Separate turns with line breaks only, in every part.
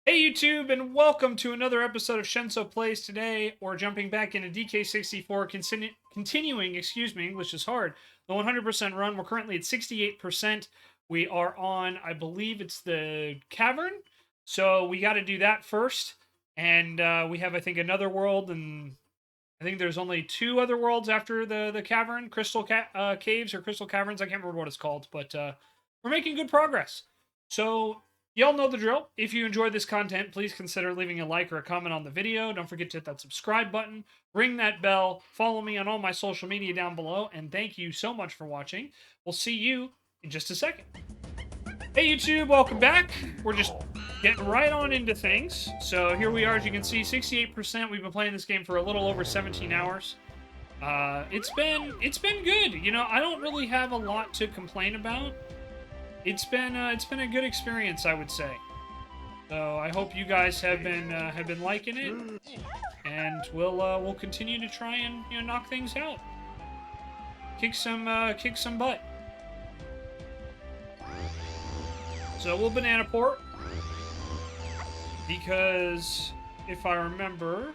Hey YouTube, and welcome to another episode of Shenzo Plays. Today, we're jumping back into DK64, continuing, English is hard, the 100% run. We're currently at 68%. We are on, I believe it's the cavern, so we got to do that first. And we have, I think, another world, and I think there's only two other worlds after the cavern, Crystal Caves or Crystal Caverns. I can't remember what it's called, but we're making good progress. So y'all know the drill. If you enjoyed this content, please consider leaving a like or a comment on the video. Don't forget to hit that subscribe button, ring that bell, follow me on all my social media down below, and thank you so much for watching. We'll see you in just a second. Hey YouTube, welcome back. We're just getting right on into things. So here we are, as you can see, 68%. We've been playing this game for a little over 17 hours. It's been good. You know, I don't really have a lot to complain about. It's been a good experience, I would say. So I hope you guys have been liking it, and we'll continue to try and knock things out, kick some butt. So we'll banana port because if I remember.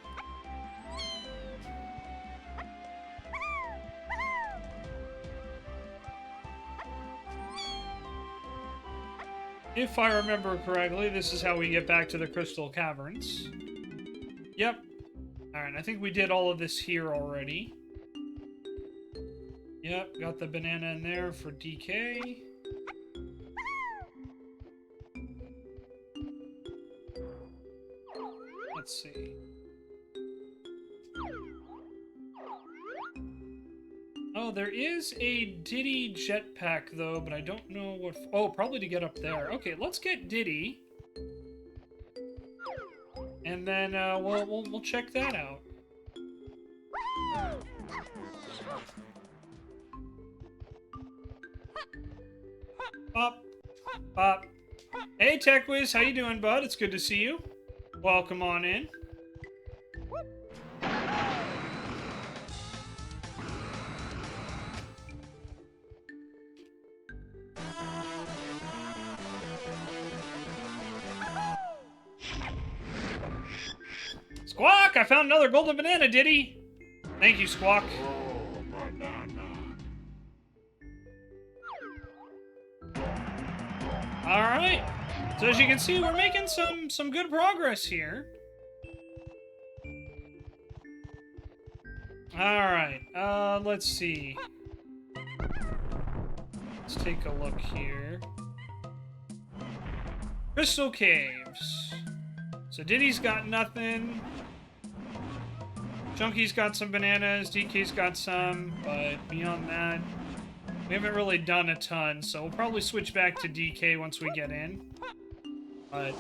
If I remember correctly, this is how we get back to the Crystal Caverns. Yep. Alright, I think we did all of this here already. Yep, got the banana in there for DK. Let's see. Oh, there is a Diddy jetpack, though, but I don't know what... Oh, probably to get up there. Okay, let's get Diddy. And then, we'll check that out. Pop. Pop. Hey, TechWiz, how you doing, bud? It's good to see you. Welcome on in. Squawk! I found another golden banana, Diddy! Thank you, Squawk. Alright. So as you can see, we're making some good progress here. Alright, let's see. Let's take a look here. Crystal Caves. So Diddy's got nothing. Chunky's got some bananas, DK's got some, but beyond that, we haven't really done a ton, so we'll probably switch back to DK once we get in. But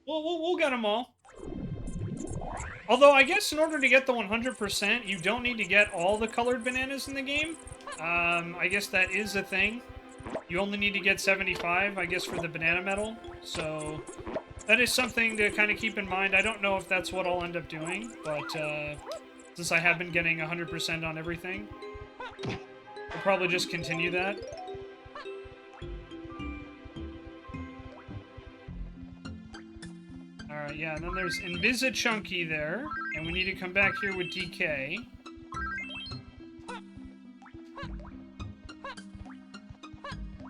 we'll get them all. Although, I guess in order to get the 100%, you don't need to get all the colored bananas in the game. I guess that is a thing. You only need to get 75, I guess, for the banana medal, so... That is something to kind of keep in mind. I don't know if that's what I'll end up doing, but since I have been getting 100% on everything, we'll probably just continue that. Alright, yeah, and then there's Invisa Chunky there, and we need to come back here with DK.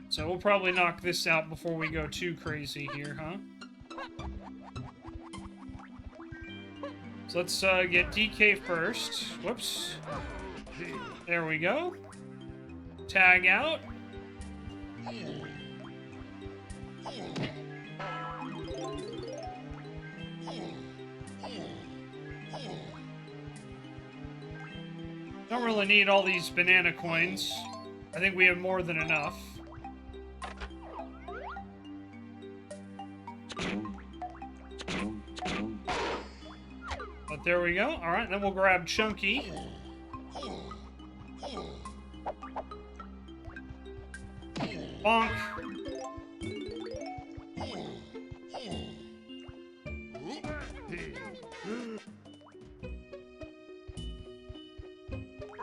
So we'll probably knock this out before we go too crazy here, huh? So let's get DK first. Whoops. There we go. Tag out. Don't really need all these banana coins. I think we have more than enough. But there we go. Alright, then we'll grab Chunky. Bonk.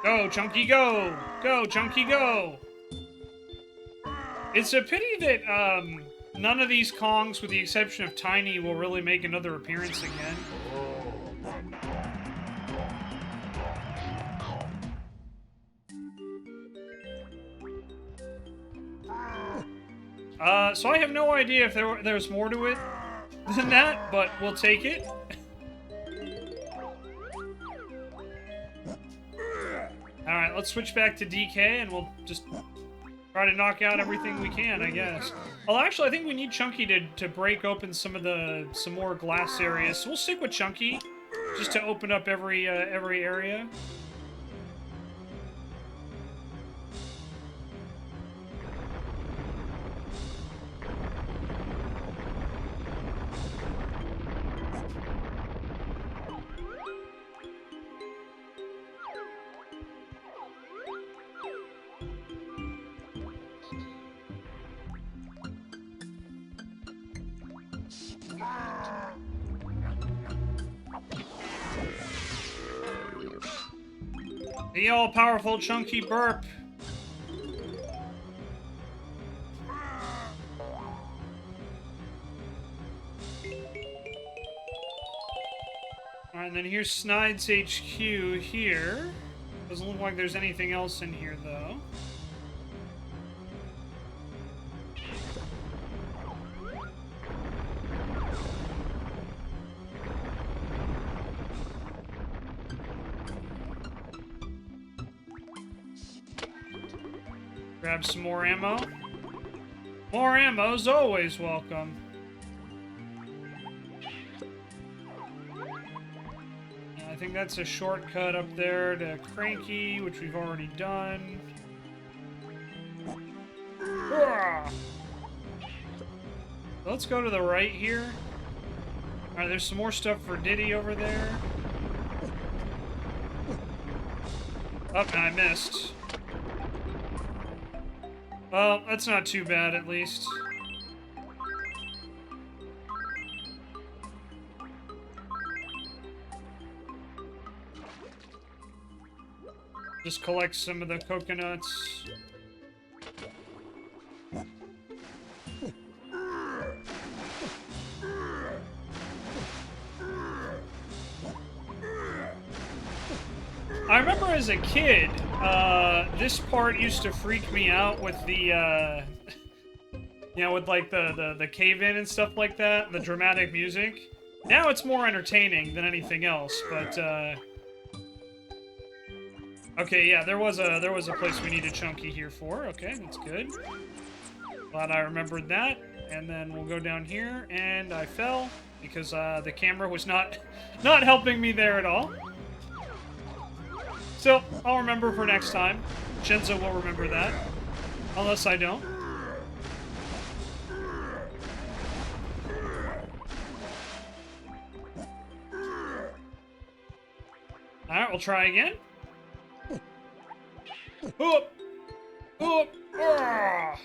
Go, Chunky, go! Go, Chunky, go! It's a pity that, none of these Kongs, with the exception of Tiny, will really make another appearance again. So I have no idea if there's more to it than that, but we'll take it. Alright, let's switch back to DK, and we'll just try to knock out everything we can, I guess. Well, actually, I think we need Chunky to break open some more glass areas. So we'll stick with Chunky, just to open up every area. The all-powerful Chunky Burp. Alright, and then here's Snide's HQ here. Doesn't look like there's anything else in here, though. Grab some more ammo. More ammo's always welcome. I think that's a shortcut up there to Cranky, which we've already done. Let's go to the right here. Alright, there's some more stuff for Diddy over there. Oh, and I missed. Well, that's not too bad, at least. Just collect some of the coconuts. I remember as a kid, this part used to freak me out with the, you know, with like the cave-in and stuff like that, the dramatic music. Now it's more entertaining than anything else, but, okay, yeah, there was a place we needed Chunky here for. Okay, that's good. Glad I remembered that. And then we'll go down here, and I fell because the camera was not helping me there at all. So, I'll remember for next time. Shenzo will remember that. Unless I don't. Alright, we'll try again. Oop! Oop! Ah!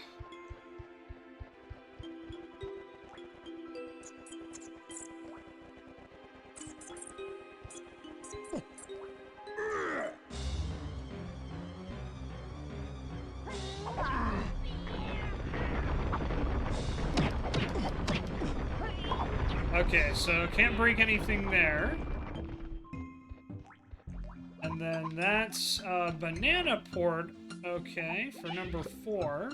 Okay, so can't break anything there. And then that's banana port, okay, for number 4.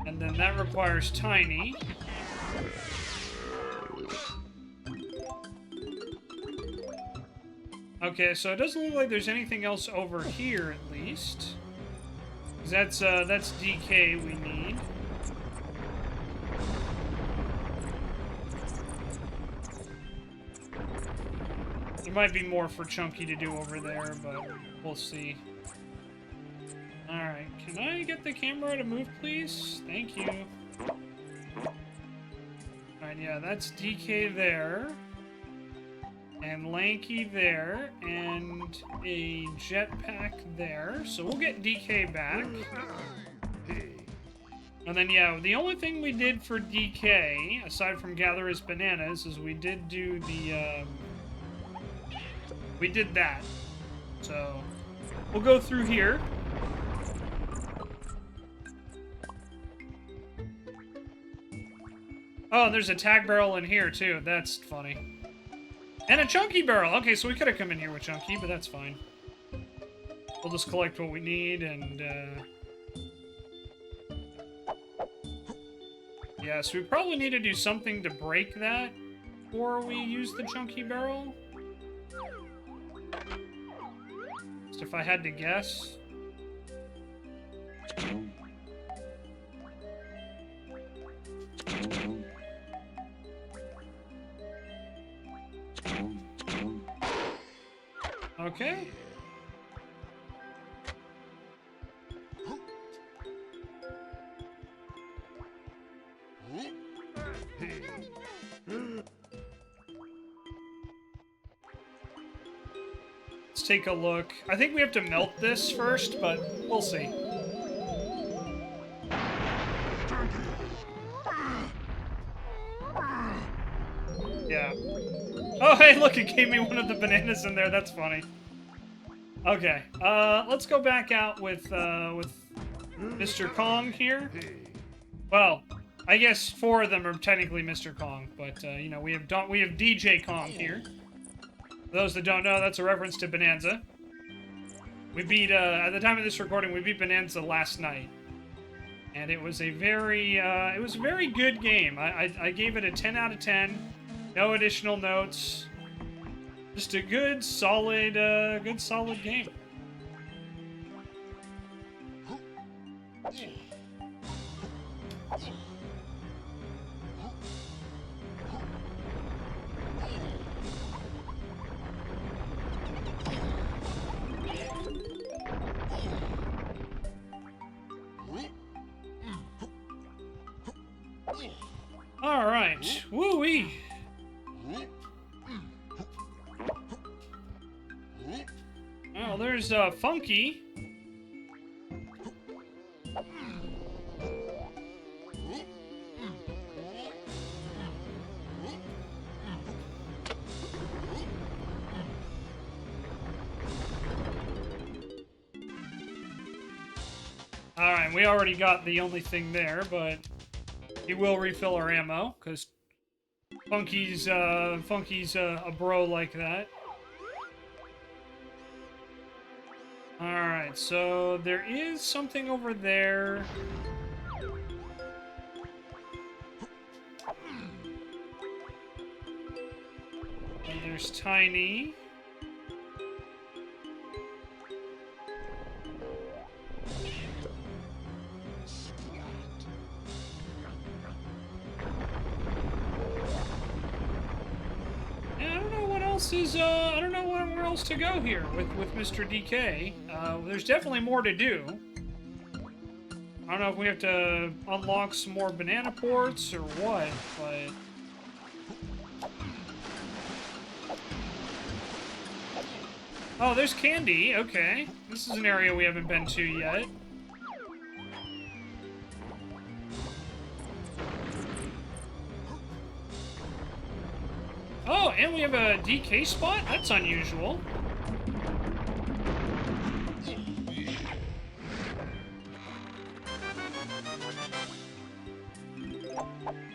And then that requires Tiny. Okay, so it doesn't look like there's anything else over here, at least. 'Cause that's DK we need. There might be more for Chunky to do over there, but we'll see. Alright, can I get the camera to move, please? Thank you. Alright, yeah, that's DK there. And Lanky there. And a jetpack there. So we'll get DK back. And then, yeah, the only thing we did for DK, aside from gather his bananas, is we did do the, we did that. So, we'll go through here. Oh, there's a tag barrel in here, too. That's funny. And a chunky barrel. Okay, so we could have come in here with chunky, but that's fine. We'll just collect what we need, and, yeah, so we probably need to do something to break that before we use the chunky barrel. Just if I had to guess. Okay. Let's take a look. I think we have to melt this first, but we'll see. Yeah. Oh, hey, look, it gave me one of the bananas in there. That's funny. Okay, let's go back out with Mr. Kong here. Well, I guess 4 of them are technically Mr. Kong, but, you know, we have DJ Kong here. For those that don't know, that's a reference to Bonanza. We beat, at the time of this recording, we beat Bonanza last night. And it was a very good game. I gave it a 10 out of 10. No additional notes. Just a good, solid game. All right, woo-wee. Well, there's Funky. Alright, we already got the only thing there, but he will refill our ammo, because Funky's a bro like that. Alright, so there is something over there. And there's Tiny. I don't know where else to go here with Mr. DK. There's definitely more to do. I don't know if we have to unlock some more banana ports or what, but... Oh, there's Candy. Okay. This is an area we haven't been to yet. Oh, and we have a DK spot? That's unusual.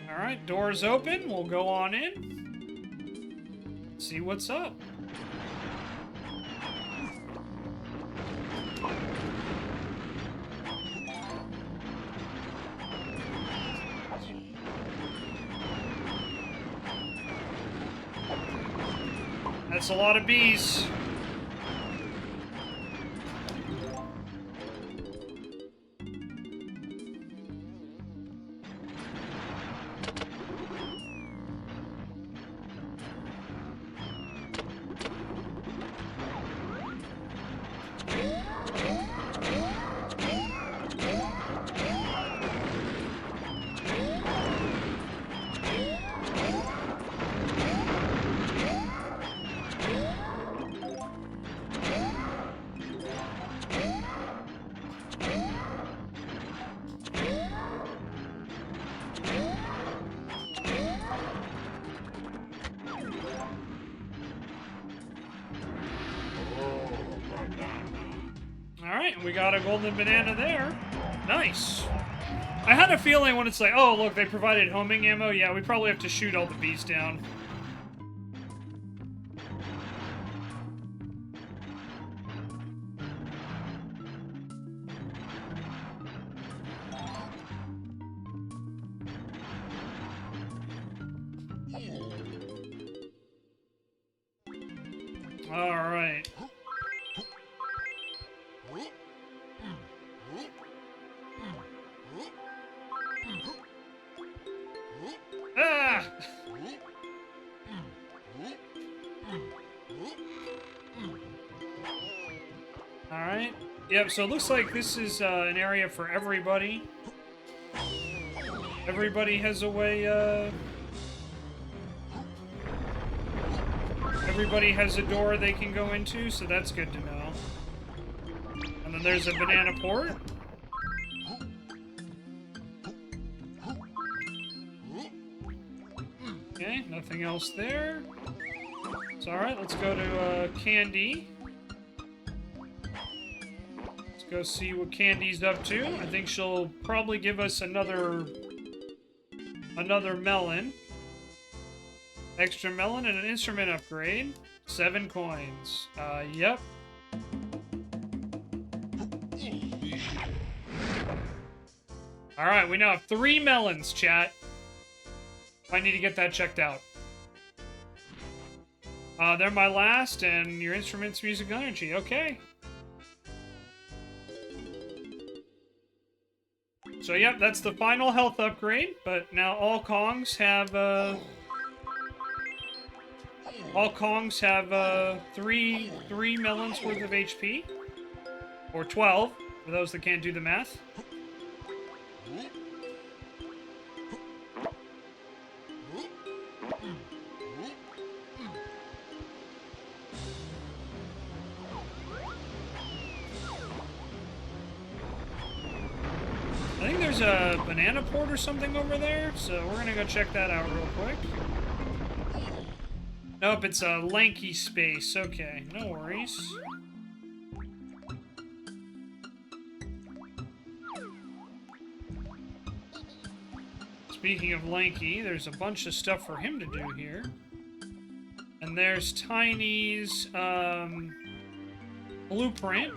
Alright, doors open. We'll go on in. See what's up. That's a lot of bees. Alright, we got a golden banana there. Nice. I had a feeling when it's like, oh, look, they provided homing ammo. Yeah, we probably have to shoot all the bees down. All right. Ah! Alright. Yep, so it looks like this is an area for everybody. Everybody has a way, everybody has a door they can go into, so that's good to know. And then there's a banana port. Okay, nothing else there. It's alright, let's go to Candy. Let's go see what Candy's up to. I think she'll probably give us another melon. Extra melon and an instrument upgrade. 7 coins. Yep. Alright, we now have 3 melons, chat. I need to get that checked out. They're my last, and your instrument's music energy. Okay. So, yep, that's the final health upgrade, but now all Kongs have, three melons worth of HP. Or 12, for those that can't do the math. I think there's a banana port or something over there, so we're gonna go check that out real quick. Nope, it's a lanky space. Okay, no worries. Speaking of lanky, there's a bunch of stuff for him to do here. And there's Tiny's, blueprint.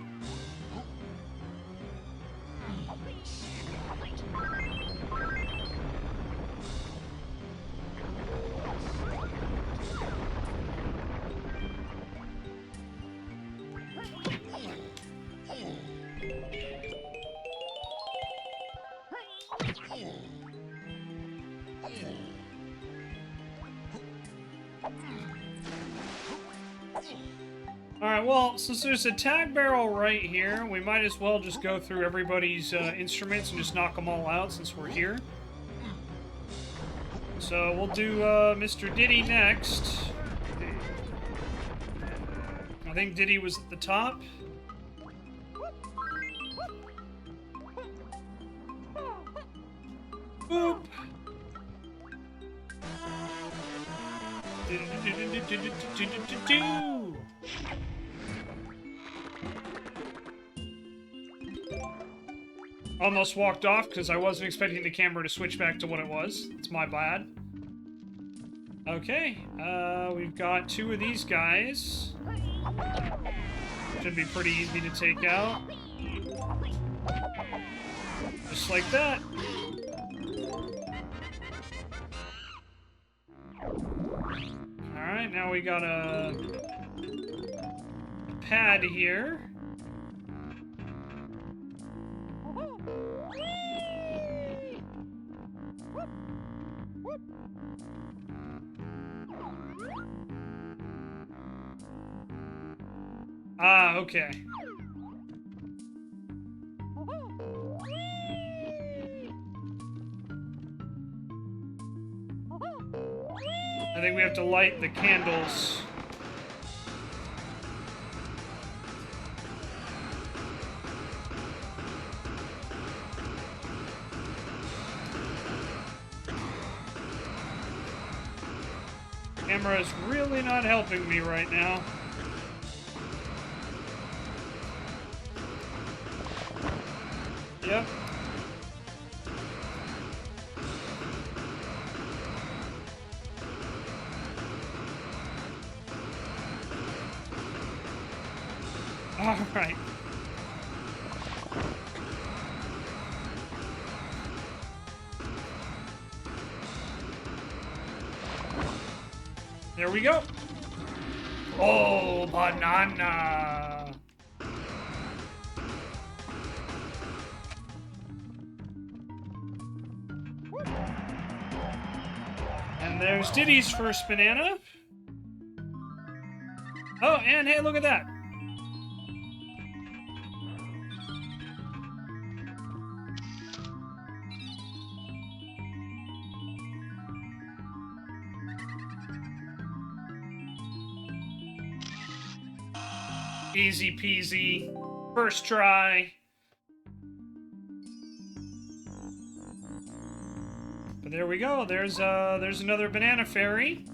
Alright, well, since there's a tag barrel right here, we might as well just go through everybody's instruments and just knock them all out since we're here. So we'll do Mr. Diddy next. I think Diddy was at the top. Boop! Almost walked off because I wasn't expecting the camera to switch back to what it was. It's my bad. Okay, we've got 2 of these guys. Should be pretty easy to take out. Just like that. Alright, now we got a pad here. Ah, okay. I think we have to light the candles. Camera is really not helping me right now. Yep. All right. There we go. Oh, banana. And there's Diddy's first banana. Oh, and hey, look at that. Easy peasy. First try. But there we go. There's another banana fairy.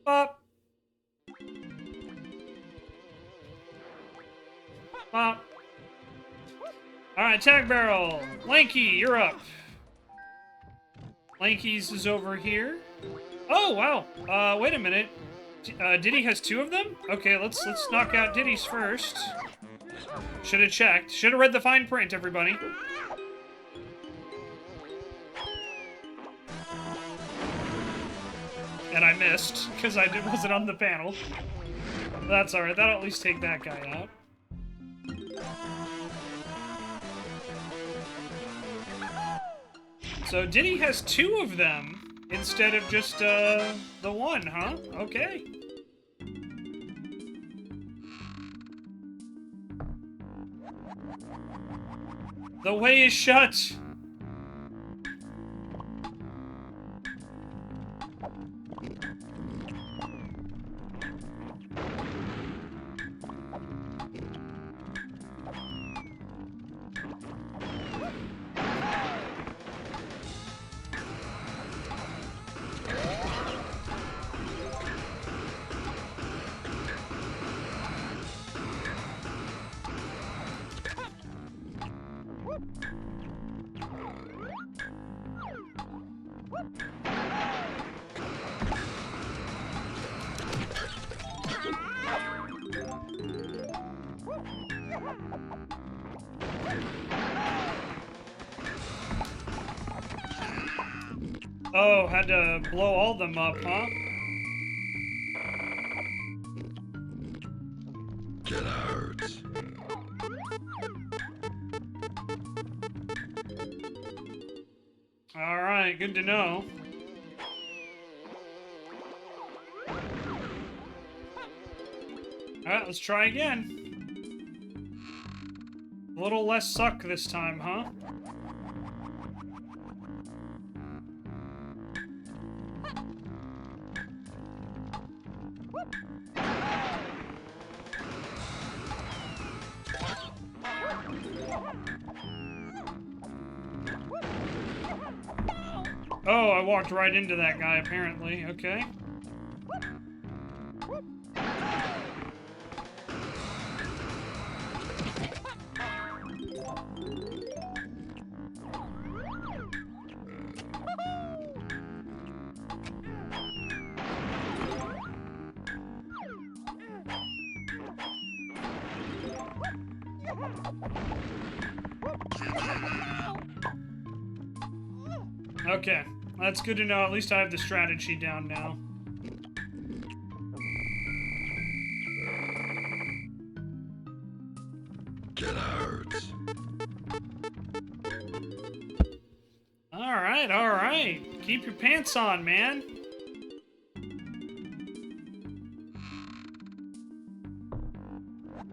Up. Up. Alright, tag barrel. Lanky, you're up. Lanky's is over here. Oh, wow. Wait a minute. Diddy has 2 of them? Okay, let's knock out Diddy's first. Should have checked. Should have read the fine print, everybody. And I missed, because I wasn't on the panel. That's alright, that'll at least take that guy out. So Diddy has 2 of them instead of just the 1, huh? Okay. The way is shut. Oh, had to blow all of them up, huh?
Get hurt.
Alright, good to know. Alright, let's try again. A little less suck this time, huh? Oh, I walked right into that guy, apparently. Okay. Okay, that's good to know. At least I have the strategy down now.
Get hurt.
Alright, alright. Keep your pants on, man.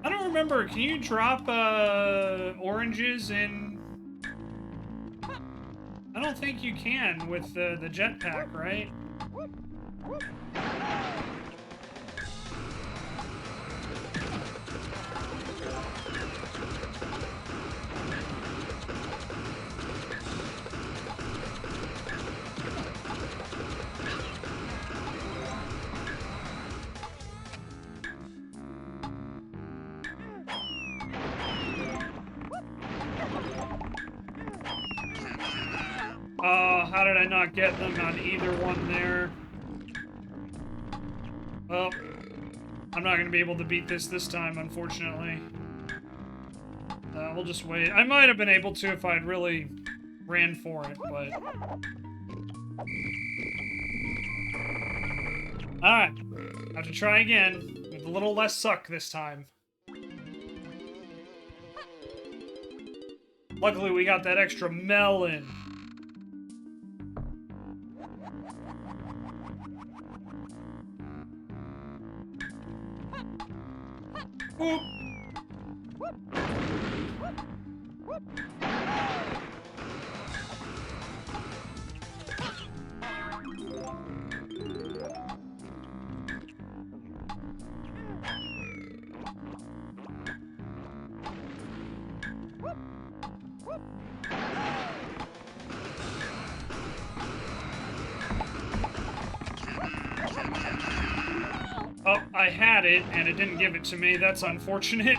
I don't remember. Can you drop oranges in... I don't think you can with the jetpack, right? Oh, how did I not get them on either one there? Well, I'm not going to be able to beat this time, unfortunately. We'll just wait. I might have been able to if I'd really ran for it, but... Alright. Have to try again, with a little less suck this time. Luckily, we got that extra melon. Whoop. Oh, I had it, and it didn't give it to me. That's unfortunate.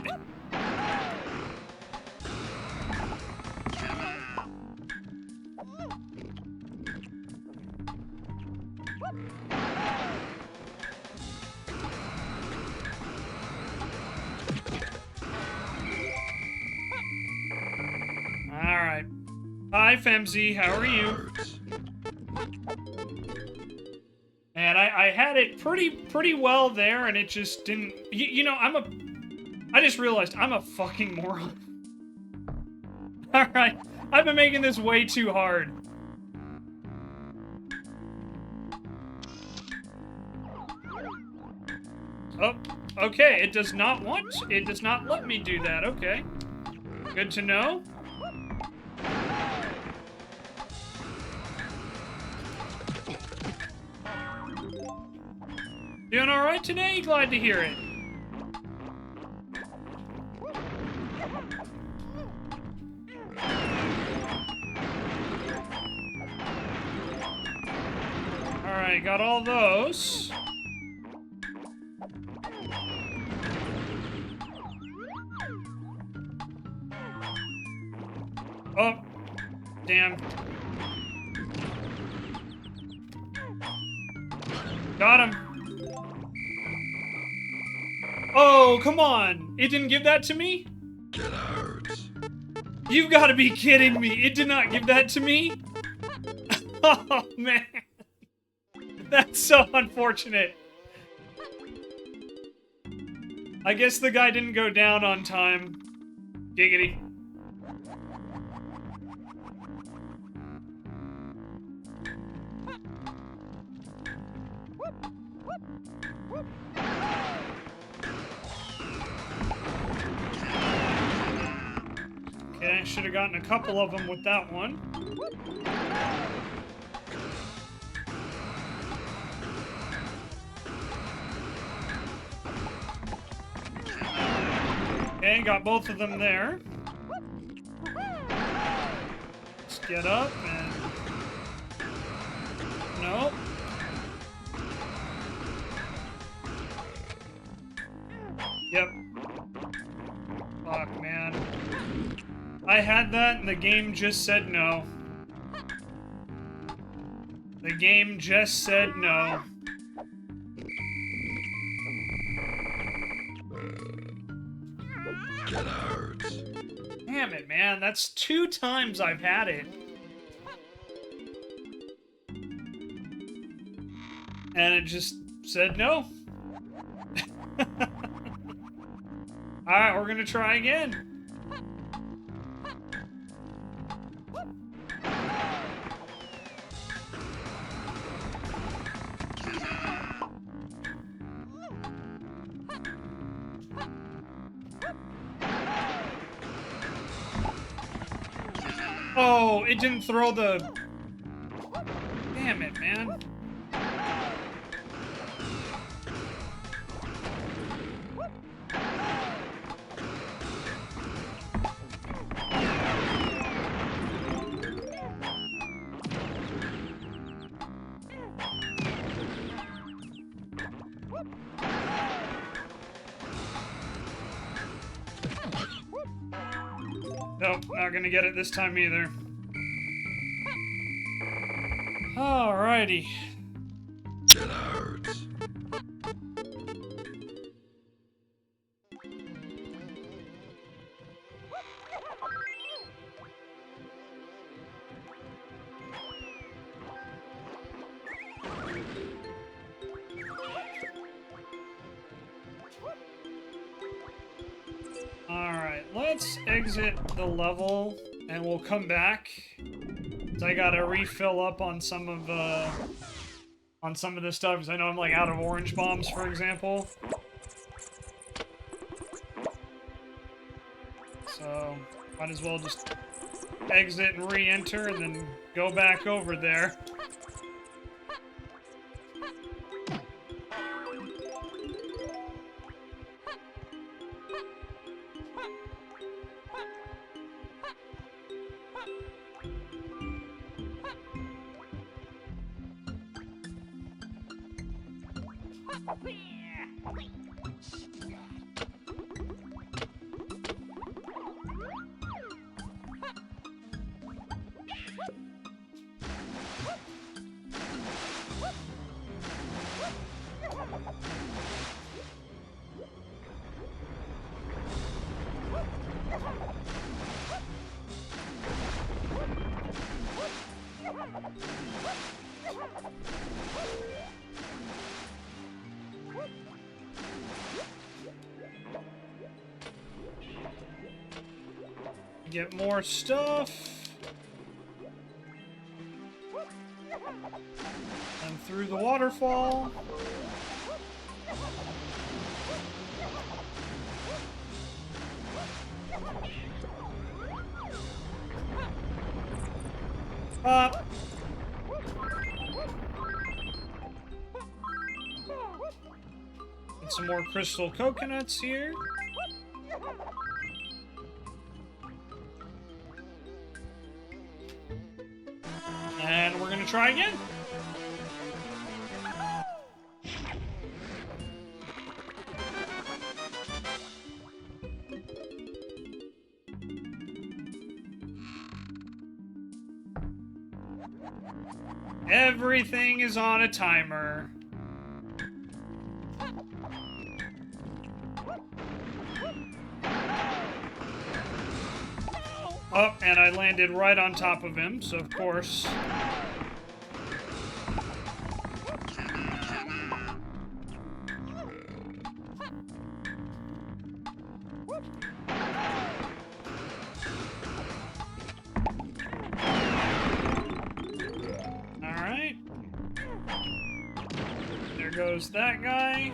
Alright. Hi, Femzy. How are you? And I had it pretty well there, and it just didn't... You know, I just realized I'm a fucking moron. Alright, I've been making this way too hard. Oh, okay, it does not let me do that, okay. Good to know. Doing alright today? Glad to hear it. Alright, got all those. Oh, damn. Got him. Oh, come on! It didn't give that to me?
Get out.
You've got to be kidding me! It did not give that to me? Oh, man. That's so unfortunate. I guess the guy didn't go down on time. Giggity. Okay, should have gotten a couple of them with that one. Okay, got both of them there. Let's get up and... Nope. Yep. Fuck, man. I had that and the game just said no. The game just said no.
Get out.
Damn it, man. That's 2 times I've had it. And it just said no. Alright, we're gonna try again. Oh, it didn't throw the... Damn it, man. Nope, not gonna get it this time either. Alrighty.
Get out.
Alright, let's exit the level and we'll come back. So I gotta refill up on some of this stuff because I know I'm like out of orange bombs, for example. So might as well just exit and re-enter and then go back over there. Get more stuff. And through the waterfall. Up. Get some more crystal coconuts here. And we're gonna try again. Everything is on a timer. Oh, and I landed right on top of him, so of course. Alright. There goes that guy.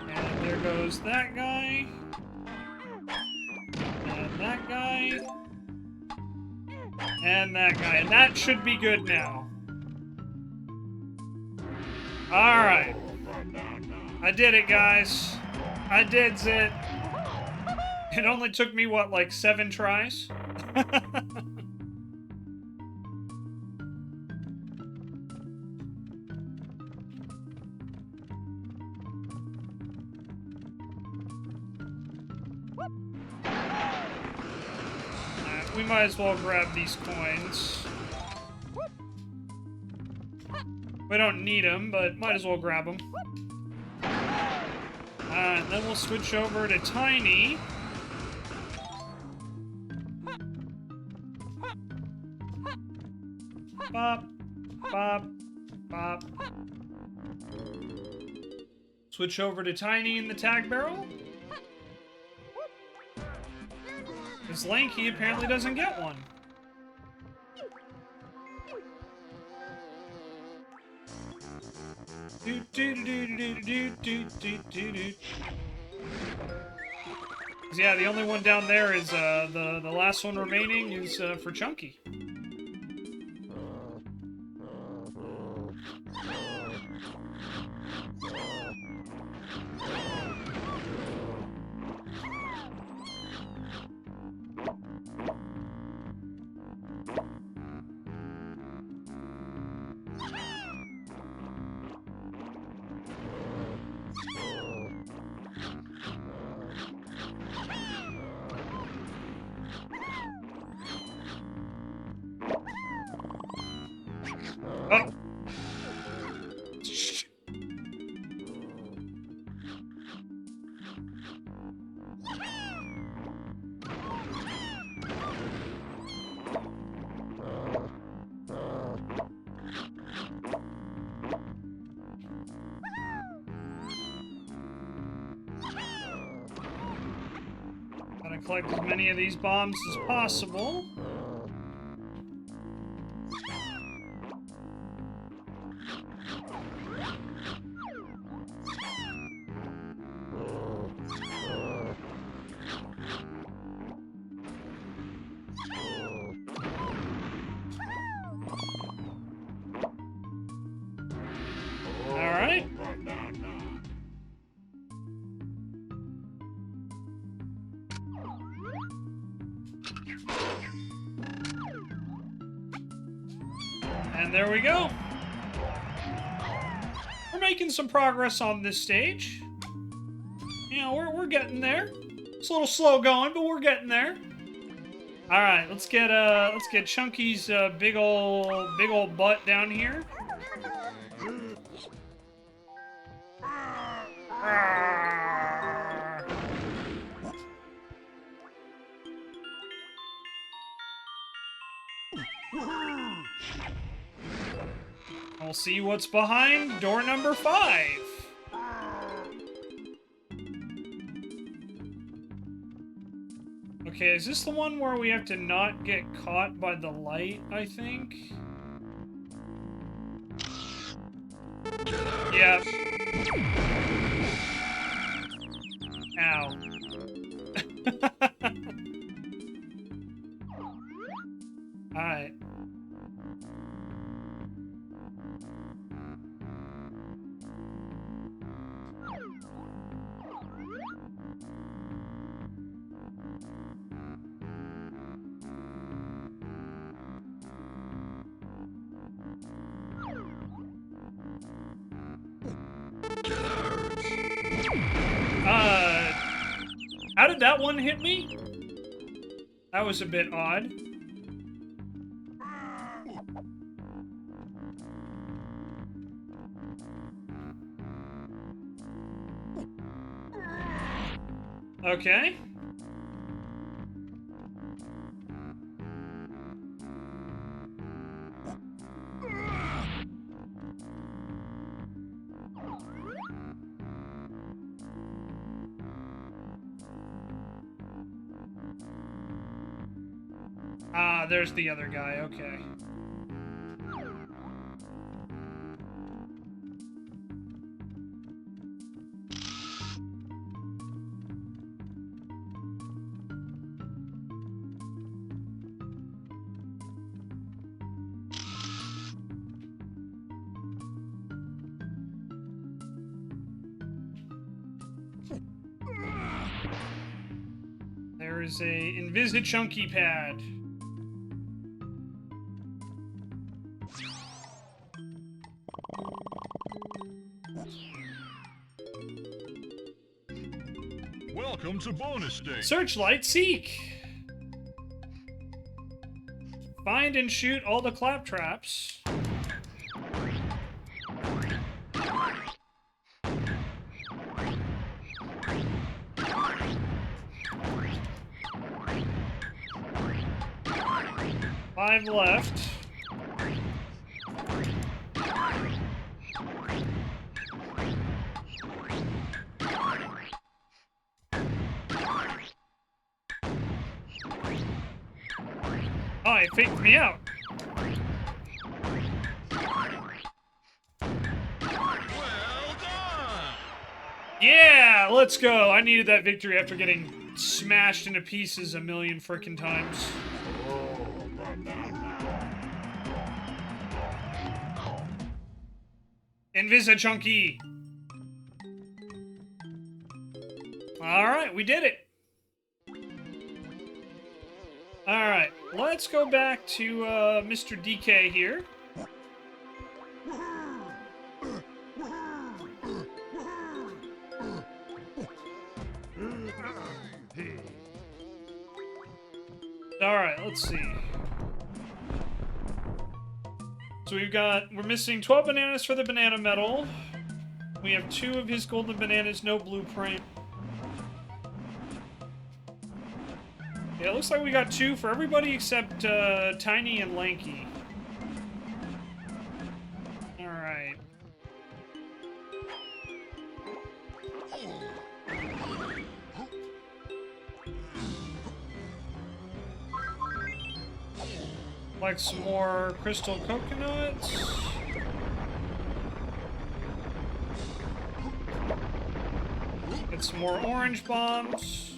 And there goes that guy. That guy, and that guy, and that should be good now. Alright. I did it, guys. I did it. It only took me, what, like 7 tries? We might as well grab these coins. We don't need them, but might as well grab them. And then we'll switch over to Tiny. Bop, bop, bop. Switch over to Tiny in the tag barrel. Because Lanky apparently doesn't get one. Yeah, the only one down there is the last one remaining is for Chunky. collect as many of these bombs as possible. Alright. And there we go. We're making some progress on this stage. You know, we're getting there. It's a little slow going, but we're getting there. All right, let's get Chunky's big old butt down here. We'll see what's behind door number 5. Okay, is this the one where we have to not get caught by the light, I think? Yep. Ow. Alright. How did that one hit me? That was a bit odd. Okay. Ah, there's the other guy, okay. There is a Invisi Chunky pad.
Welcome to bonus stage.
Searchlight Seek. Find and shoot all the claptraps. Five left. Oh, it faked me out.
Well done.
Yeah, let's go. I needed that victory after getting smashed into pieces a million frickin' times. Invisa Chunky. Alright, we did it. Alright, let's go back to Mr. DK here. Alright, let's see. So we're missing 12 bananas for the banana medal. We have 2 of his golden bananas, no blueprint. Yeah, it looks like we got 2 for everybody except Tiny and Lanky. Alright. Like some more crystal coconuts. Get some more orange bombs.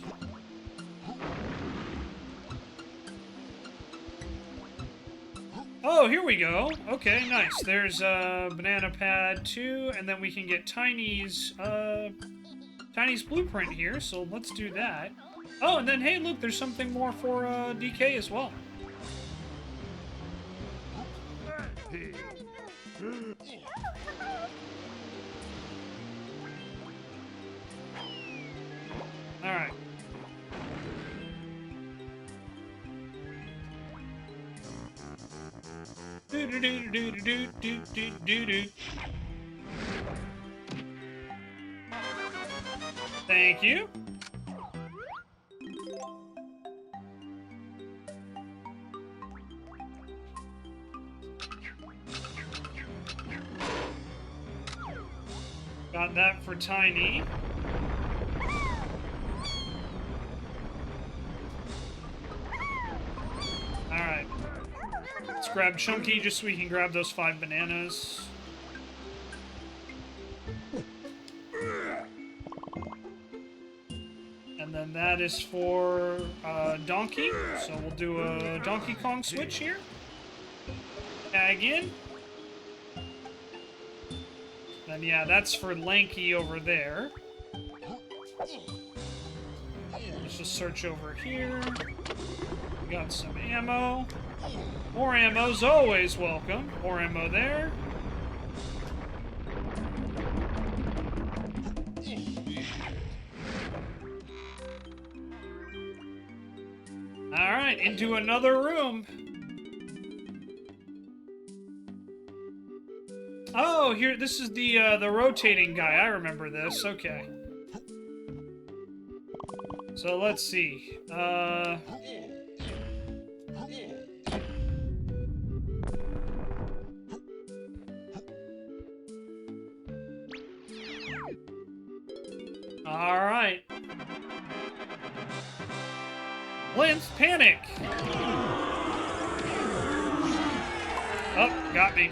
Oh, here we go. Okay, nice. There's a banana pad too, and then we can get Tiny's blueprint here, so let's do that. Oh, and then hey, look, there's something more for DK as well. All right. Do do do do do do do do do. Thank you. Got that for Tiny. Alright. Let's grab Chunky just so we can grab those 5 bananas. And then that is for Donkey. So we'll do a Donkey Kong switch here. Tag in. Then yeah, that's for Lanky over there. Let's just search over here. We got some ammo. More ammo's always welcome. More ammo there. Alright, into another room. Oh, here, this is the rotating guy. I remember this. Okay. So let's see. All right. Blimp panic. Oh, got me.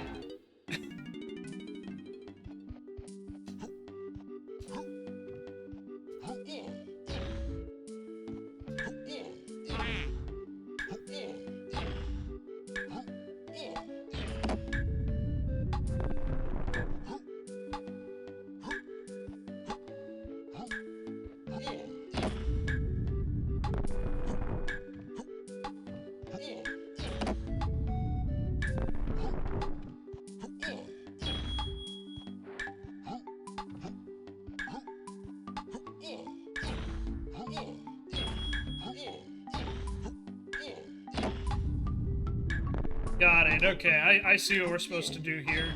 Got it. Okay, I see what we're supposed to do here.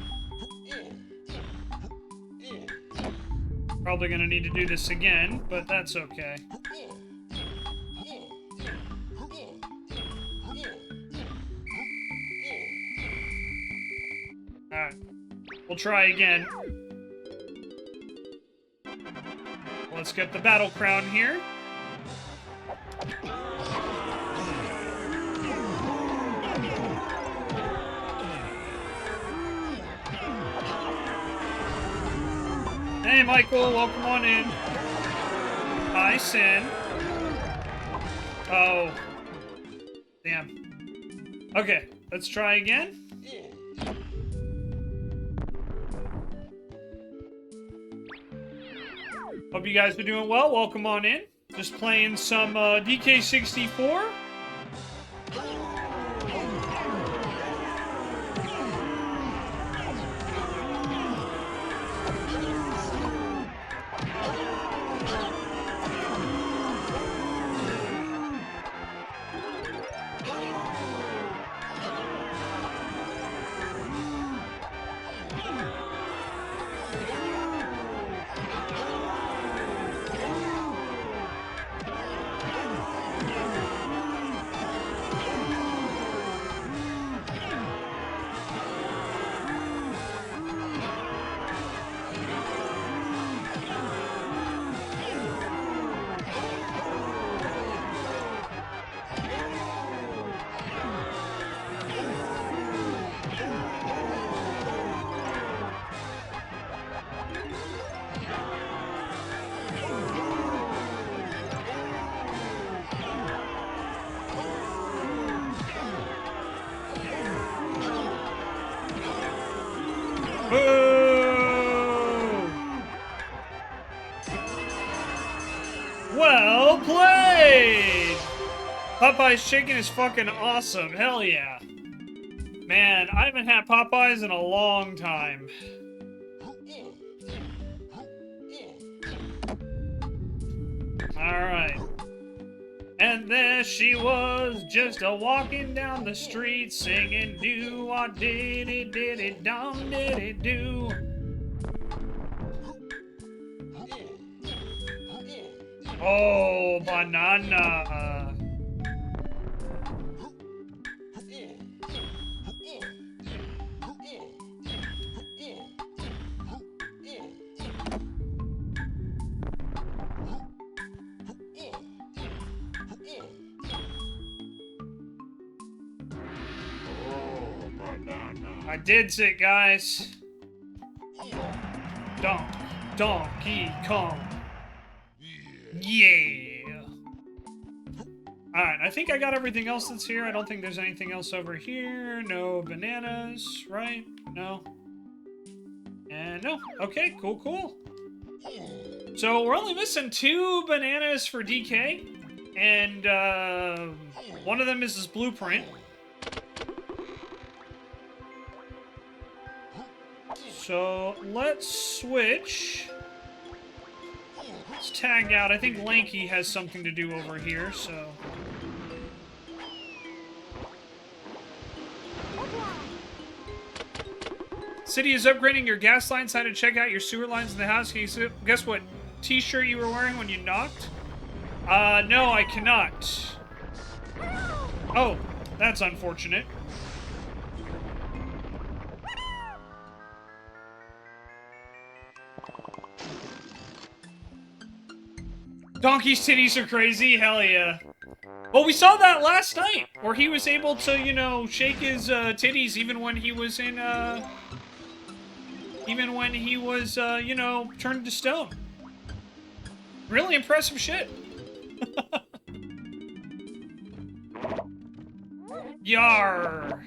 Probably gonna need to do this again, but that's okay. Alright. We'll try again. Let's get the battle crown here. Hey, Michael, welcome on in. Hi, Sin. Oh. Damn. Okay, let's try again. Hope you guys are doing well. Welcome on in. Just playing some DK64. Popeye's chicken is fucking awesome. Hell yeah. Man, I haven't had Popeyes in a long time. Alright. And there she was, just a walking down the street, singing do-a-diddy-diddy-dum diddy-do. Oh, banana. I did it, guys. Donkey Kong. Yeah. Alright, I think I got everything else that's here. I don't think there's anything else over here. No bananas, right? No. And no. Okay, cool. So we're only missing 2 bananas for DK. And one of them is his blueprint. So let's switch. Let's tag out. I think Lanky has something to do over here, so. City is upgrading your gas lines. Time to check out your sewer lines in the house. Can you guess what t-shirt you were wearing when you knocked? No, I cannot. Oh, that's unfortunate. Donkey's titties are crazy, hell yeah. Well, we saw that last night, where he was able to, you know, shake his titties even when he was in, you know, turned to stone. Really impressive shit. Yar.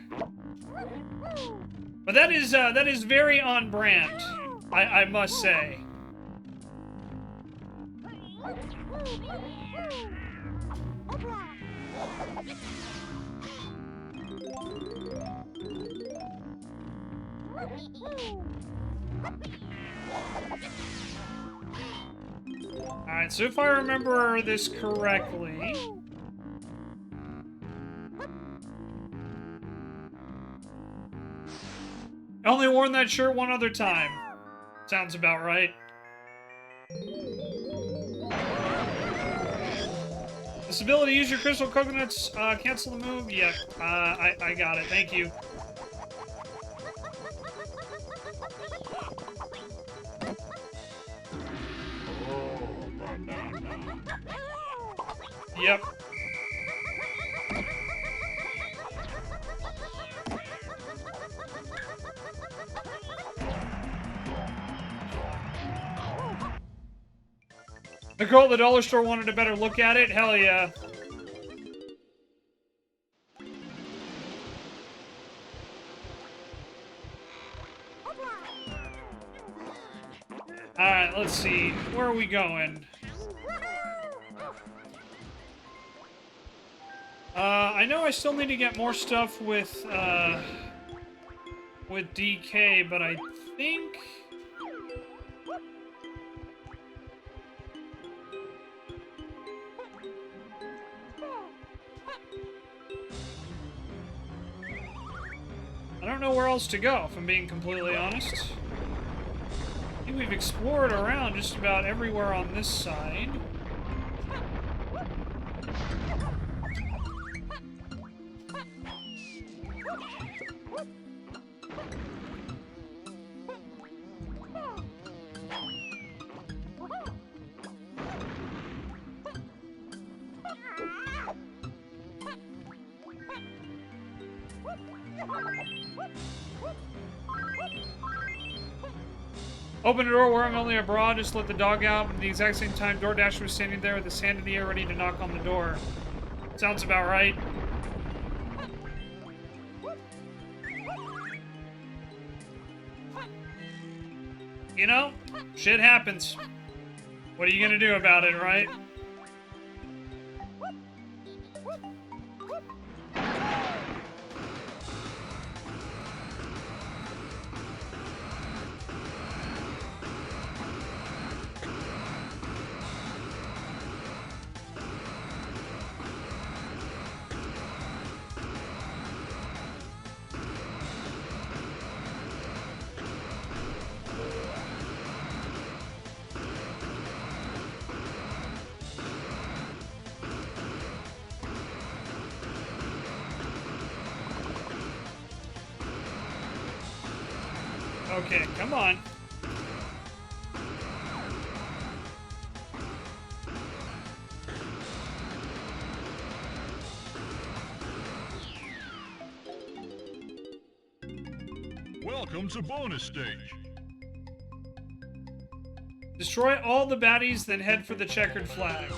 But that is very on brand, I must say. Alright, so if I remember this correctly... I only worn that shirt one other time. Sounds about right. This ability to use your crystal coconuts, cancel the move? Yeah, I got it. Thank you. Yep. The girl at the dollar store wanted a better look at it? Hell yeah. Alright, let's see. Where are we going? I know I still need to get more stuff with DK, but I think... I don't know where else to go, if I'm being completely honest. I think we've explored around just about everywhere on this side. Open the door, wearing only a bra, just let the dog out, but at the exact same time, DoorDash was standing there with his hand in the air ready to knock on the door. Sounds about right. You know, shit happens. What are you gonna do about it, right? Okay, come on.
Welcome to bonus stage.
Destroy all the baddies, then head for the checkered flag.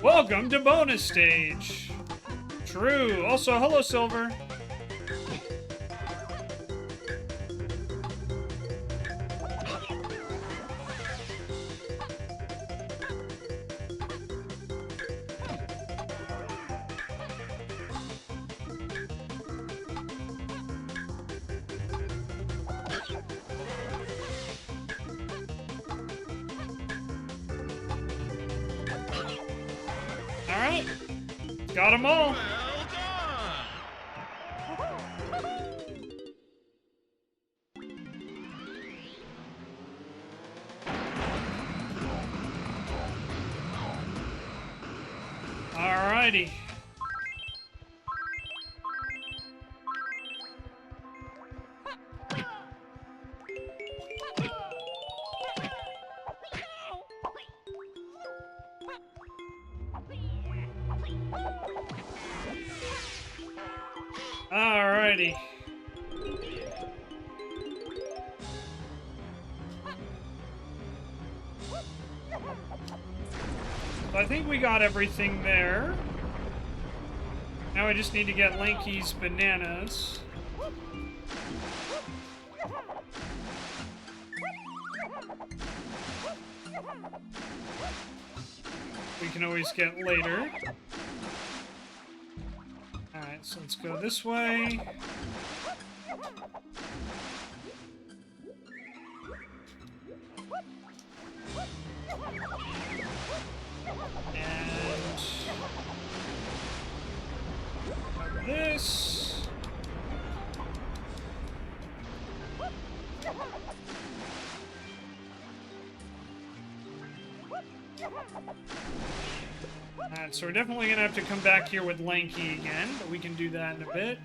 Welcome to bonus stage. True. Also, hello, Silver. All right. Got them all.
Well done!
Alrighty. Alrighty. So I think we got everything there. Now I just need to get Lanky's bananas. We can always get later. Alright, so let's go this way. And this. Alright, so we're definitely gonna have to come back here with Lanky again, but we can do that in a bit.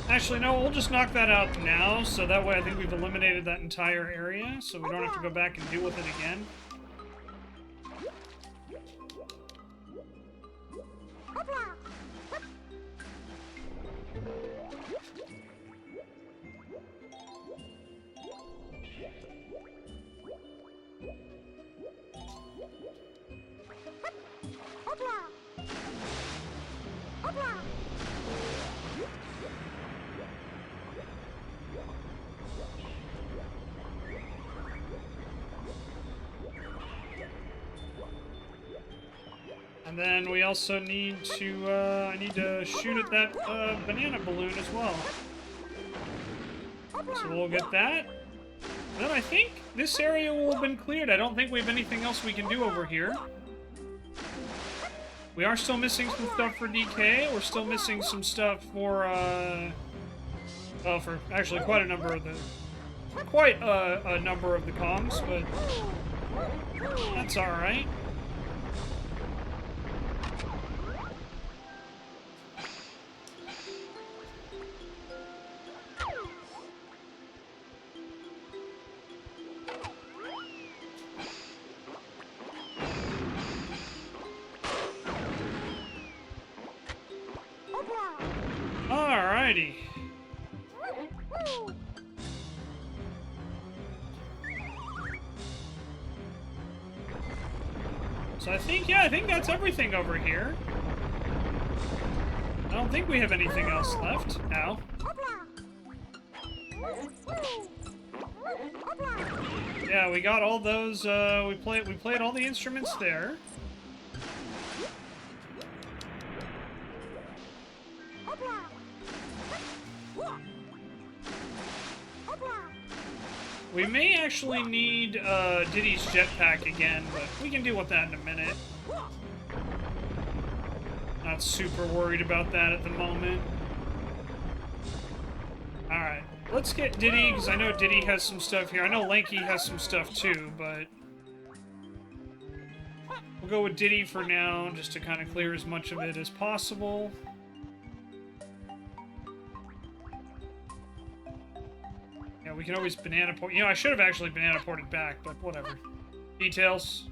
Actually, no, we'll just knock that out now, so that way I think we've eliminated that entire area, so we don't have to go back and deal with it again. And then we also need to, I need to shoot at that banana balloon as well. So we'll get that. Then I think this area will have been cleared. I don't think we have anything else we can do over here. We are still missing some stuff for DK. We're still missing some stuff for, well, for actually quite a number of the Kongs, but that's alright. Alrighty. So I think that's everything over here. I don't think we have anything else left now. Yeah, we got all those, we played all the instruments there. We may actually need Diddy's jetpack again, but we can deal with that in a minute. Not super worried about that at the moment. Alright, let's get Diddy, because I know Diddy has some stuff here. I know Lanky has some stuff too, but... we'll go with Diddy for now, just to kind of clear as much of it as possible. Yeah, we can always banana port. You know, I should have actually banana ported back, but whatever. Details.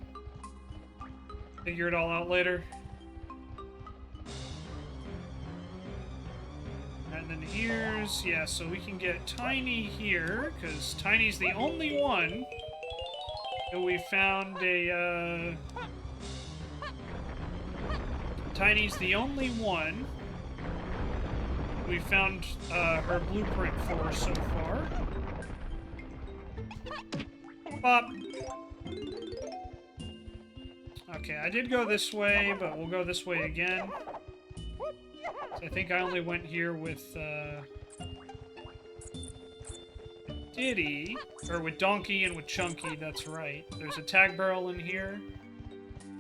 Figure it all out later. And then here's... yeah, so we can get Tiny here, because Tiny's the only one that we found a... Tiny's the only one we found her blueprint for so far. Pop. Okay, I did go this way, but we'll go this way again. So I think I only went here with Diddy, or with Donkey and with Chunky, that's right. There's a tag barrel in here.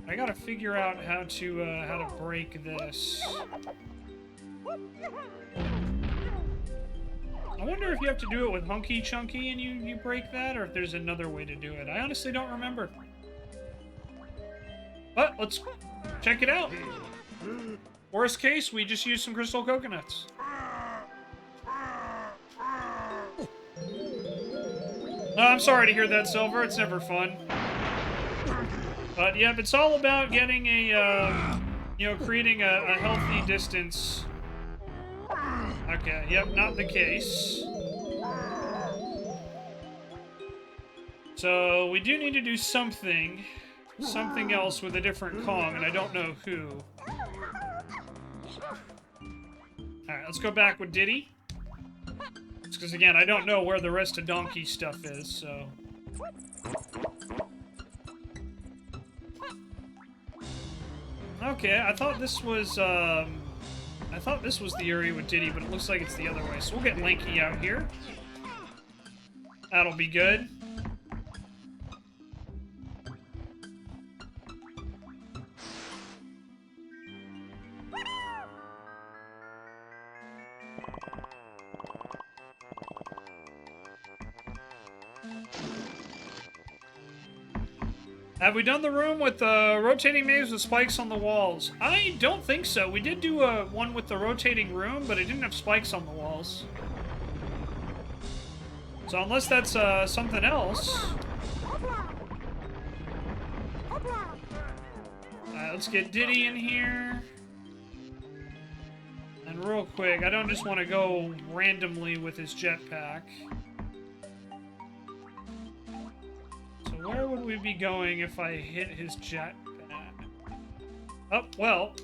I gotta figure out how to break this. I wonder if you have to do it with Hunky Chunky and you break that, or if there's another way to do it. I honestly don't remember. But let's check it out. Worst case, we just use some crystal coconuts. No, I'm sorry to hear that, Silver. It's never fun. But, yep, it's all about getting a, you know, creating a healthy distance. Okay, yep, not the case. So, we do need to do something else with a different Kong, and I don't know who. Alright, let's go back with Diddy. Because, again, I don't know where the rest of Donkey's stuff is, so... Okay, I thought this was the area with Diddy, but it looks like it's the other way. So we'll get Lanky out here. That'll be good. Have we done the room with the rotating maze with spikes on the walls? I don't think so. We did do one with the rotating room, but it didn't have spikes on the walls. So unless that's something else... let's get Diddy in here. And real quick, I don't just want to go randomly with his jetpack. Where would we be going if I hit his jetpack? Oh, well.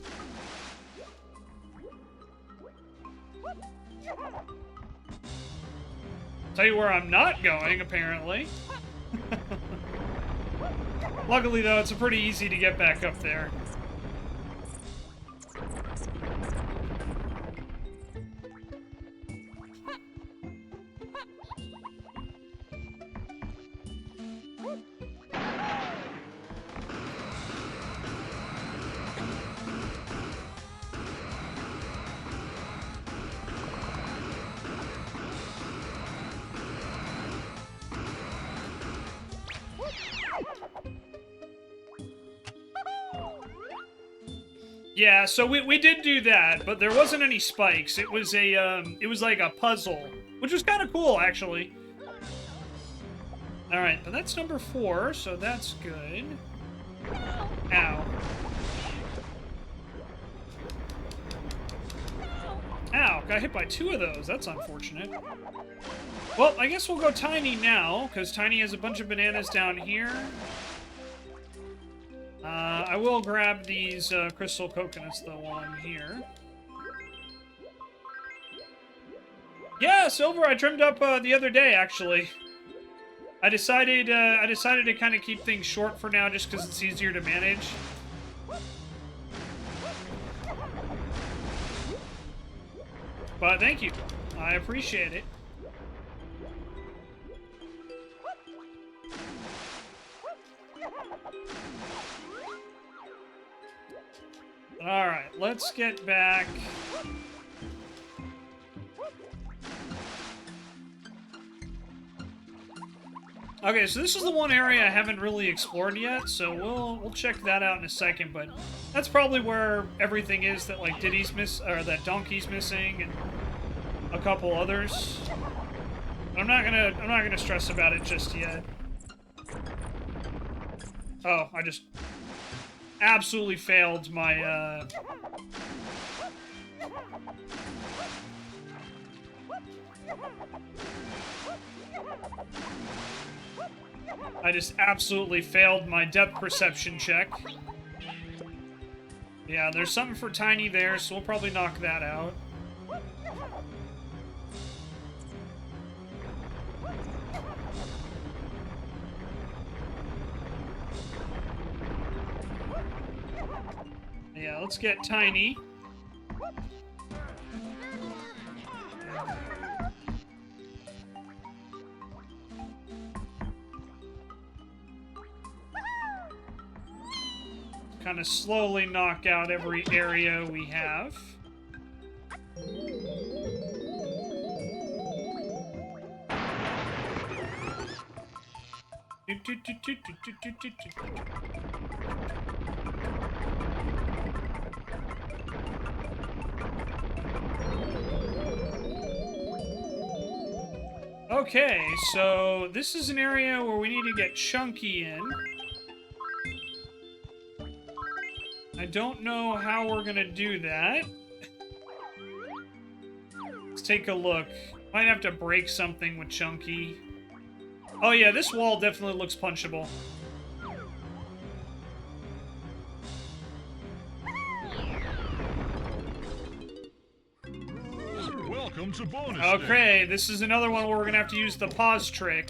Tell you where I'm not going, apparently. Luckily, though, it's pretty easy to get back up there. Yeah, so we did do that, but there wasn't any spikes. It was it was like a puzzle, which was kind of cool, actually. All right, but that's number 4, so that's good. Ow. Ow, got hit by 2 of those. That's unfortunate. Well, I guess we'll go Tiny now, because Tiny has a bunch of bananas down here. I will grab these crystal coconuts, though, while I'm here. Yeah, Silver, I trimmed up the other day, actually. I decided to kind of keep things short for now, just because it's easier to manage. But thank you. I appreciate it. Alright, let's get back. Okay, so this is the one area I haven't really explored yet, so we'll check that out in a second, but that's probably where everything is that, like, Diddy's or that Donkey's missing, and a couple others. I'm not gonna stress about it just yet. Oh, I just absolutely failed my, I just absolutely failed my depth perception check. Yeah, there's something for Tiny there, so we'll probably knock that out. Yeah, let's get Tiny. Kind of slowly knock out every area we have. Okay, so this is an area where we need to get Chunky in. I don't know how we're gonna do that. Let's take a look. Might have to break something with Chunky. Oh yeah, this wall definitely looks punchable.
Welcome to bonus.
Okay, this is another one where we're gonna have to use the pause trick.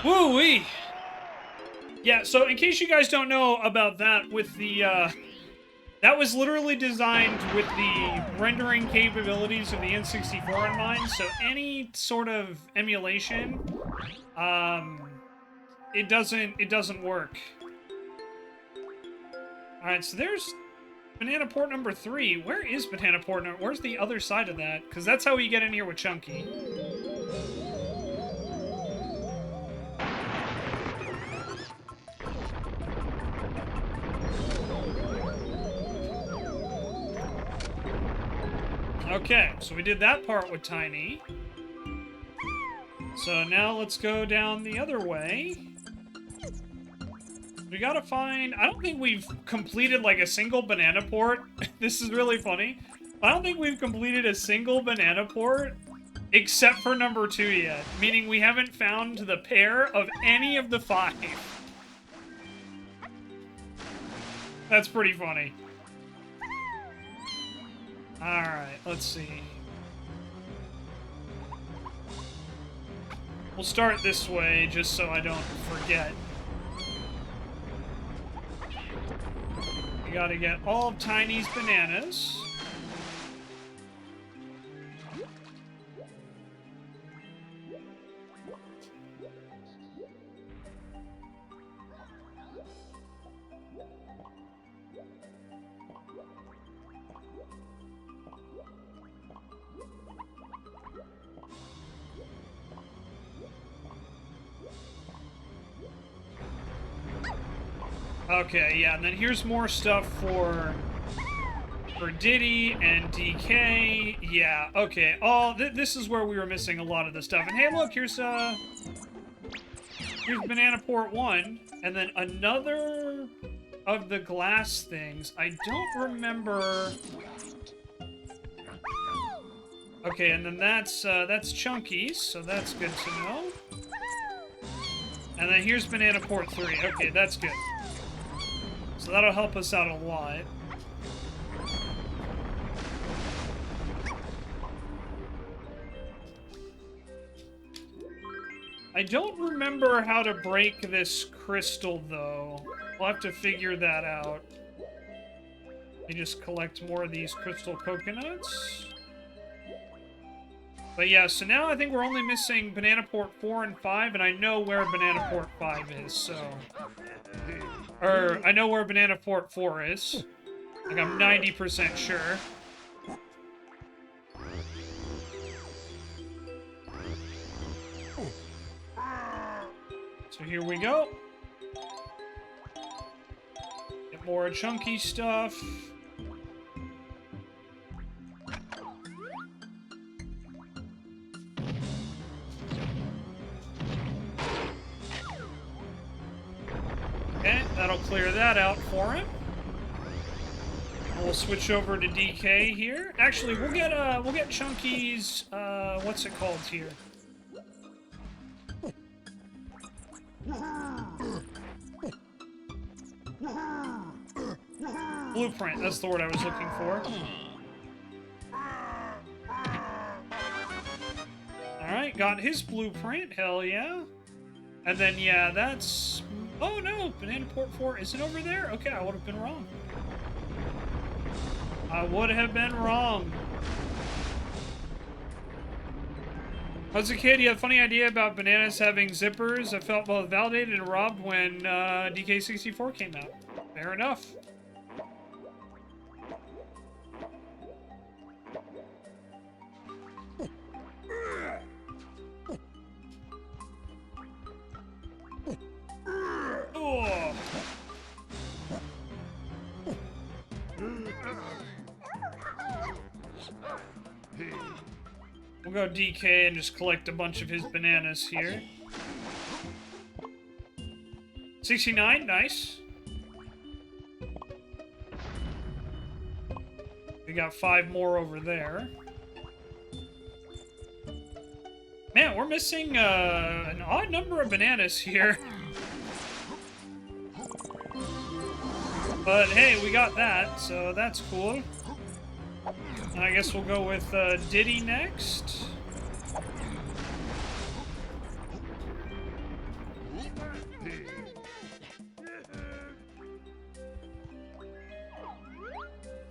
Woo-wee! Yeah, so in case you guys don't know about that, with the, that was literally designed with the rendering capabilities of the N64 in mind, so any sort of emulation, it doesn't work. Alright, so there's Banana Port number 3. Where is Banana Port number... Where's the other side of that? Because that's how we get in here with Chunky. Okay, so we did that part with Tiny. So now let's go down the other way. We gotta find... I don't think we've completed, like, a single banana port. This is really funny. I don't think we've completed a single banana port except for number 2 yet. Meaning we haven't found the pair of any of the 5. That's pretty funny. Alright, let's see. We'll start this way, just so I don't forget. We gotta get all of Tiny's bananas. Okay, yeah, and then here's more stuff for Diddy and DK. Yeah, okay. This is where we were missing a lot of the stuff. And hey, look, here's Banana Port 1, and then another of the glass things. I don't remember. Okay, and then that's Chunky's, so that's good to know. And then here's Banana Port 3. Okay, that's good. So that'll help us out a lot. I don't remember how to break this crystal, though. We'll have to figure that out. I just collect more of these crystal coconuts. But yeah, so now I think we're only missing Banana Port 4 and 5, and I know where Banana Port 5 is, so... Or, I know where Banana Port 4 is. Like, I'm 90% sure. So here we go. Get more chunky stuff. Okay, that'll clear that out for him. We'll switch over to DK here. Actually, we'll get Chunky's what's it called here? Blueprint, that's the word I was looking for. Alright, got his blueprint, hell yeah. And then, yeah, that's... Oh no, Banana Port 4 isn't over there? Okay, I would have been wrong. I would have been wrong. As a kid, you had a funny idea about bananas having zippers. I felt both validated and robbed when DK64 came out. Fair enough. Oh. We'll go DK and just collect a bunch of his bananas here. 69, nice. We got 5 more over there. Man, we're missing an odd number of bananas here. But hey, we got that, so that's cool. I guess we'll go with Diddy next.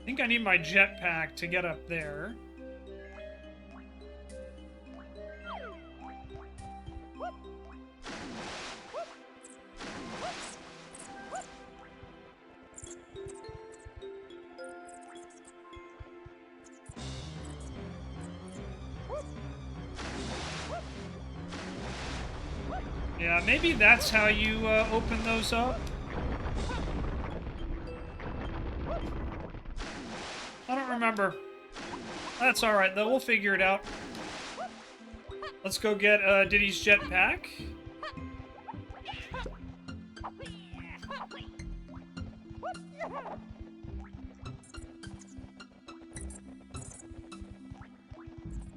I think I need my jetpack to get up there. Yeah, maybe that's how you open those up. I don't remember. That's alright, though. We'll figure it out. Let's go get Diddy's jetpack.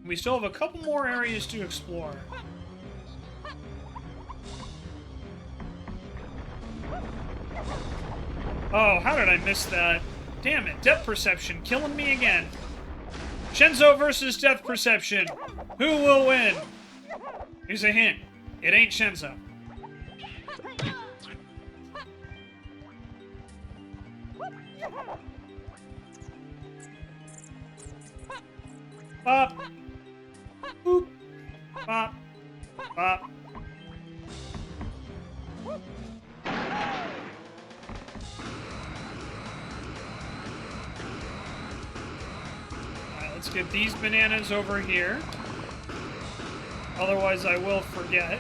We still have a couple more areas to explore. Oh, how did I miss that? Damn it, depth perception killing me again. Shenzo versus depth perception. Who will win? Here's a hint. It ain't Shenzo. Bop. Boop. Bop. Alright, let's get these bananas over here. Otherwise, I will forget.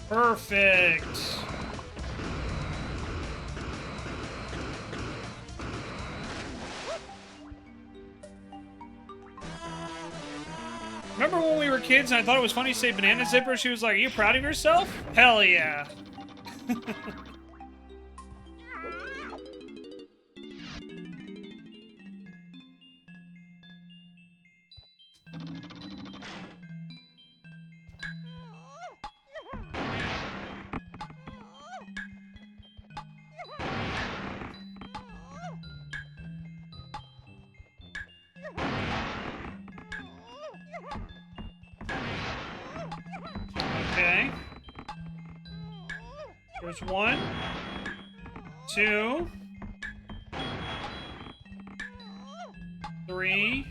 Perfect. Remember when we were kids and I thought it was funny to say banana zipper? She was like, "Are you proud of yourself?" Hell yeah. Okay. There's 1, 2, 3,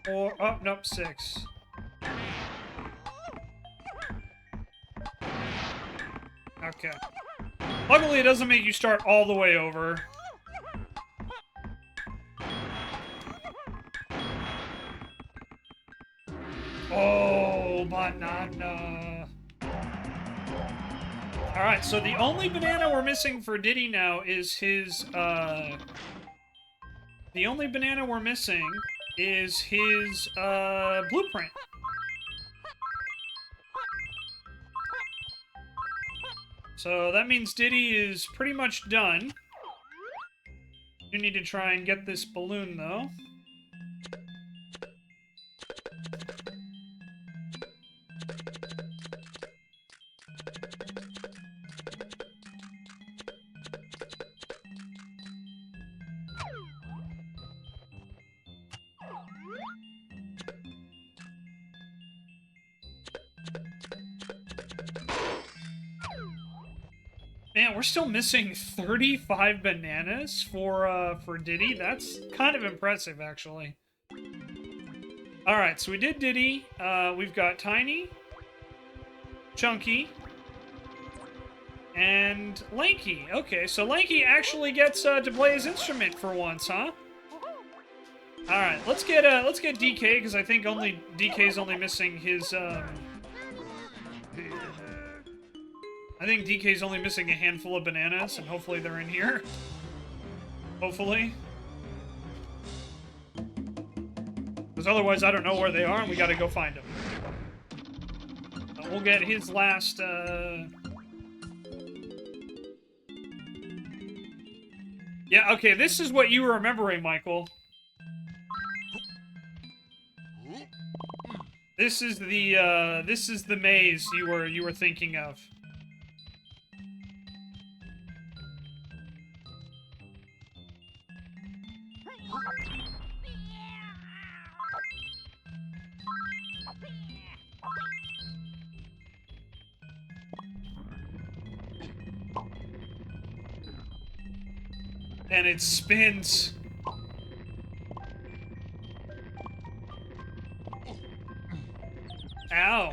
4. Oh, nope, 6. Okay. Luckily, it doesn't make you start all the way over. Oh, banana. Alright, so the only banana we're missing for Diddy now is his, The only banana we're missing is his, blueprint. So that means Diddy is pretty much done. You need to try and get this balloon, though. Man, we're still missing 35 bananas for Diddy. That's kind of impressive, actually. Alright, so we did Diddy. We've got Tiny, Chunky, and Lanky. Okay, so Lanky actually gets to play his instrument for once, huh? Alright, let's get DK, because I think DK's only missing his, I think DK's only missing a handful of bananas, and hopefully they're in here. Hopefully. Because otherwise I don't know where they are, and we gotta go find them. We'll get his last, Yeah, okay, this is what you were remembering, Michael. This is the maze you were thinking of. And it spins. Ow.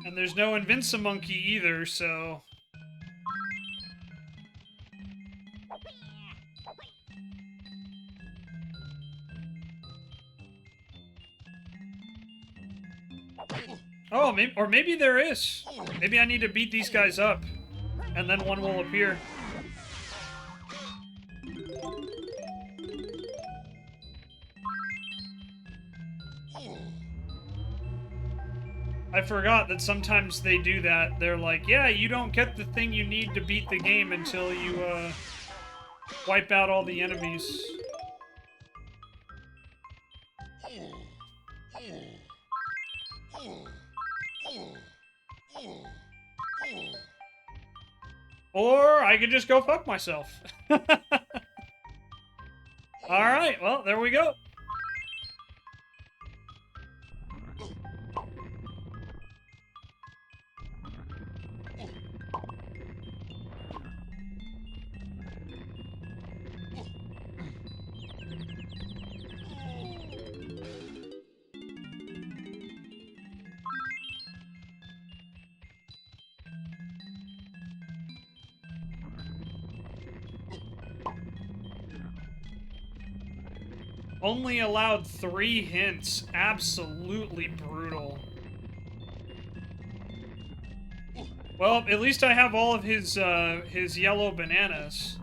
And there's no Invincimonkey either, so... Oh, maybe there is. Maybe I need to beat these guys up, and then one will appear. I forgot that sometimes they do that. They're like, yeah, you don't get the thing you need to beat the game until you, wipe out all the enemies. Or I could just go fuck myself. Alright, well, there we go. Only allowed 3 hints. Absolutely brutal. Well, at least I have all of his yellow bananas.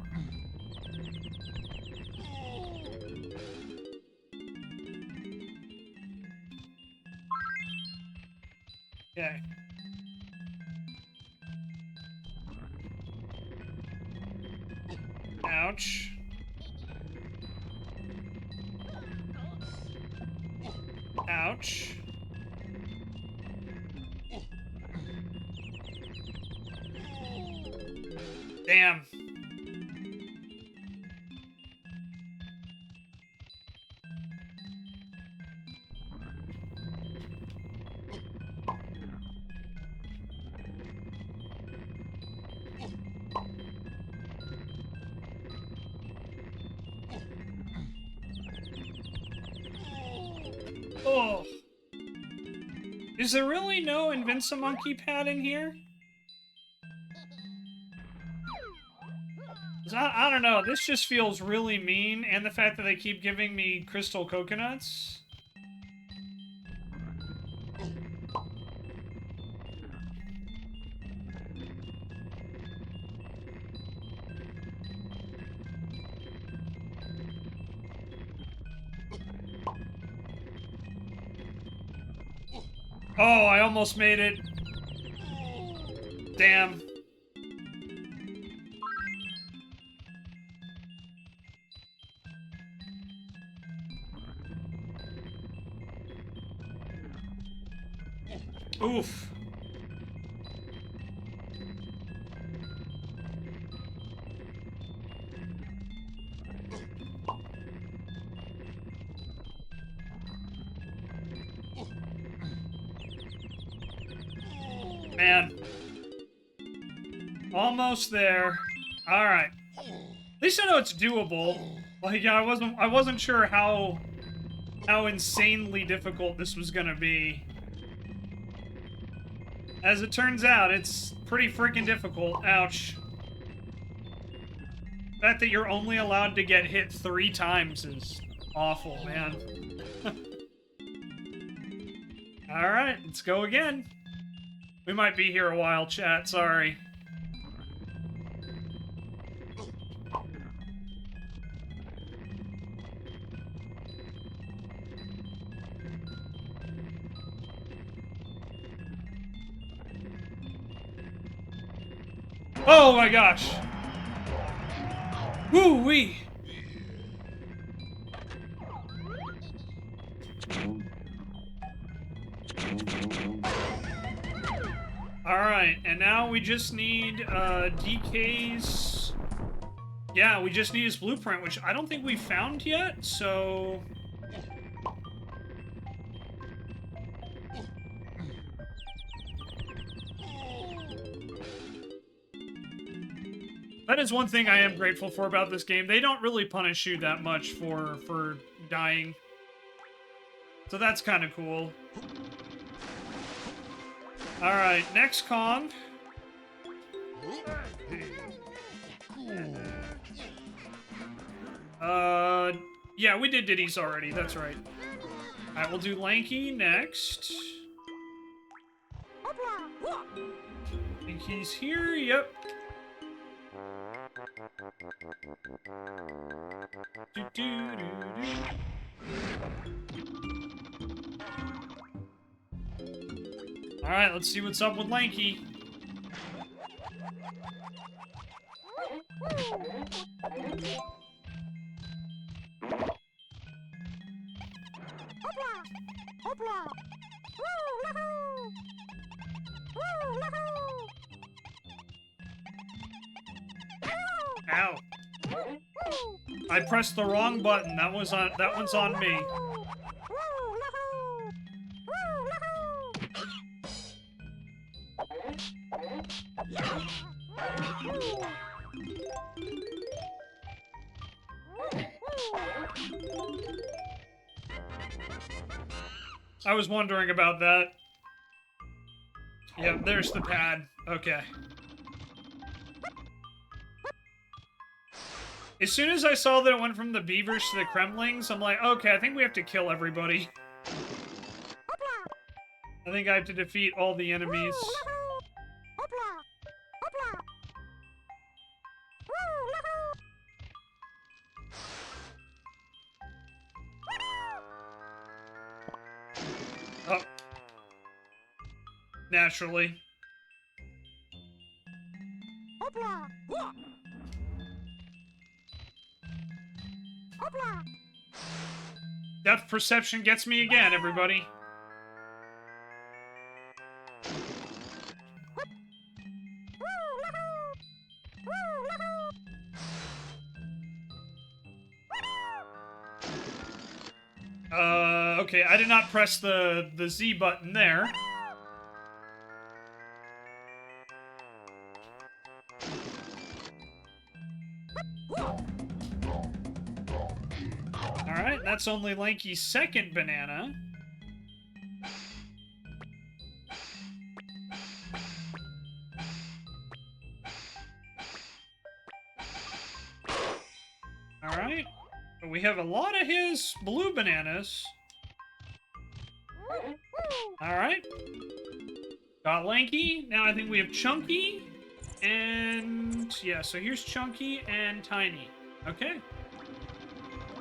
Okay. Ouch. Ouch. Damn. Oh. Is there really no Invinci-Monkey pad in here? 'Cause I don't know, this just feels really mean, and the fact that they keep giving me crystal coconuts. Oh, I almost made it. Damn. Oof. Man. Almost there. Alright. At least I know it's doable. Like, yeah, I wasn't sure how insanely difficult this was gonna be. As it turns out, it's pretty freaking difficult. Ouch. The fact that you're only allowed to get hit 3 times is awful, man. Alright, let's go again. We might be here a while, chat. Sorry. Oh my gosh. Woo-wee. Alright, and now we just need DK's... Yeah, we just need his blueprint, which I don't think we found yet, so... That is one thing I am grateful for about this game. They don't really punish you that much for dying. So that's kind of cool. Alright, next Kong. Yeah, we did Diddy's already, that's right. Alright, we'll do Lanky next. Think he's here? Yep. Alright, let's see what's up with Lanky. Ow. I pressed the wrong button. That one's on me. I was wondering about that. Yep, there's the pad. Okay. As soon as I saw that it went from the beavers to the Kremlings, I'm like, okay, I think we have to kill everybody. I think I have to defeat all the enemies. Oh. Naturally. Depth perception gets me again, everybody. Okay, I did not press the Z button there. Alright, that's only Lanky's second banana. Alright. But we have a lot of his blue bananas. Alright. Got Lanky. Now I think we have Chunky. And yeah, so here's Chunky and Tiny. Okay.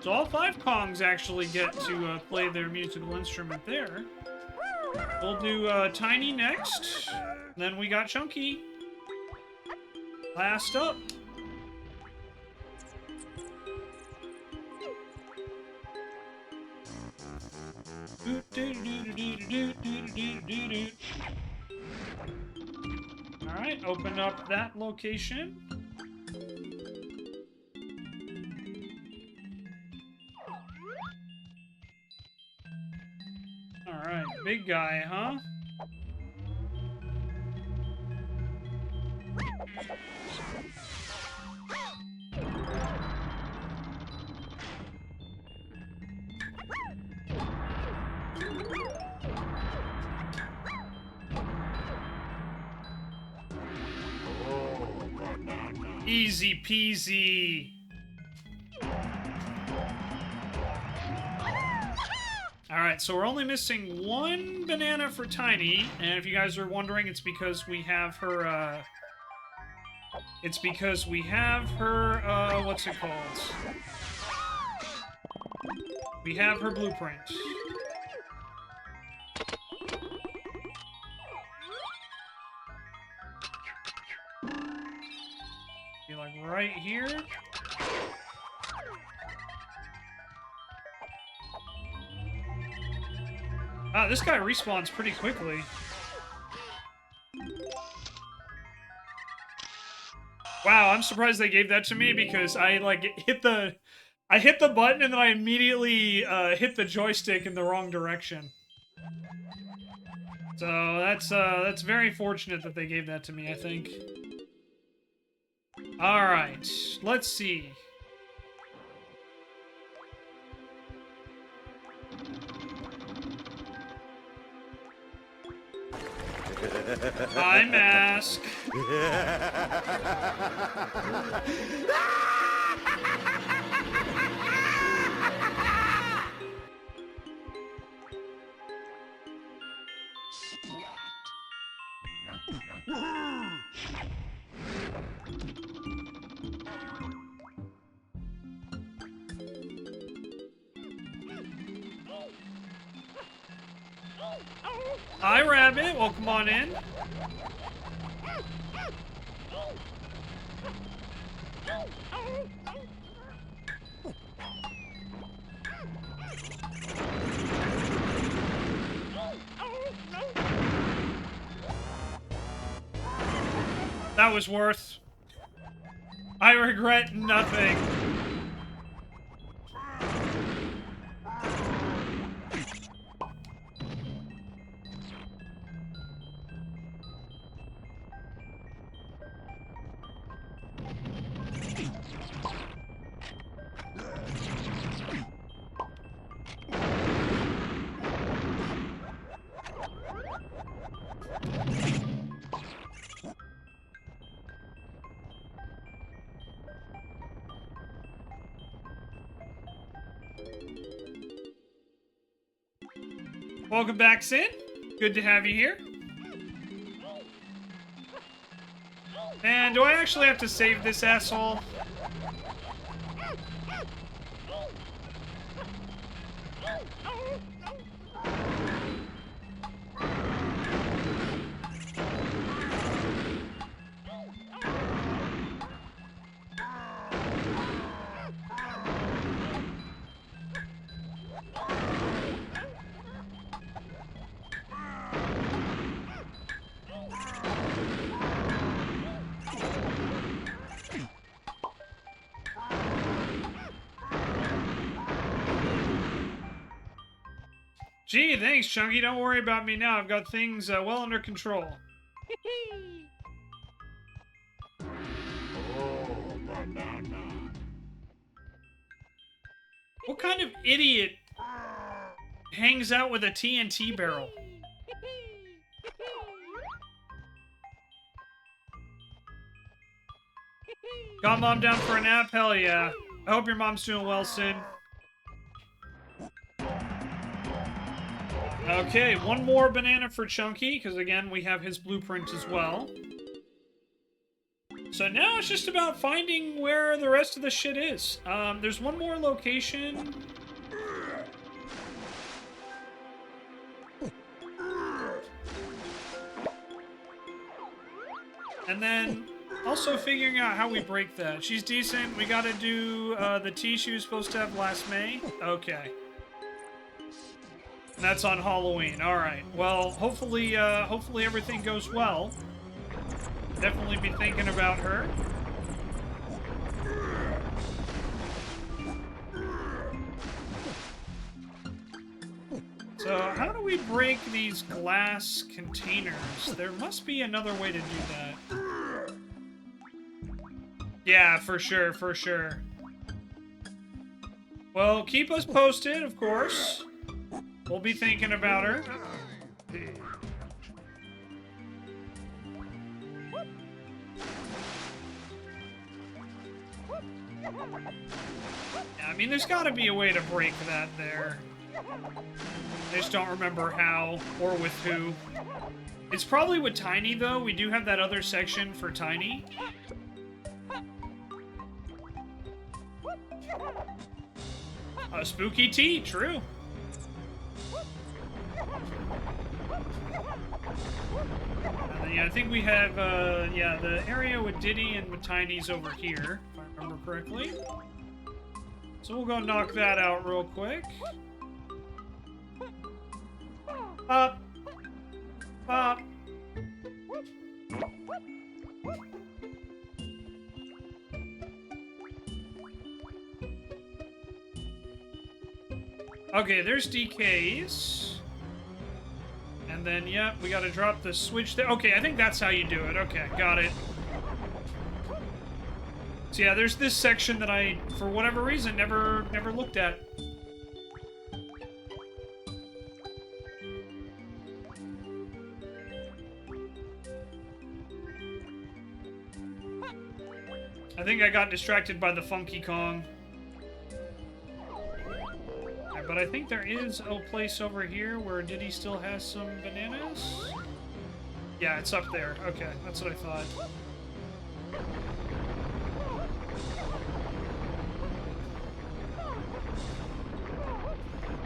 So all 5 Kongs actually get to play their musical instrument there. We'll do Tiny next. Then we got Chunky. Last up. Alright, open up that location. Alright, big guy, huh? Easy peasy. Alright, so we're only missing 1 banana for Tiny, and if you guys are wondering, it's because we have her, what's it called? We have her blueprint. Be like right here. Ah, this guy respawns pretty quickly. Wow, I'm surprised they gave that to me because I like hit the button and then I immediately hit the joystick in the wrong direction. So that's very fortunate that they gave that to me, I think. All right, let's see. Eye mask. Hi, Rabbit. Welcome on in. That was worth. I regret nothing. Welcome back, Sin. Good to have you here. And do I actually have to save this asshole? Gee, thanks, Chunky. Don't worry about me now. I've got things well under control. What kind of idiot hangs out with a TNT barrel? Got mom down for a nap? Hell yeah. I hope your mom's doing well, Sin. Okay, one more banana for Chunky, because again, we have his blueprint as well. So now it's just about finding where the rest of the shit is. There's one more location. And then also figuring out how we break that. She's decent. We gotta do the tea she was supposed to have last May. Okay. And that's on Halloween. All right. Well, hopefully everything goes well. Definitely be thinking about her. So, how do we break these glass containers? There must be another way to do that. Yeah, for sure, for sure. Well, keep us posted, of course. We'll be thinking about her. Yeah, I mean, there's got to be a way to break that there. I just don't remember how or with who. It's probably with Tiny, though. We do have that other section for Tiny. Spooky tea, true. Yeah, I think we have, yeah, the area with Diddy and with Tiny's over here, if I remember correctly. So we'll go knock that out real quick. Up. Up. Okay, there's DKs. And then, yep, we gotta drop the switch there. Okay, I think that's how you do it. Okay, got it. So yeah, there's this section that I, for whatever reason, never looked at. I think I got distracted by the Funky Kong. But I think there is a place over here where Diddy still has some bananas. Yeah, it's up there. Okay, that's what I thought.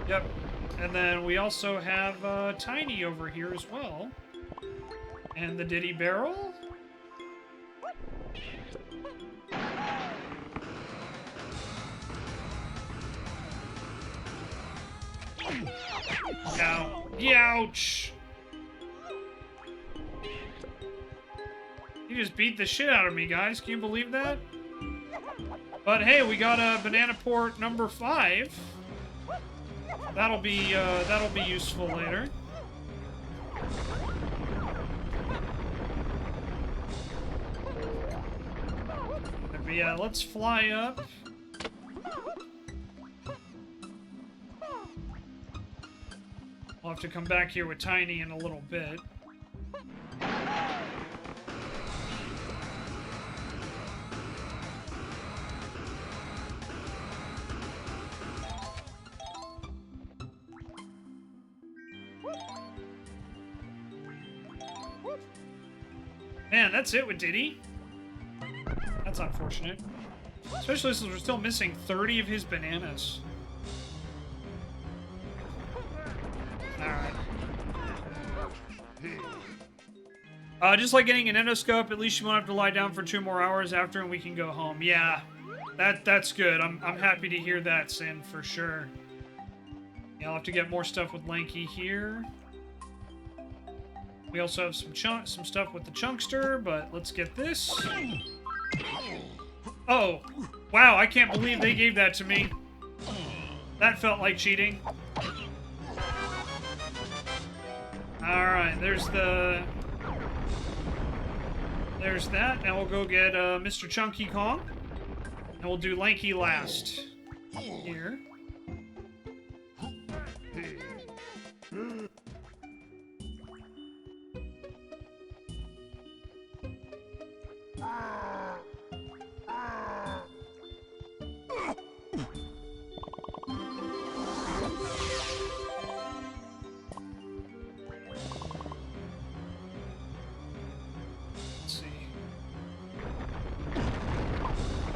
Yep. And then we also have Tiny over here as well. And the Diddy barrel. Ow. Ouch! You just beat the shit out of me, guys. Can you believe that? But hey, we got a banana port number 5. That'll be useful later. But yeah, let's fly up. I'll have to come back here with Tiny in a little bit. Man, that's it with Diddy. That's unfortunate. Especially since we're still missing 30 of his bananas. Alright. Just like getting an endoscope, at least you won't have to lie down for 2 more hours after and we can go home. Yeah, that's good. I'm happy to hear that, Sin, for sure. Yeah, I'll have to get more stuff with Lanky here. We also have some stuff with the Chunkster, but let's get this. Oh, wow, I can't believe they gave that to me. That felt like cheating. Alright, there's that. Now we'll go get Mr. Chunky Kong. And we'll do Lanky last. Here.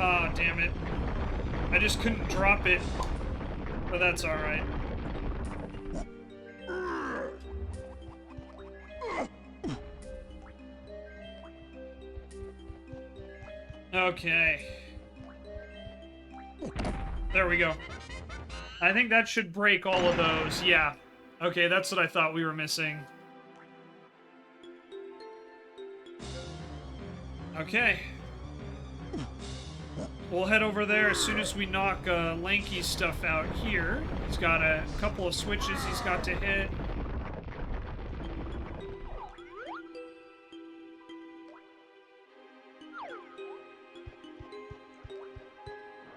Ah, oh, damn it. I just couldn't drop it. But that's alright. Okay. There we go. I think that should break all of those. Yeah. Okay, that's what I thought we were missing. Okay. We'll head over there as soon as we knock Lanky's stuff out here. He's got a couple of switches he's got to hit.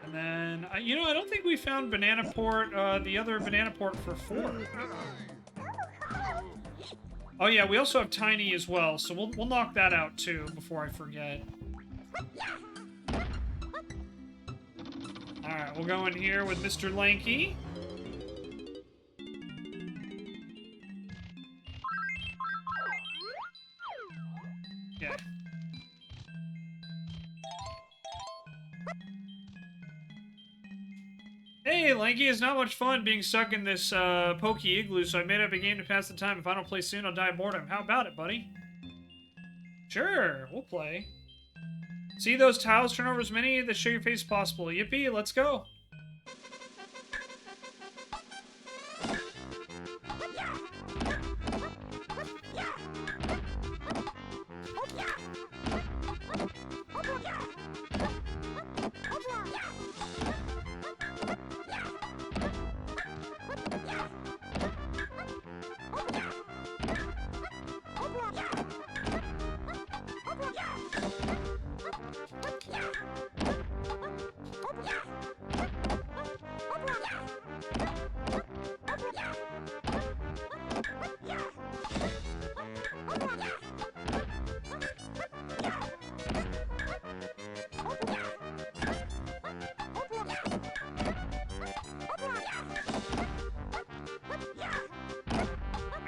And then, you know, I don't think we found Banana Port, the other Banana Port for 4. Oh yeah, we also have Tiny as well, so we'll knock that out too before I forget. Alright, we'll go in here with Mr. Lanky. Okay. Hey, Lanky, it's not much fun being stuck in this pokey igloo, so I made up a game to pass the time. If I don't play soon, I'll die of boredom. How about it, buddy? Sure, we'll play. See those tiles? Turn over as many of the show your face as possible. Yippee, let's go.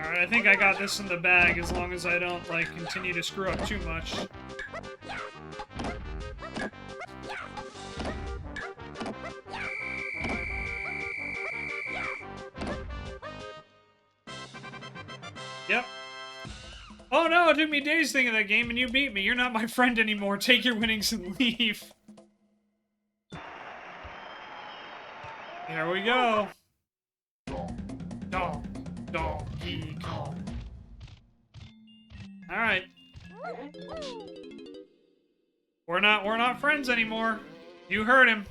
Alright, I think I got this in the bag as long as I don't, like, continue to screw up too much. Yep. Oh no, it took me days thinking of that game and you beat me. You're not my friend anymore. Take your winnings and leave. There we go. Donkey Kong. Alright. We're not friends anymore. You heard him.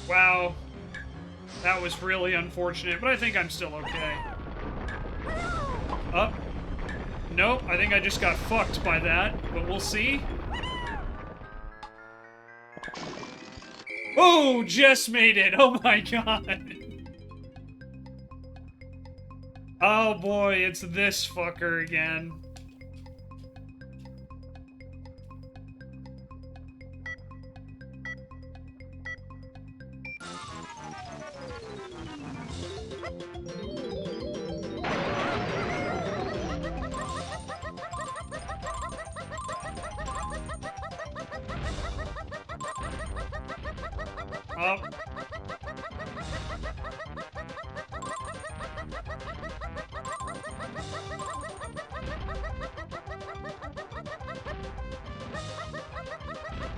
Wow. That was really unfortunate, but I think I'm still okay. Oh. Nope, I think I just got fucked by that, but we'll see. Oh, Jess made it! Oh my god! Oh boy, it's this fucker again. Oh.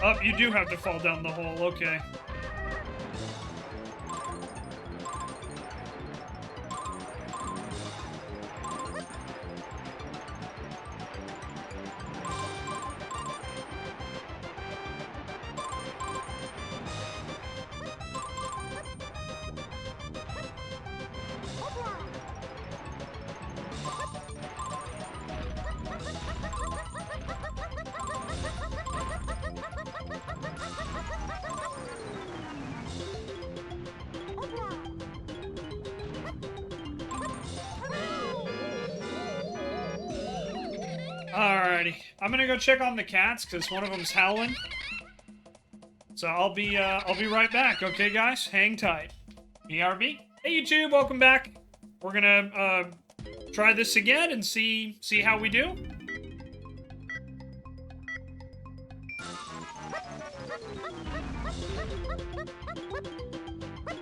Oh, you do have to fall down the hole, okay. Alrighty, I'm gonna go check on the cats because one of them's howling. So I'll be right back. Okay, guys, hang tight. BRB. Hey YouTube, welcome back. We're gonna try this again and see how we do.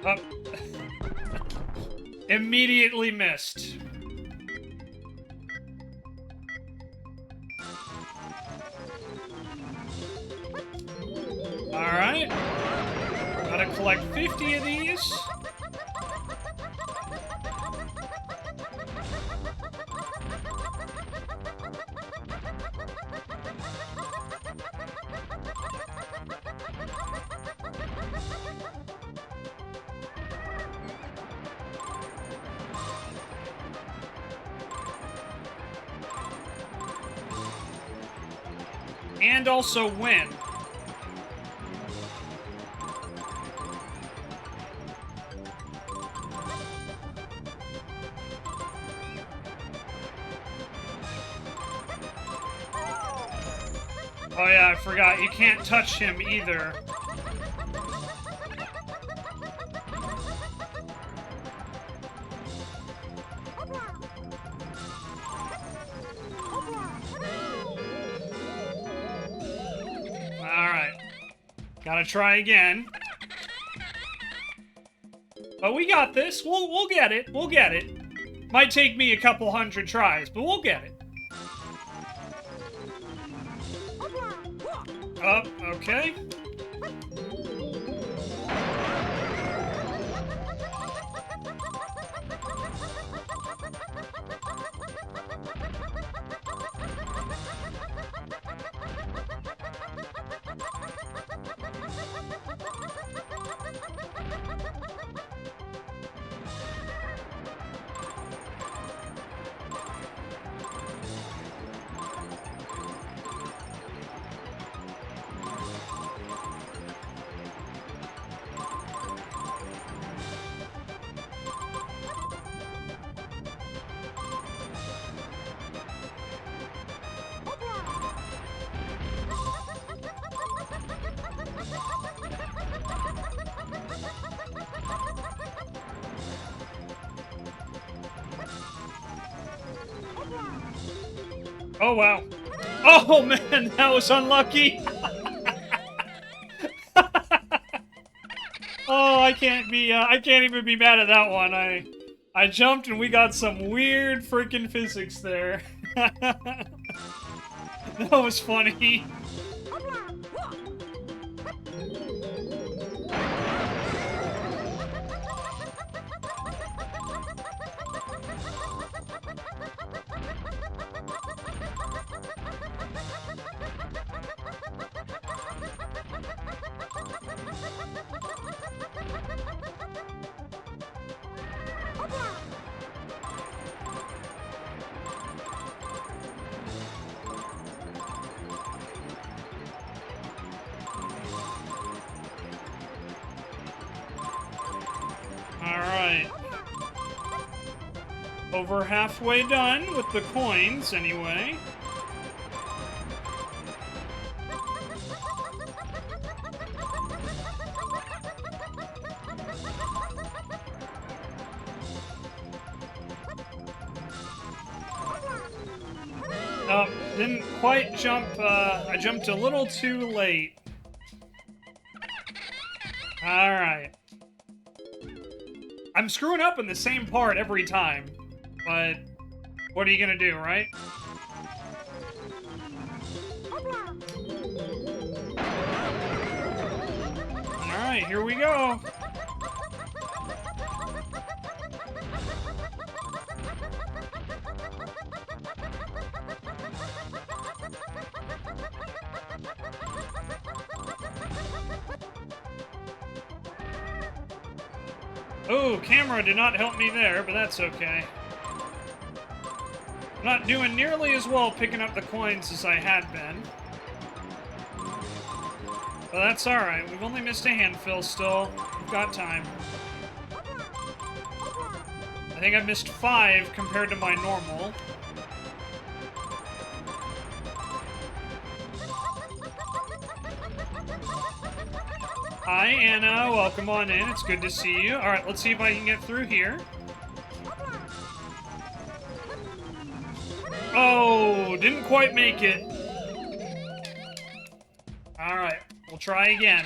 Oh. Immediately missed. Alright. Gotta collect 50 of these. And also win. Oh yeah, I forgot. You can't touch him either. Alright. Gotta try again. But we got this. We'll get it. We'll get it. Might take me a couple hundred tries, but we'll get it. Oh, okay. Oh, wow. Oh, man, that was unlucky. Oh, I can't even be mad at that one. I jumped and we got some weird freaking physics there. That was funny. Over halfway done with the coins, anyway. Oh, didn't quite jump, I jumped a little too late. Alright. I'm screwing up in the same part every time, but what are you gonna do, right? Alright, here we go. Oh, camera did not help me there, but that's okay. I'm not doing nearly as well picking up the coins as I had been. But that's alright. We've only missed a handful still. We've got time. I think I missed 5 compared to my normal. Hi, Anna. Welcome on in. It's good to see you. Alright, let's see if I can get through here. Oh, didn't quite make it. Alright, we'll try again.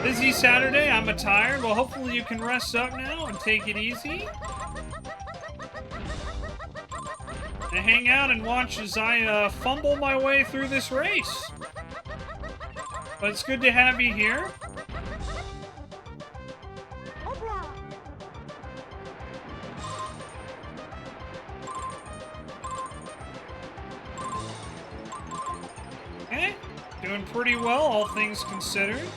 Busy Saturday, I'm tired. Well, hopefully you can rest up now and take it easy. And hang out and watch as I fumble my way through this race. But it's good to have you here. Okay, doing pretty well, all things considered.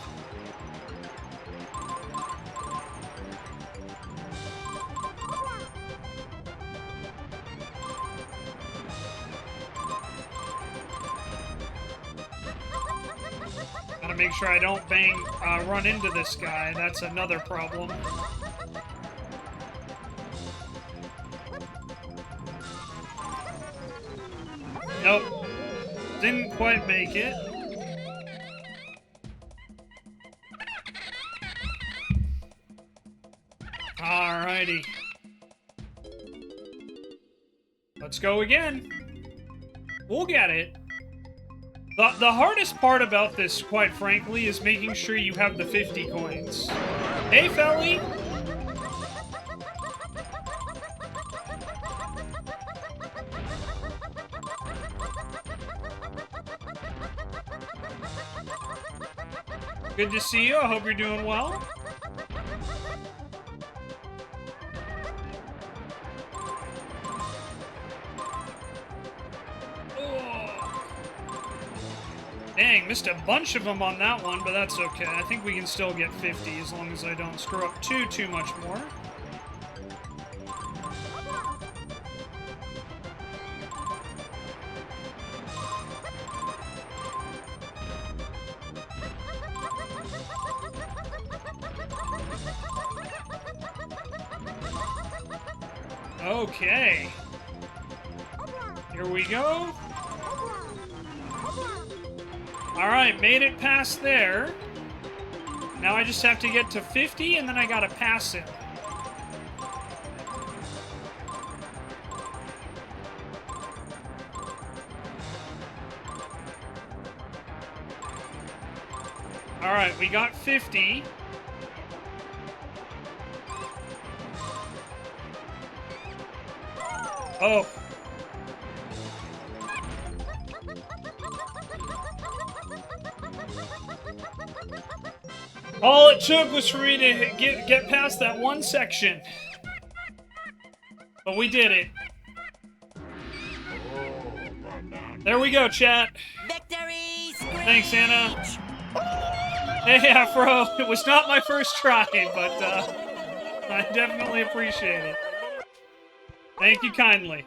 Gotta make sure I don't run into this guy. That's another problem. Nope. Didn't quite make it. Alrighty. Let's go again. We'll get it. The hardest part about this, quite frankly, is making sure you have the 50 coins. Hey, Felly! Good to see you. I hope you're doing well. Dang, missed a bunch of them on that one, but that's okay. I think we can still get 50 as long as I don't screw up too much more. Okay. Here we go. Alright, made it past there. Now I just have to get to 50, and then I gotta pass it. Alright, we got 50. Oh. All it took was for me to get past that one section. But we did it. There we go, chat.
Victory screech!
Thanks, Anna. Hey, Afro. It was not my first try, but I definitely appreciate it. Thank you kindly.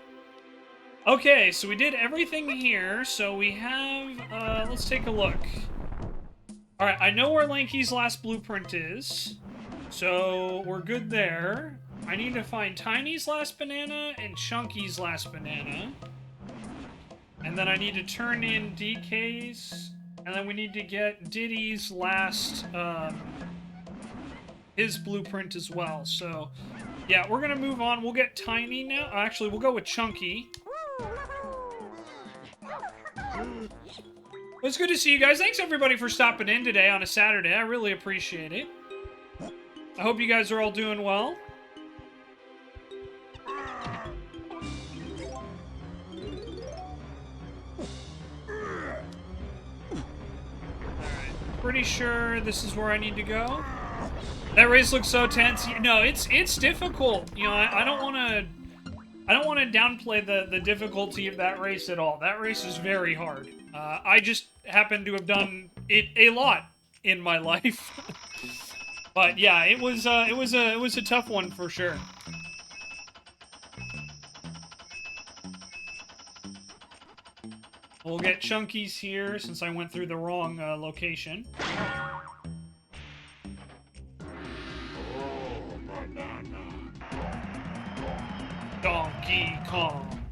Okay, so we did everything here. So we have, let's take a look. Alright, I know where Lanky's last blueprint is. So we're good there. I need to find Tiny's last banana and Chunky's last banana. And then I need to turn in DK's. And then we need to get Diddy's last, his blueprint as well. So, yeah, we're gonna move on. We'll get Tiny now. Actually, we'll go with Chunky. Well, it's good to see you guys. Thanks, everybody, for stopping in today on a Saturday. I really appreciate it. I hope you guys are all doing well. Pretty sure this is where I need to go. That race looks so tense. No, it's difficult. You know, I don't want to downplay the difficulty of that race at all. That race is very hard. I just happen to have done it a lot in my life. But yeah, it was a tough one for sure. We'll get Chunky's here, since I went through the wrong location. Donkey Kong.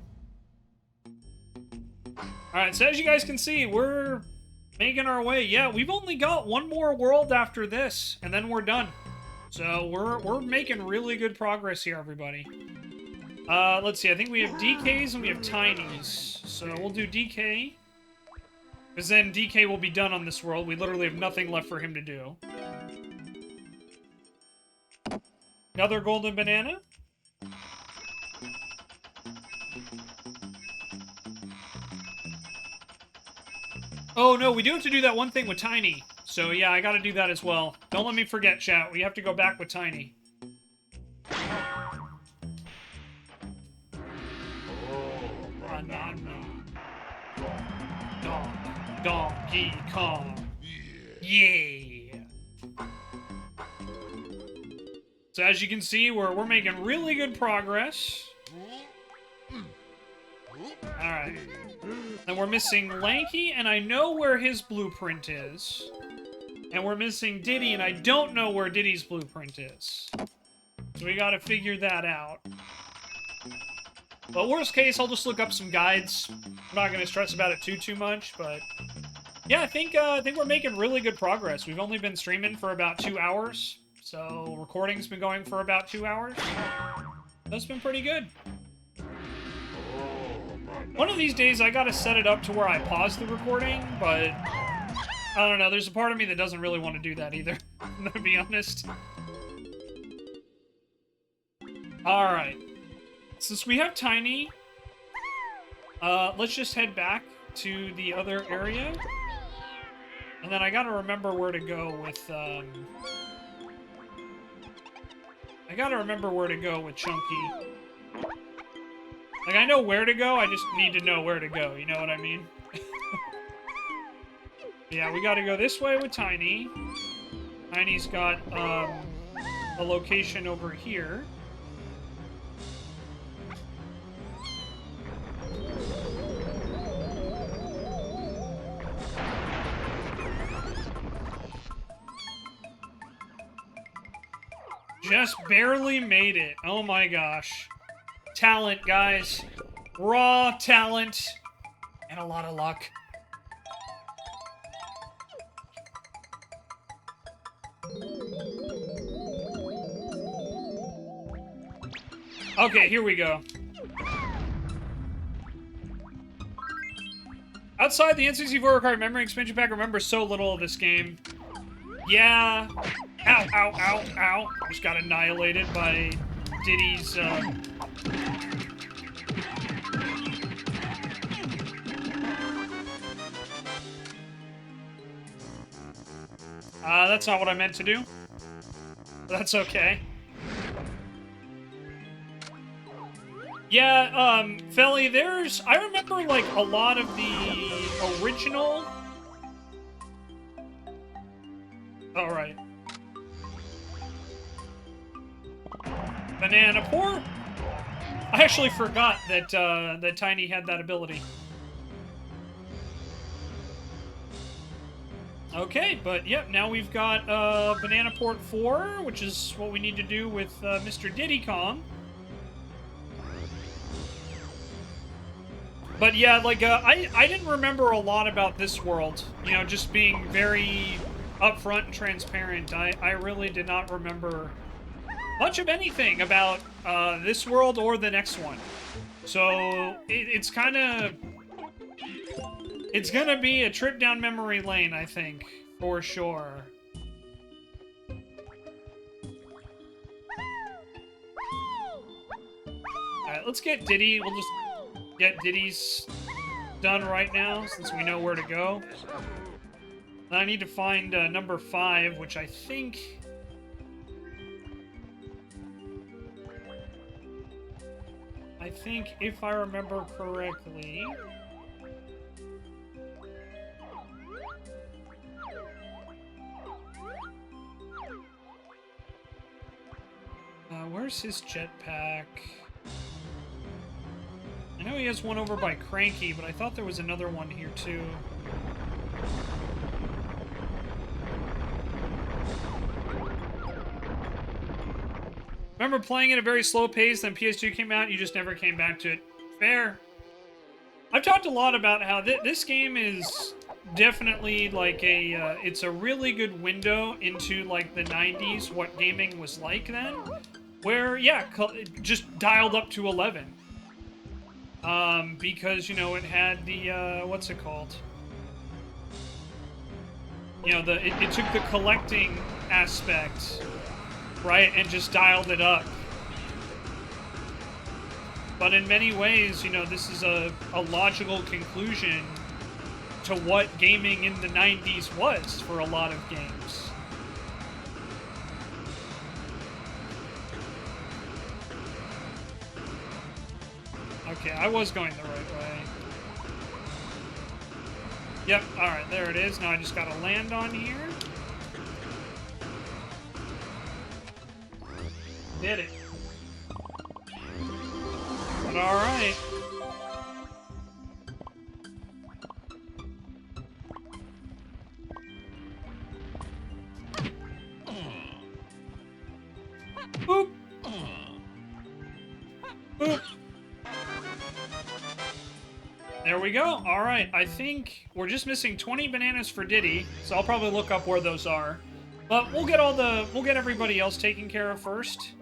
Alright, so as you guys can see, we're making our way. Yeah, we've only got one more world after this, and then we're done. So we're making really good progress here, everybody. Let's see, I think we have DKs and we have Tinies. So we'll do DK. Because then DK will be done on this world. We literally have nothing left for him to do. Another golden banana. Oh no, we do have to do that one thing with Tiny. So yeah, I gotta do that as well. Don't let me forget, chat. We have to go back with Tiny. Donkey Kong. Yeah. So as you can see, we're making really good progress. Alright. And we're missing Lanky, and I know where his blueprint is. And we're missing Diddy, and I don't know where Diddy's blueprint is. So we gotta figure that out. But worst case, I'll just look up some guides. I'm not gonna stress about it too much, but... yeah, I think we're making really good progress. We've only been streaming for about 2 hours. So recording's been going for about 2 hours. That's been pretty good. One of these days, I gotta set it up to where I pause the recording, but I don't know. There's a part of me that doesn't really want to do that either, to be honest. Alright. Since we have Tiny, let's just head back to the other area. And then I gotta remember where to go with, Chunky. Like, I know where to go, I just need to know where to go, you know what I mean? Yeah, we gotta go this way with Tiny. Tiny's got, a location over here. Just barely made it. Oh my gosh. Talent, guys. Raw talent. And a lot of luck. Okay, here we go. Outside the N64 required memory expansion pack, remember so little of this game. Yeah. Ow, ow, ow, ow. Just got annihilated by Diddy's, that's not what I meant to do. That's okay. Yeah, Felly, I remember, like, a lot of the original... Alright. Banana port? I actually forgot that that Tiny had that ability. Okay, but yep, now we've got Banana Port 4, which is what we need to do with Mr. Diddy Kong. But yeah, like, I didn't remember a lot about this world. You know, just being very upfront and transparent. I really did not remember much of anything about this world or the next one. So, it's kind of... It's gonna be a trip down memory lane, I think, for sure. Alright, let's get Diddy. We'll just get Diddy's done right now, since we know where to go. Then I need to find number 5, which I think... if I remember correctly... where's his jetpack? I know he has one over by Cranky, but I thought there was another one here too. Remember playing at a very slow pace, then PS2 came out, you just never came back to it. Fair. I've talked a lot about how this game is definitely like a, it's a really good window into like the 90s, what gaming was like then. Where, yeah, just dialed up to 11. Because, you know, it had the, what's it called? You know, it took the collecting aspect, right, and just dialed it up. But in many ways, you know, this is a logical conclusion to what gaming in the 90s was for a lot of games. Okay, I was going the right way. Yep, alright, there it is. Now I just gotta land on here. Did it. But alright. Boop! Boop! There we go. All right, I think we're just missing 20 bananas for Diddy, so I'll probably look up where those are. But we'll get everybody else taken care of first.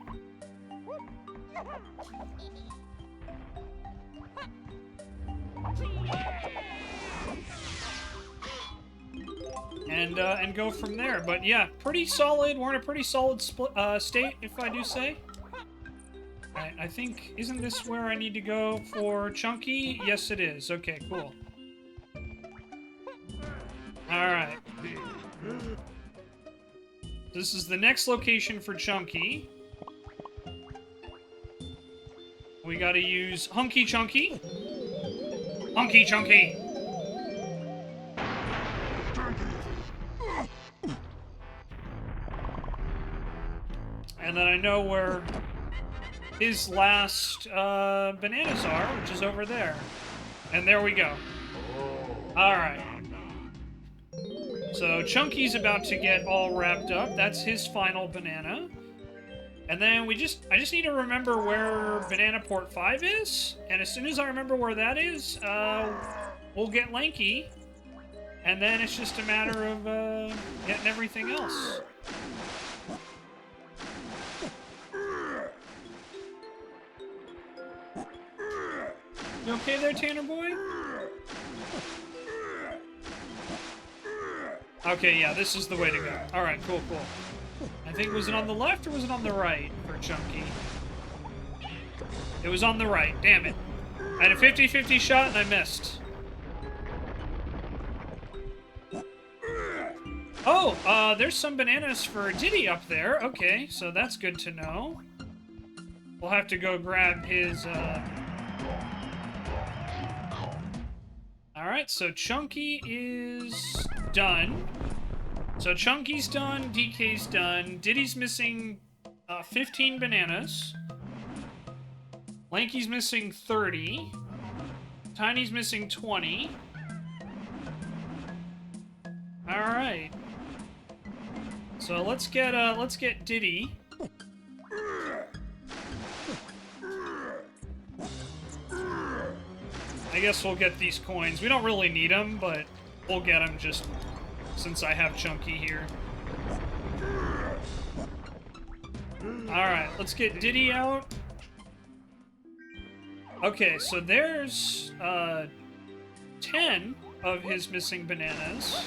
And go from there. But yeah, pretty solid. We're in a pretty solid state, if I do say. Alright, I think, isn't this where I need to go for Chunky? Yes, it is. Okay, cool. Alright. This is the next location for Chunky. We gotta use Hunky Chunky. Hunky Chunky! And then I know where his last bananas are, which is over there. And there we go. Alright. So Chunky's about to get all wrapped up. That's his final banana. And then I just need to remember where Banana Port 5 is. And as soon as I remember where that is, we'll get Lanky. And then it's just a matter of getting everything else. You okay there, Tanner boy? Okay, yeah, this is the way to go. Alright, cool, cool. I think, was it on the left or was it on the right for Chunky? It was on the right, damn it. I had a 50-50 shot and I missed. Oh, there's some bananas for Diddy up there. Okay, so that's good to know. We'll have to go grab his, Alright, so Chunky is done. So Chunky's done, DK's done, Diddy's missing 15 bananas. Lanky's missing 30. Tiny's missing 20. Alright. So let's get Diddy. I guess we'll get these coins. We don't really need them, but we'll get them just since I have Chunky here. Alright, let's get Diddy out. Okay, so there's 10 of his missing bananas.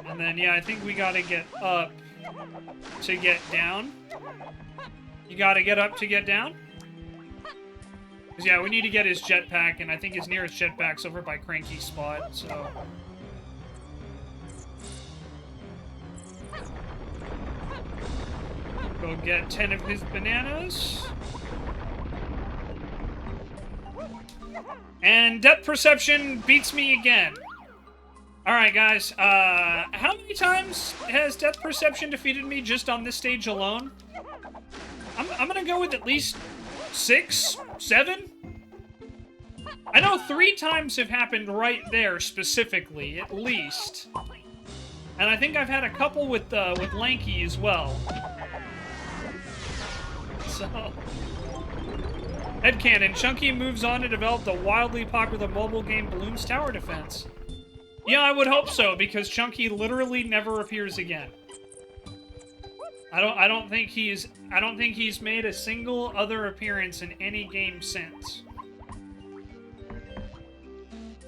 And then, yeah, I think we gotta get up to get down. You gotta get up to get down? Because, yeah, we need to get his jetpack, and I think his nearest jetpack's over by Cranky's spot, so... Go get 10 of his bananas. And depth perception beats me again. Alright, guys. How many times has depth perception defeated me just on this stage alone? I'm gonna go with at least 6, 7? I know 3 times have happened right there, specifically, at least. And I think I've had a couple with Lanky as well. So... Headcanon. Chunky moves on to develop the wildly popular mobile game Bloons Tower Defense. Yeah, I would hope so, because Chunky literally never appears again. I don't think he's made a single other appearance in any game since.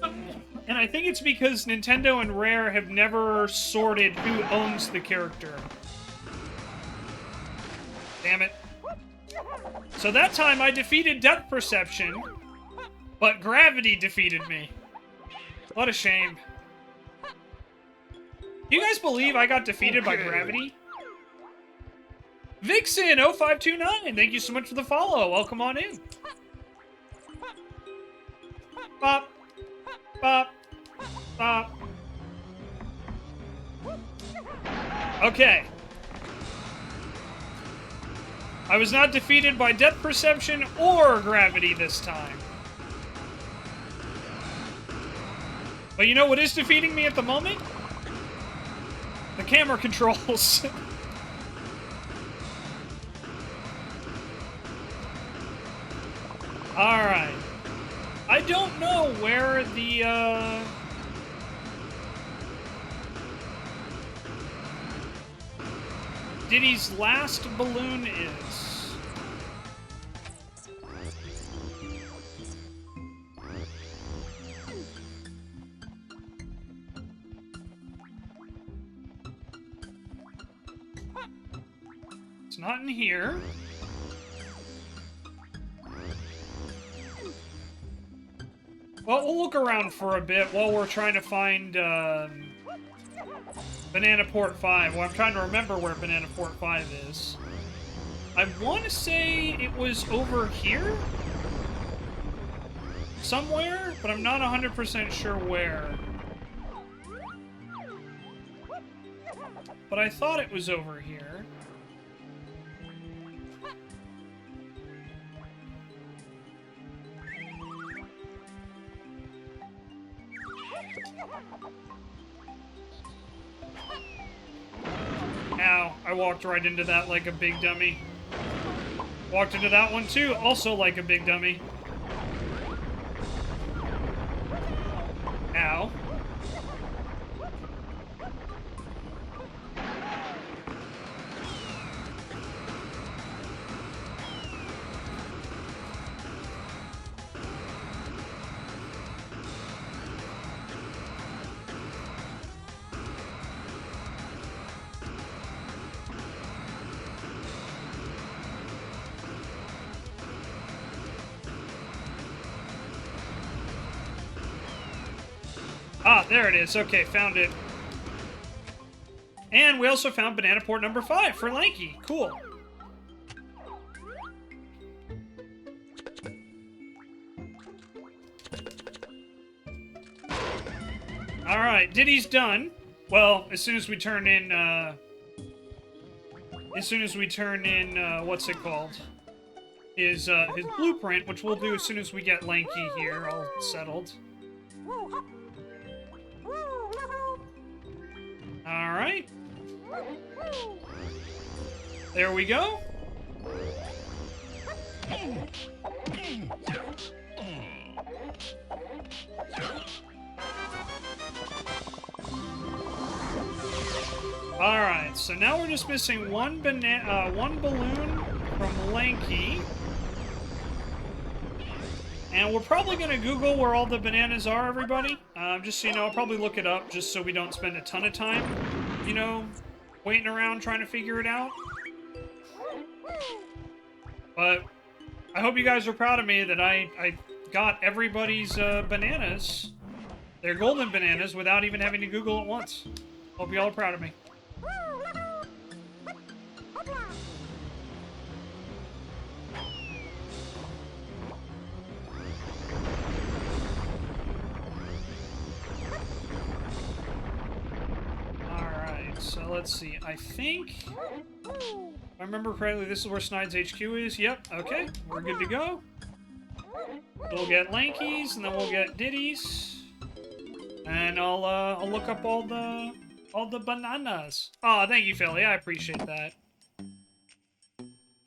And I think it's because Nintendo and Rare have never sorted who owns the character. Damn it. So that time I defeated Depth Perception, but Gravity defeated me. What a shame. Do you guys believe I got defeated by Gravity? Vixen0529, thank you so much for the follow. Welcome on in. Bop. Bop. Bop. Okay. I was not defeated by Depth Perception or Gravity this time. But you know what is defeating me at the moment? The camera controls. Alright. I don't know where the, Diddy's last balloon is. It's not in here. Well, we'll look around for a bit while we're trying to find, Banana Port 5. Well, I'm trying to remember where Banana Port 5 is. I want to say it was over here? Somewhere? But I'm not 100% sure where. But I thought it was over here. Ow, I walked right into that like a big dummy. Walked into that one too, also like a big dummy. Ow. Ah, there it is. Okay, found it. And we also found Banana Port number 5 for Lanky. Cool. Alright, Diddy's done. Well, as soon as we turn in, as soon as we turn in, what's it called? His blueprint, which we'll do as soon as we get Lanky here all settled. Alright. There we go. Alright, so now we're just missing one balloon from Lanky. And we're probably going to Google where all the bananas are, everybody. Just so you know, I'll probably look it up just so we don't spend a ton of time, you know, waiting around trying to figure it out. But I hope you guys are proud of me that I got everybody's bananas, their golden bananas, without even having to Google it once. Hope you all are proud of me. So let's see, I think, if I remember correctly, this is where Snide's HQ is. Yep, okay, we're good to go. We'll get Lankies, and then we'll get Diddies. And I'll look up all the bananas. Oh, thank you, Philly, I appreciate that.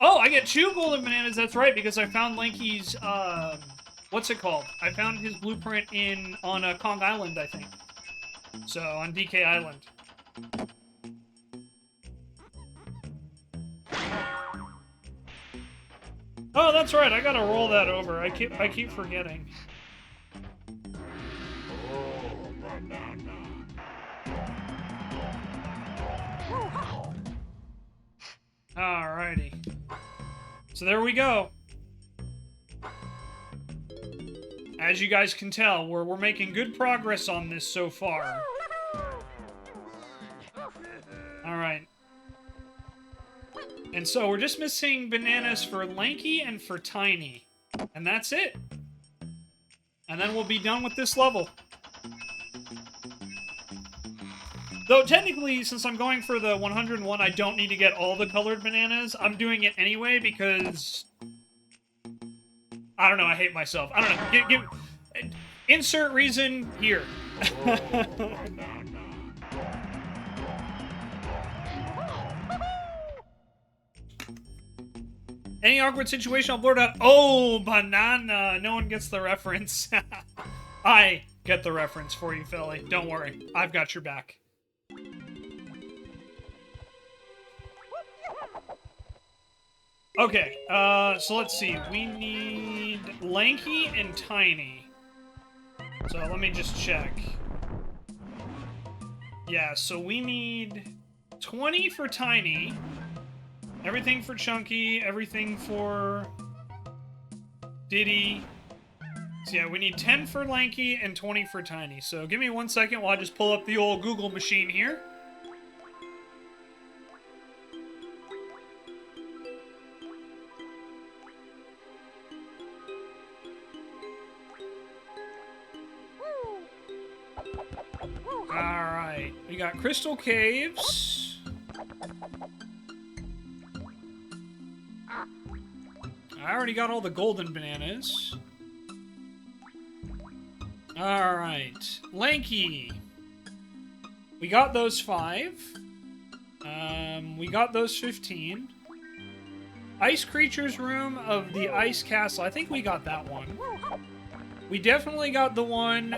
Oh, I get 2 golden bananas, that's right, because I found Lanky's, what's it called? I found his blueprint on Kong Island, I think. So, on DK Island. Oh, that's right. I gotta roll that over. I keep forgetting. Alrighty. So there we go. As you guys can tell, we're making good progress on this so far. Alright. And so we're just missing bananas for Lanky and for Tiny. And that's it. And then we'll be done with this level. Though technically, since I'm going for the 101, I don't need to get all the colored bananas. I'm doing it anyway because... I don't know, I hate myself. I don't know. Insert reason here. Any awkward situation, I'll blurt out, "Oh, banana!" No one gets the reference. I get the reference for you, Philly. Don't worry. I've got your back. Okay, so let's see. We need Lanky and Tiny. So let me just check. Yeah, so we need 20 for Tiny. Everything for Chunky, everything for Diddy. So yeah, we need 10 for Lanky and 20 for Tiny. So give me 1 second while I just pull up the old Google machine here. Alright, we got Crystal Caves. I already got all the golden bananas. Alright. Lanky. We got those 5. We got those 15. Ice Creature's Room of the Ice Castle. I think we got that one. We definitely got the one,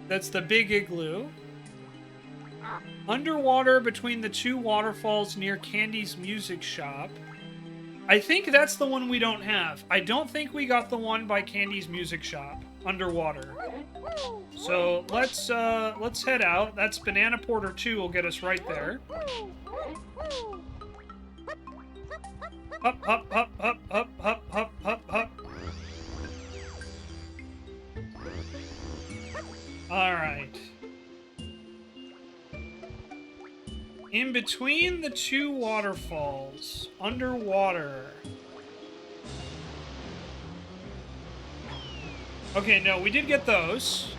that's the big igloo. Underwater between the 2 waterfalls near Candy's music shop. I think that's the one we don't have. I don't think we got the one by Candy's music shop, underwater. So let's head out. That's Banana Porter 2 will get us right there. Up, up, up, up, up, up, up, up, up. Alright. In between the 2 waterfalls, underwater. Okay, no, we did get those.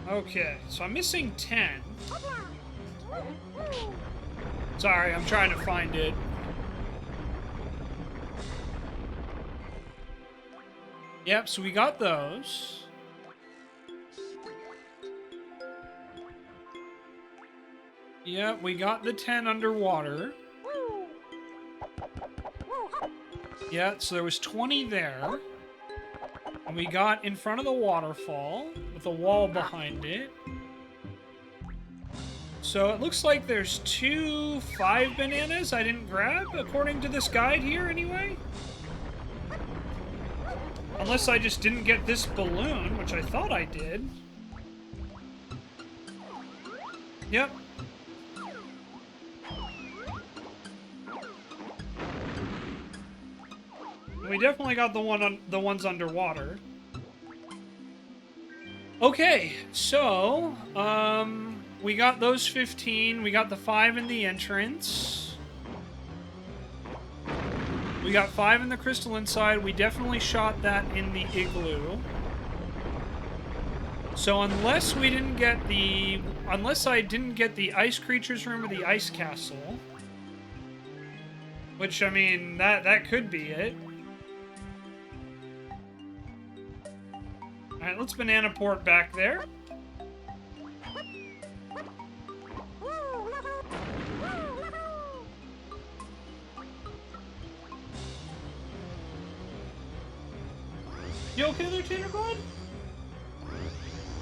Okay, so I'm missing 10. Sorry, I'm trying to find it. Yep, so we got those. Yep, we got the 10 underwater. Yeah, so there was 20 there. And we got in front of the waterfall with a wall behind it. So it looks like there's 2 5 bananas I didn't grab, according to this guide here anyway. Unless I just didn't get this balloon, which I thought I did. Yep. We definitely got the ones underwater. Okay, so we got those 15. We got the 5 in the entrance. We got 5 in the crystal inside. We definitely shot that in the igloo. So unless I didn't get the ice creatures room or the ice castle, which I mean that could be it. Alright, let's banana port back there. You okay there, Tinderbud?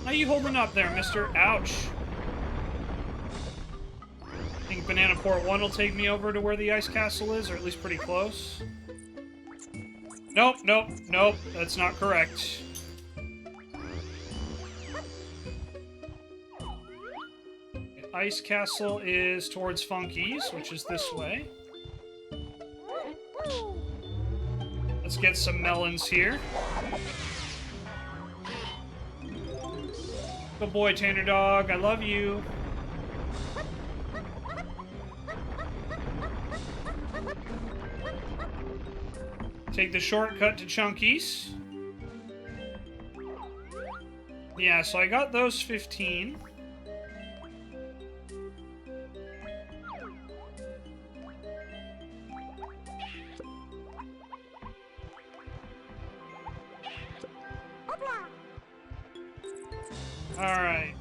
How you holding up there, mister? Ouch. I think Banana Port 1 will take me over to where the ice castle is, or at least pretty close. Nope, nope, nope. That's not correct. Ice Castle is towards Funky's, which is this way. Let's get some melons here. Good boy, Tanner Dog. I love you. Take the shortcut to Chunky's. Yeah, so I got those 15. Alright.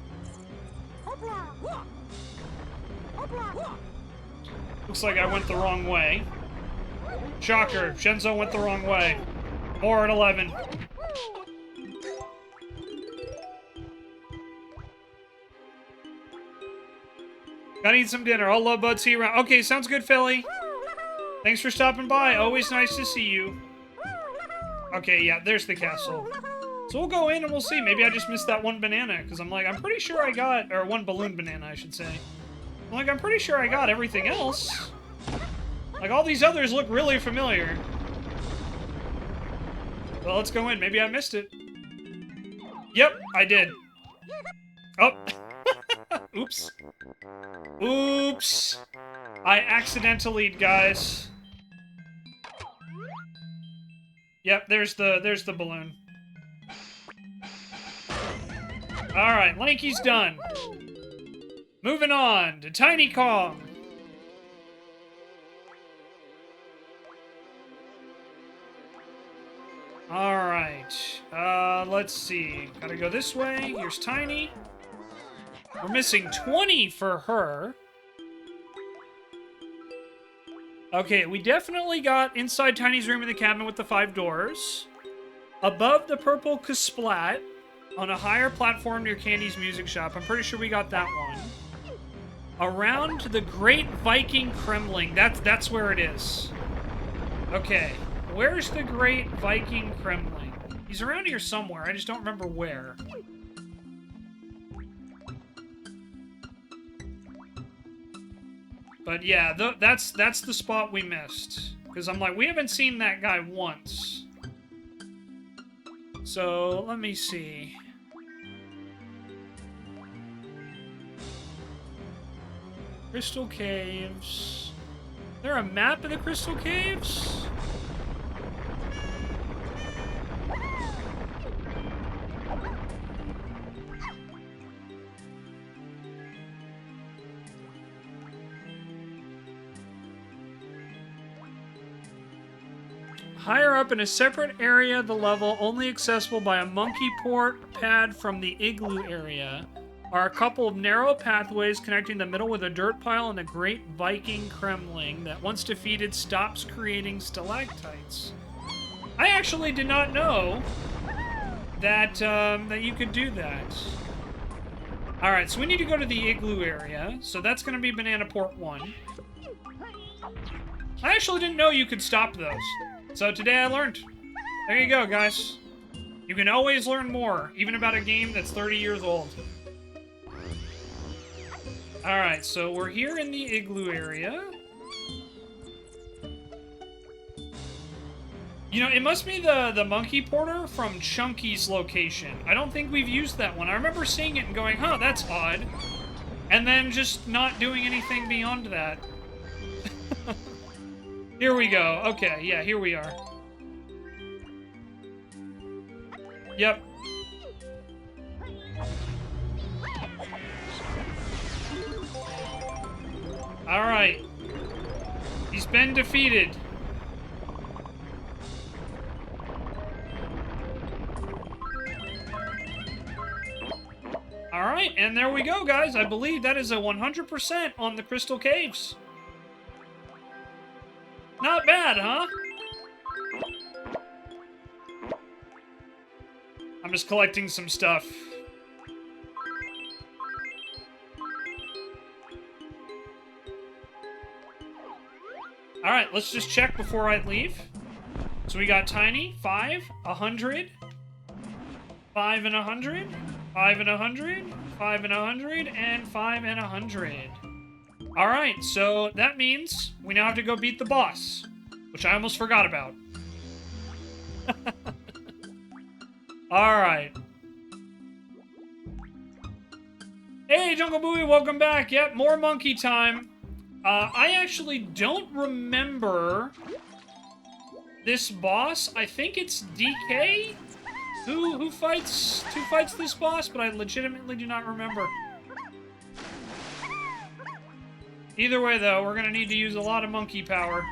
Looks like I went the wrong way. Shocker, Shenzo went the wrong way. More at 11. Gotta eat some dinner. I'll love Bud. See you around. Okay, sounds good, Philly. Thanks for stopping by. Always nice to see you. Okay, yeah, there's the castle. So we'll go in and we'll see. Maybe I just missed that one banana, because I'm pretty sure I got, or one balloon banana, I should say. I'm pretty sure I got everything else. Like, all these others look really familiar. Well, let's go in. Maybe I missed it. Yep, I did. Oh. Oops. Oops. I accidentally, guys. Yep, there's the balloon. Alright, Lanky's done. Moving on to Tiny Kong. Alright. Let's see. Gotta go this way. Here's Tiny. We're missing 20 for her. Okay, we definitely got inside Tiny's room in the cabin with the 5 doors. Above the purple Kasplat. On a higher platform near Candy's music shop. I'm pretty sure we got that one. Around the Great Viking Kremling. That's where it is. Okay. Where's the Great Viking Kremling? He's around here somewhere. I just don't remember where. But yeah, that's the spot we missed. Because I'm like, we haven't seen that guy once. So, let me see. Crystal Caves. Is there a map of the Crystal Caves? Higher up in a separate area of the level, only accessible by a monkey port pad from the igloo area, are a couple of narrow pathways connecting the middle with a dirt pile and a great Viking Kremling that, once defeated, stops creating stalactites. I actually did not know that that you could do that. All right, so we need to go to the igloo area. So that's going to be Banana Port 1. I actually didn't know you could stop those. So today I learned. There you go, guys. You can always learn more, even about a game that's 30 years old. Alright, so we're here in the igloo area. You know, it must be the monkey porter from Chunky's location. I don't think we've used that one. I remember seeing it and going, huh, that's odd. And then just not doing anything beyond that. Here we go. Okay, yeah, here we are. Yep. Alright. He's been defeated. Alright, and there we go, guys. I believe that is a 100% on the Crystal Caves. Not bad, huh? I'm just collecting some stuff. Alright, let's just check before I leave. So we got Tiny, 5, 100, 5 and 100, 5 and 100, 5 and 100, and 5 and 100. Alright, so that means we now have to go beat the boss, which I almost forgot about. Alright. Hey, Jungle Booey, welcome back. Yep, more monkey time. I actually don't remember this boss. I think it's DK who fights this boss, but I legitimately do not remember. Either way, though, we're gonna need to use a lot of monkey power.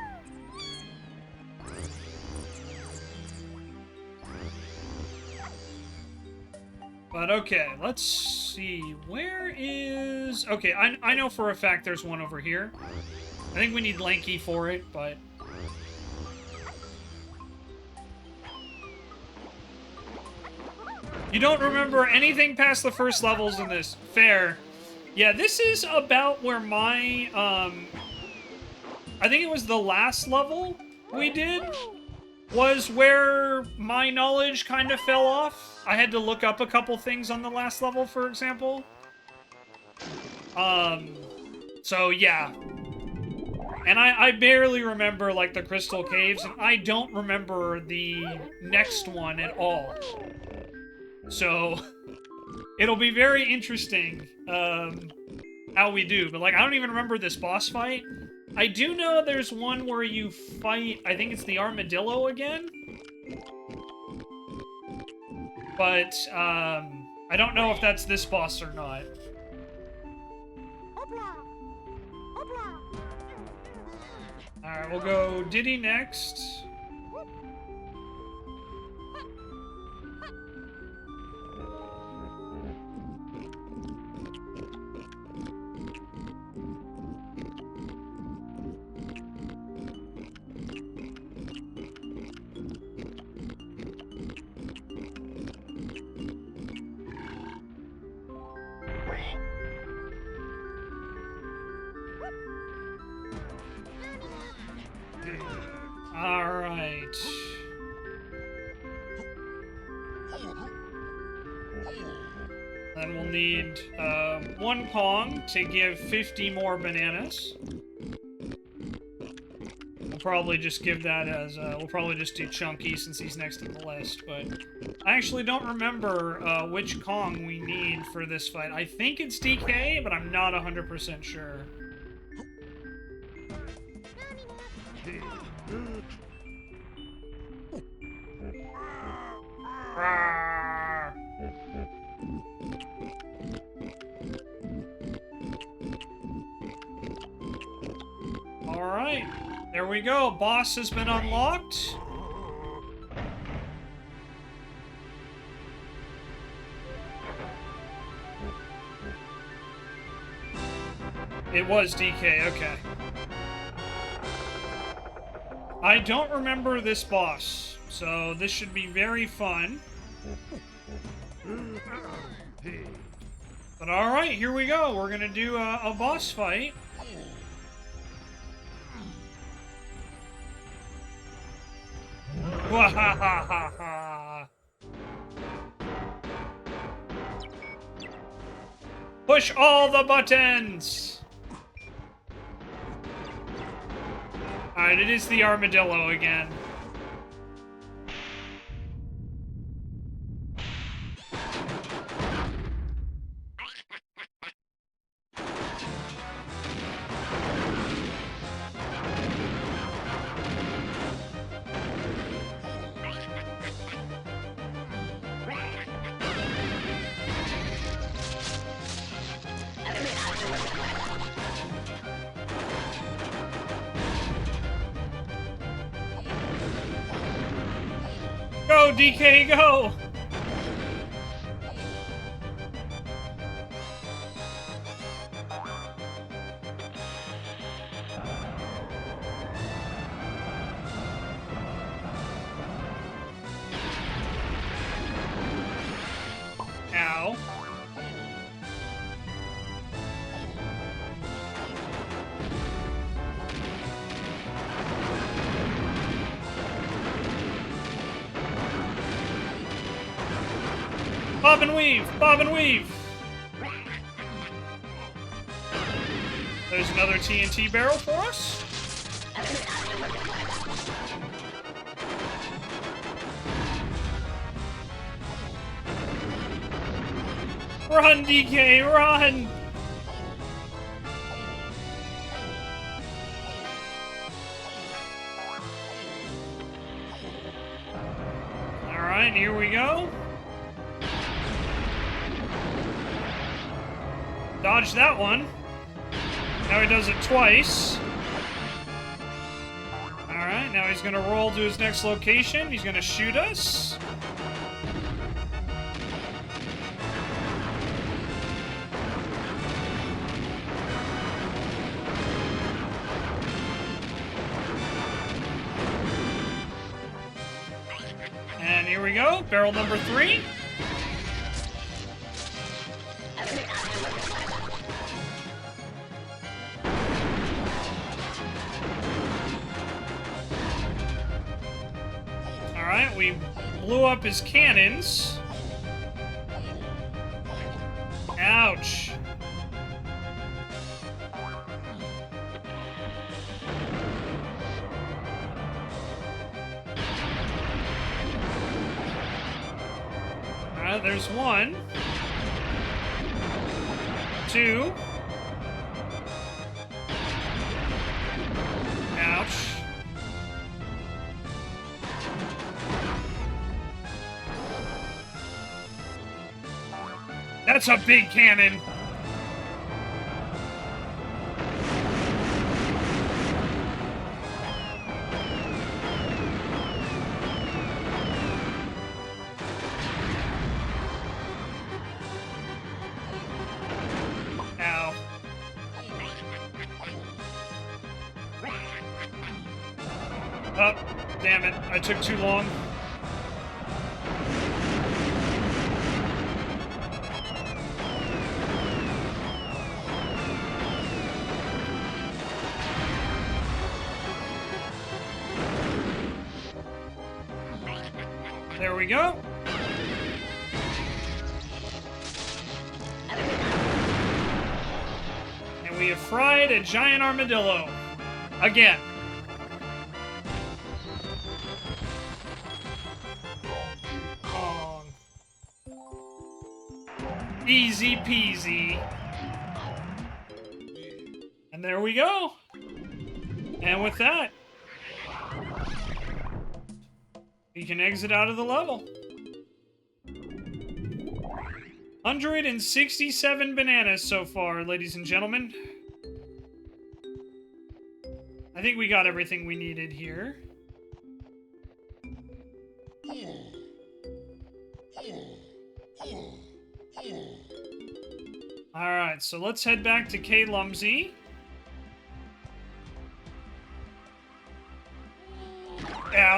But okay, let's see. Where is... Okay, I know for a fact there's one over here. I think we need Lanky for it, but... You don't remember anything past the first levels in this. Fair. Yeah, this is about where my... I think it was the last level we did. Was where my knowledge kind of fell off. I had to look up a couple things on the last level, for example. So yeah. And I barely remember, like, the Crystal Caves, and I don't remember the next one at all. So, it'll be very interesting, how we do. But, like, I don't even remember this boss fight. I do know there's one where you fight, I think it's the armadillo again. But, I don't know if that's this boss or not. Alright, we'll go Diddy next. Alright. Then we'll need one Kong to give 50 more bananas. We'll probably just give that as, we'll probably just do Chunky since he's next on the list, but I actually don't remember which Kong we need for this fight. I think it's DK, but I'm not 100% sure. Alright, there we go. Boss has been unlocked. It was DK, okay. I don't remember this boss, so this should be very fun. But alright, here we go. We're gonna do a boss fight. Wahahaha! Push all the buttons! Alright, it is the armadillo again. Go, DK, go! Ow. Bob and weave! Bob and weave! There's another TNT barrel for us. Run, DK, run! Alright, here we go. Dodge that one. Now he does it twice. Alright, now he's gonna roll to his next location. He's gonna shoot us. And here we go, barrel number 3. Alright, we blew up his cannons. Ouch. Alright, there's 1. 2. Ouch. That's a big cannon. Ow. Oh, damn it. I took too long. There we go. And we have fried a giant armadillo. Again. Oh. Easy peasy. And there we go. And with that, we can exit out of the level. 167 bananas so far, ladies and gentlemen. I think we got everything we needed here. Alright, so let's head back to K. Lumsey.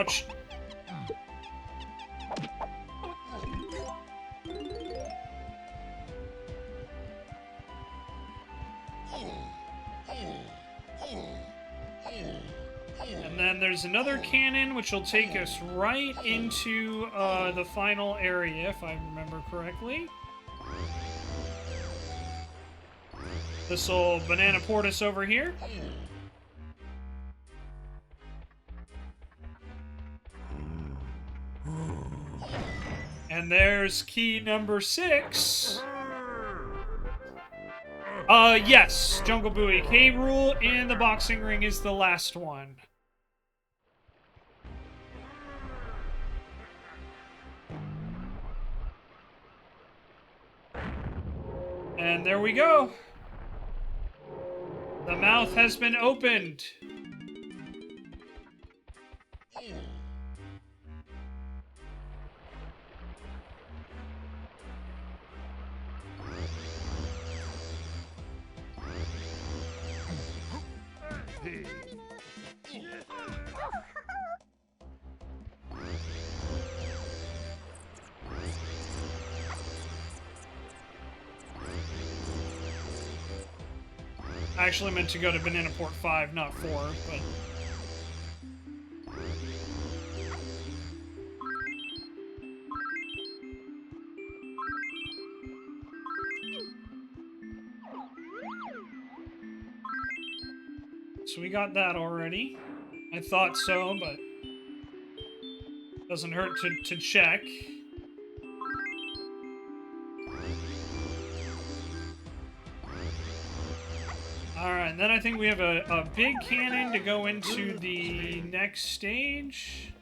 Ouch. And then there's another cannon, which will take us right into the final area, if I remember correctly. This will banana port us over here. And there's key number 6. Yes, Jungle Buoy. K. Rool in the boxing ring is the last one. And there we go. The mouth has been opened. I actually meant to go to Banana Port 5, not 4, but... So we got that already. I thought so, but... doesn't hurt to check. Alright, then I think we have a big cannon to go into the next stage.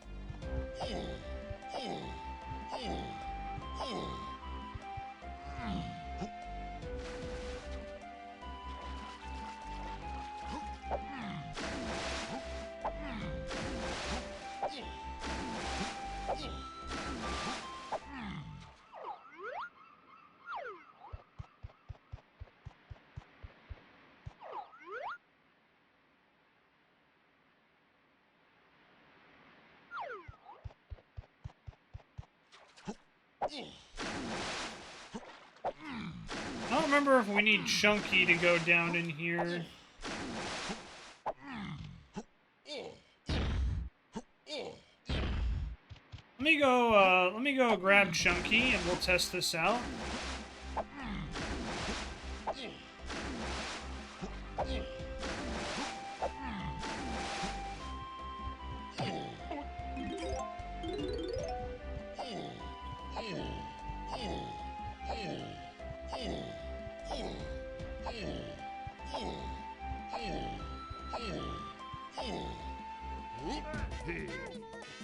I don't remember if we need Chunky to go down in here. Let me go grab Chunky and we'll test this out.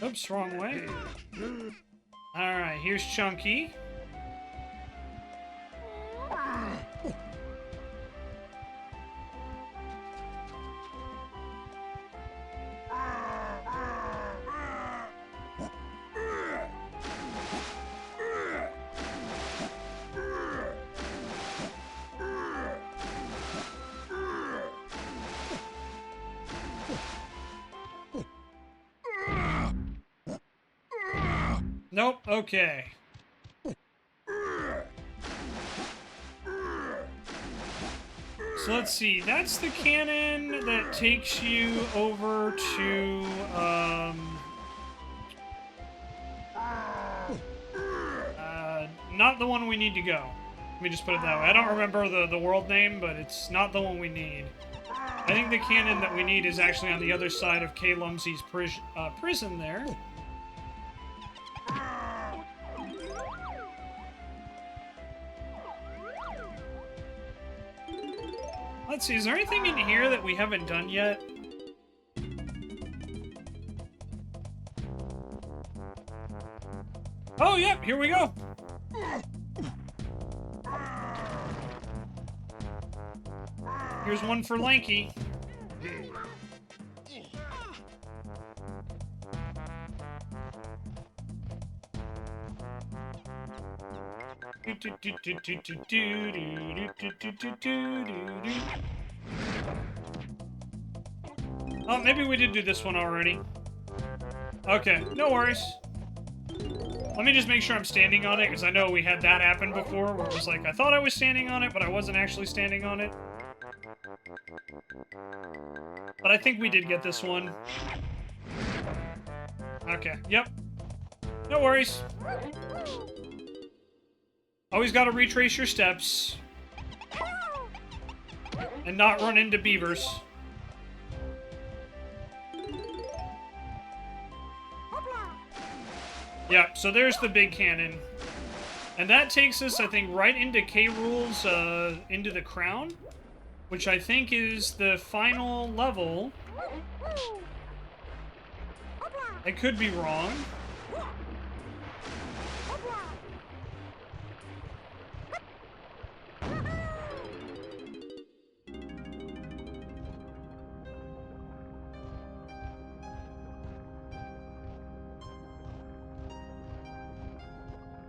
Oops, wrong way. Alright, here's Chunky. Nope, okay. So let's see, that's the cannon that takes you over to, not the one we need to go. Let me just put it that way. I don't remember the world name, but it's not the one we need. I think the cannon that we need is actually on the other side of K. Lumsey's prison there. Let's see, is there anything in here that we haven't done yet? Oh, yep, here we go. Here's one for Lanky. Oh, maybe we did do this one already. Okay, no worries. Let me just make sure I'm standing on it, because I know we had that happen before, where it was like, I thought I was standing on it, but I wasn't actually standing on it. But I think we did get this one. Okay, yep. No worries. Always gotta retrace your steps. And not run into beavers. Yeah, so there's the big cannon. And that takes us, I think, right into K-Rool's, into the crown. Which I think is the final level. I could be wrong.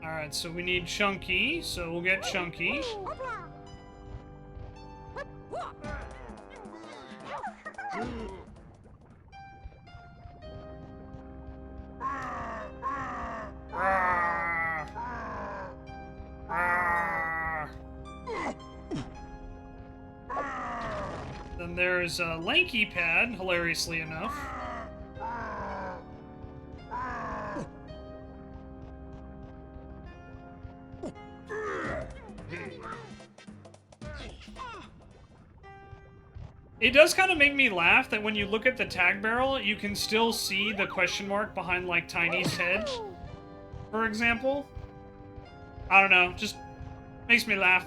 Alright, so we need Chunky, so we'll get Chunky. Then there's a Lanky Pad, hilariously enough. It does kind of make me laugh that when you look at the tag barrel, you can still see the question mark behind, like, Tiny's head, for example. I don't know, just makes me laugh.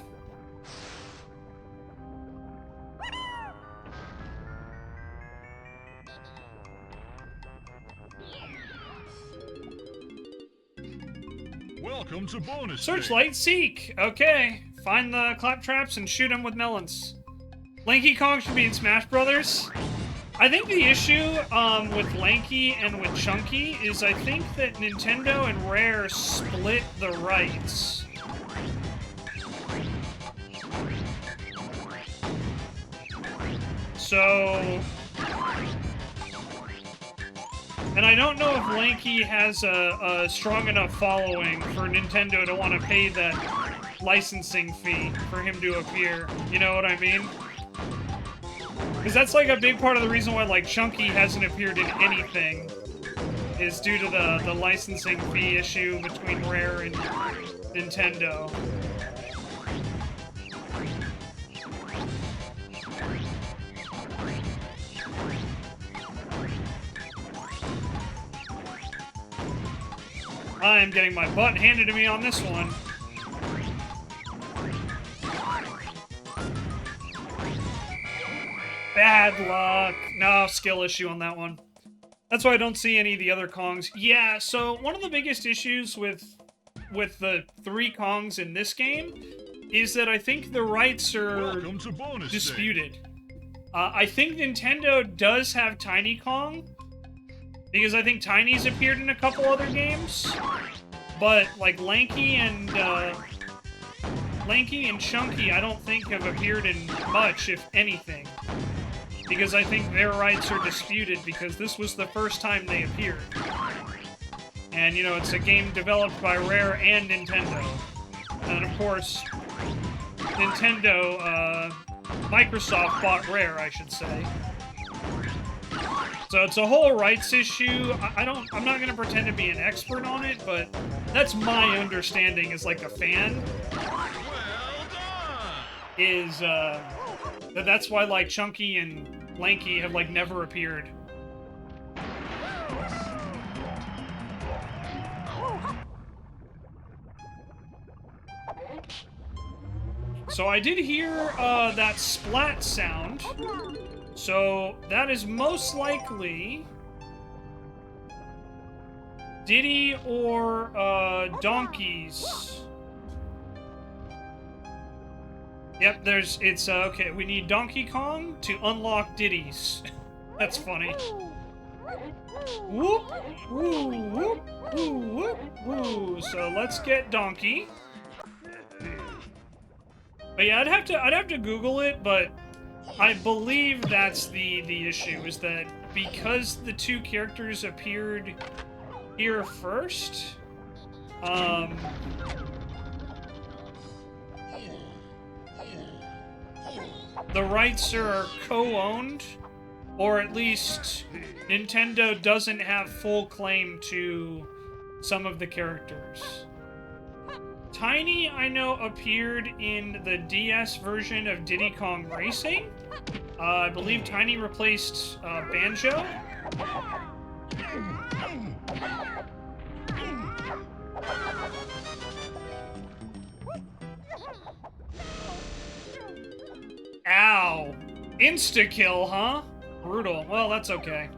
Welcome to bonus.
Searchlight Seek! Okay, find the claptraps and shoot them with melons. Lanky Kong should be in Smash Brothers. I think the issue with Lanky and with Chunky is I think that Nintendo and Rare split the rights. So... And I don't know if Lanky has a strong enough following for Nintendo to want to pay that licensing fee for him to appear. You know what I mean? Because that's like a big part of the reason why like Chunky hasn't appeared in anything is due to the licensing fee issue between Rare and Nintendo. I am getting my butt handed to me on this one. Bad luck. No, skill issue on that one. That's why I don't see any of the other Kongs. Yeah, so one of the biggest issues with the 3 Kongs in this game is that I think the rights are disputed. I think Nintendo does have Tiny Kong, because I think Tiny's appeared in a couple other games, but like Lanky and Chunky I don't think have appeared in much, if anything. Because I think their rights are disputed because this was the first time they appeared. And, you know, it's a game developed by Rare and Nintendo. And, of course, Microsoft bought Rare, I should say. So it's a whole rights issue. I'm not gonna pretend to be an expert on it, but that's my understanding as, like, a fan. Is, that's why, like, Chunky and Lanky have, like, never appeared. So I did hear, that splat sound. So that is most likely Diddy or, Donkeys. Yep, okay, we need Donkey Kong to unlock Diddy's. That's funny. Whoop, woo, whoop, woo, whoop, woo. So let's get Donkey. But yeah, I'd have to Google it, but I believe that's the issue, is that because the two characters appeared here first, the rights are co-owned, or at least Nintendo doesn't have full claim to some of the characters. Tiny, I know, appeared in the DS version of Diddy Kong Racing. I believe Tiny replaced Banjo. Ow. Insta-kill, huh? Brutal. Well, that's okay.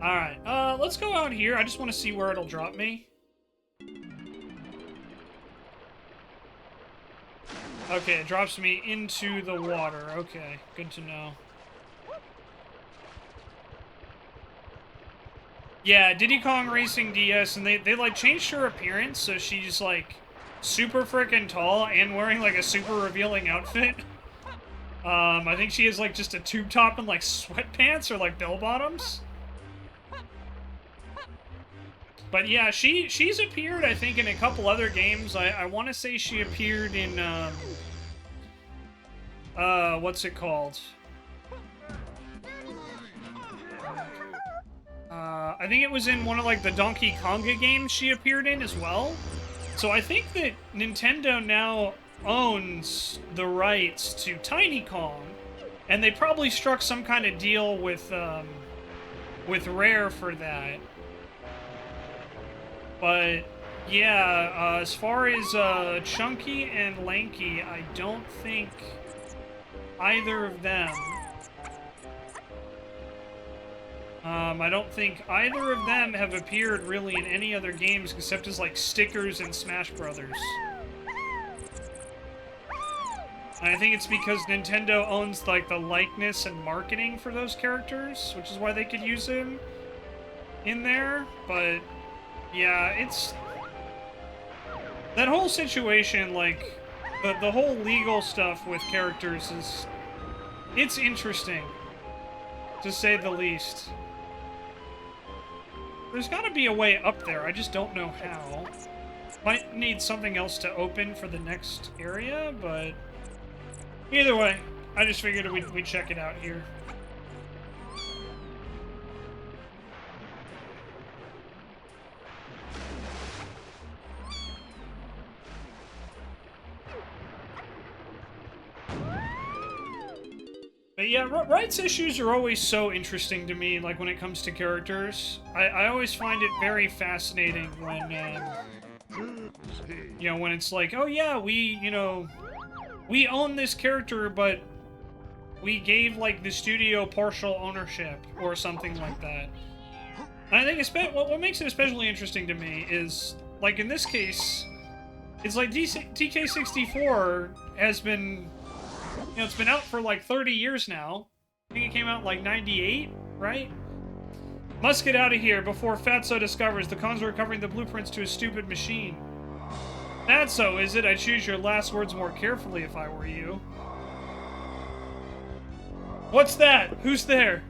Alright, let's go out here. I just want to see where it'll drop me. Okay, it drops me into the water. Okay, good to know. Yeah, Diddy Kong Racing DS, and they like, changed her appearance, so she's, like, super freaking tall and wearing, like, a super revealing outfit. I think she has, like, just a tube top and, like, sweatpants or, like, bell-bottoms. But yeah, she's appeared, I think, in a couple other games. I want to say she appeared in, what's it called? I think it was in one of, like, the Donkey Konga games she appeared in as well. So I think that Nintendo now owns the rights to Tiny Kong, and they probably struck some kind of deal with Rare for that. But yeah, as far as Chunky and Lanky, I don't think either of them. I don't think either of them have appeared really in any other games except as, like, stickers in Smash Brothers. And I think it's because Nintendo owns, like, the likeness and marketing for those characters, which is why they could use them in there. But yeah, it's that whole situation, like, the whole legal stuff with characters it's interesting, to say the least. There's gotta be a way up there, I just don't know how. Might need something else to open for the next area, but either way, I just figured we'd check it out here. But yeah, rights issues are always so interesting to me, like, when it comes to characters. I always find it very fascinating when, you know, when it's like, oh yeah, we own this character, but we gave, like, the studio partial ownership, or something like that. And I think what makes it especially interesting to me is, like, in this case, it's like DK64 has been, you know, it's been out for like 30 years now. I think it came out in like 98, right? Must get out of here before Fatso discovers the cons are recovering the blueprints to a stupid machine. That's so, is it? I'd choose your last words more carefully if I were you. What's that? Who's there?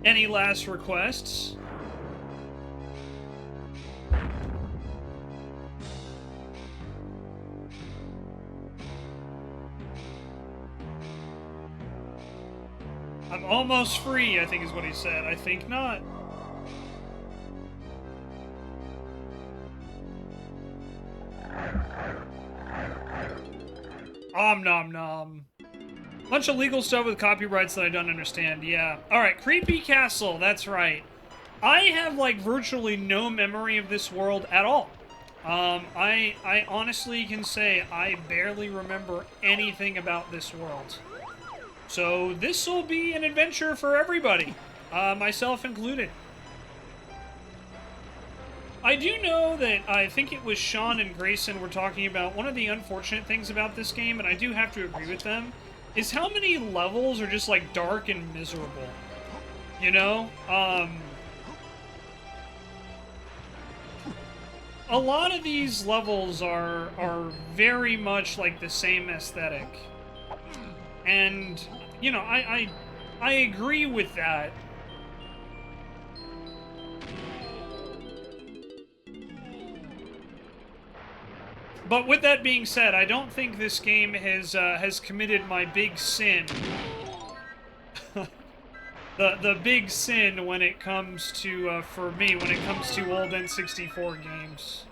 Any last requests? I'm almost free, I think is what he said. I think not. Om nom nom. Bunch of legal stuff with copyrights that I don't understand, yeah. Alright, Creepy Castle, that's right. I have, like, virtually no memory of this world at all. I honestly can say I barely remember anything about this world. So this will be an adventure for everybody, myself included. I do know that I think it was Sean and Grayson were talking about one of the unfortunate things about this game, and I do have to agree with them, is how many levels are just, like, dark and miserable. You know? a lot of these levels are very much like the same aesthetic. And, you know, I agree with that. But with that being said, I don't think this game has committed my big sin. the big sin when it comes to, for me, when it comes to old N64 games.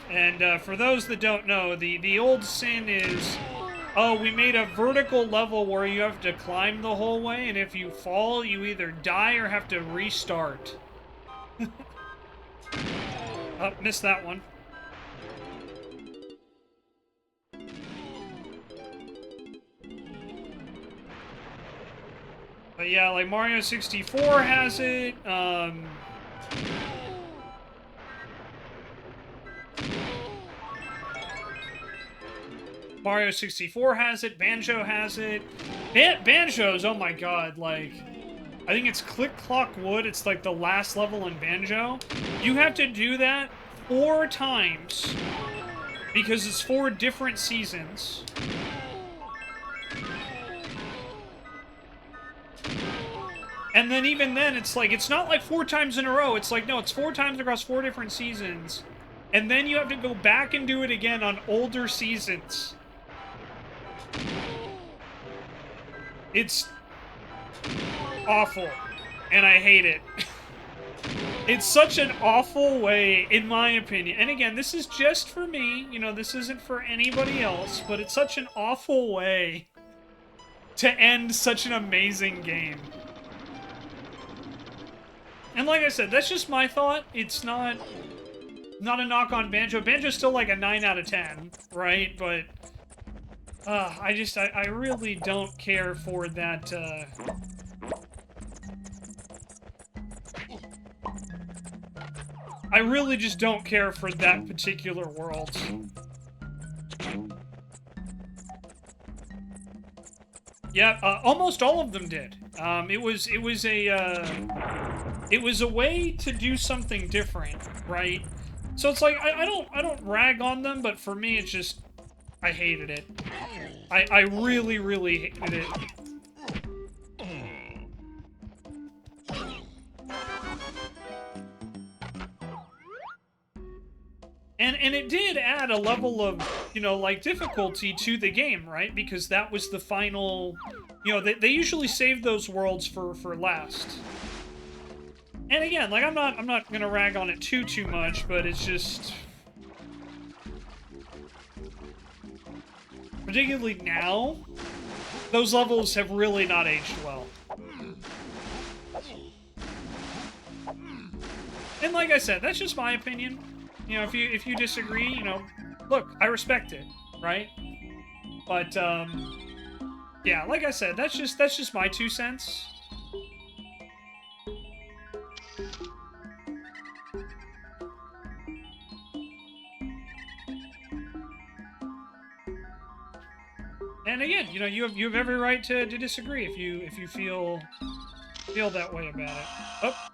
And for those that don't know, the old sin is, oh, we made a vertical level where you have to climb the whole way, and if you fall, you either die or have to restart. Oh, missed that one. But yeah, like Mario 64 has it, Mario 64 has it, Banjo has it. Banjo's, oh my god, like, I think it's Click Clock Wood, it's like the last level in Banjo. You have to do that 4 times, because it's 4 different seasons. And then even then, it's like, it's not like 4 times in a row, it's like, no, it's 4 times across 4 different seasons. And then you have to go back and do it again on older seasons. It's awful, and I hate it. It's such an awful way, in my opinion. And again, this is just for me, you know, this isn't for anybody else, but it's such an awful way to end such an amazing game. And like I said, that's just my thought. It's not a knock on Banjo. Banjo's still like a 9 out of 10, right? But I really don't care for that, I really just don't care for that particular world. Yeah, almost all of them did. It was a way to do something different, right? So it's like, I don't rag on them, but for me, it's just, I hated it. I really, really hated it. And it did add a level of, you know, like, difficulty to the game, right? Because that was the final, you know, they usually save those worlds for last. And again, like, I'm not gonna rag on it too much, but it's just, particularly now, those levels have really not aged well. And like I said, that's just my opinion. You know, if you disagree, you know, look, I respect it, right? But yeah, like I said, that's just my 2 cents. And again, you know, you have every right to disagree if you feel that way about it. Oh,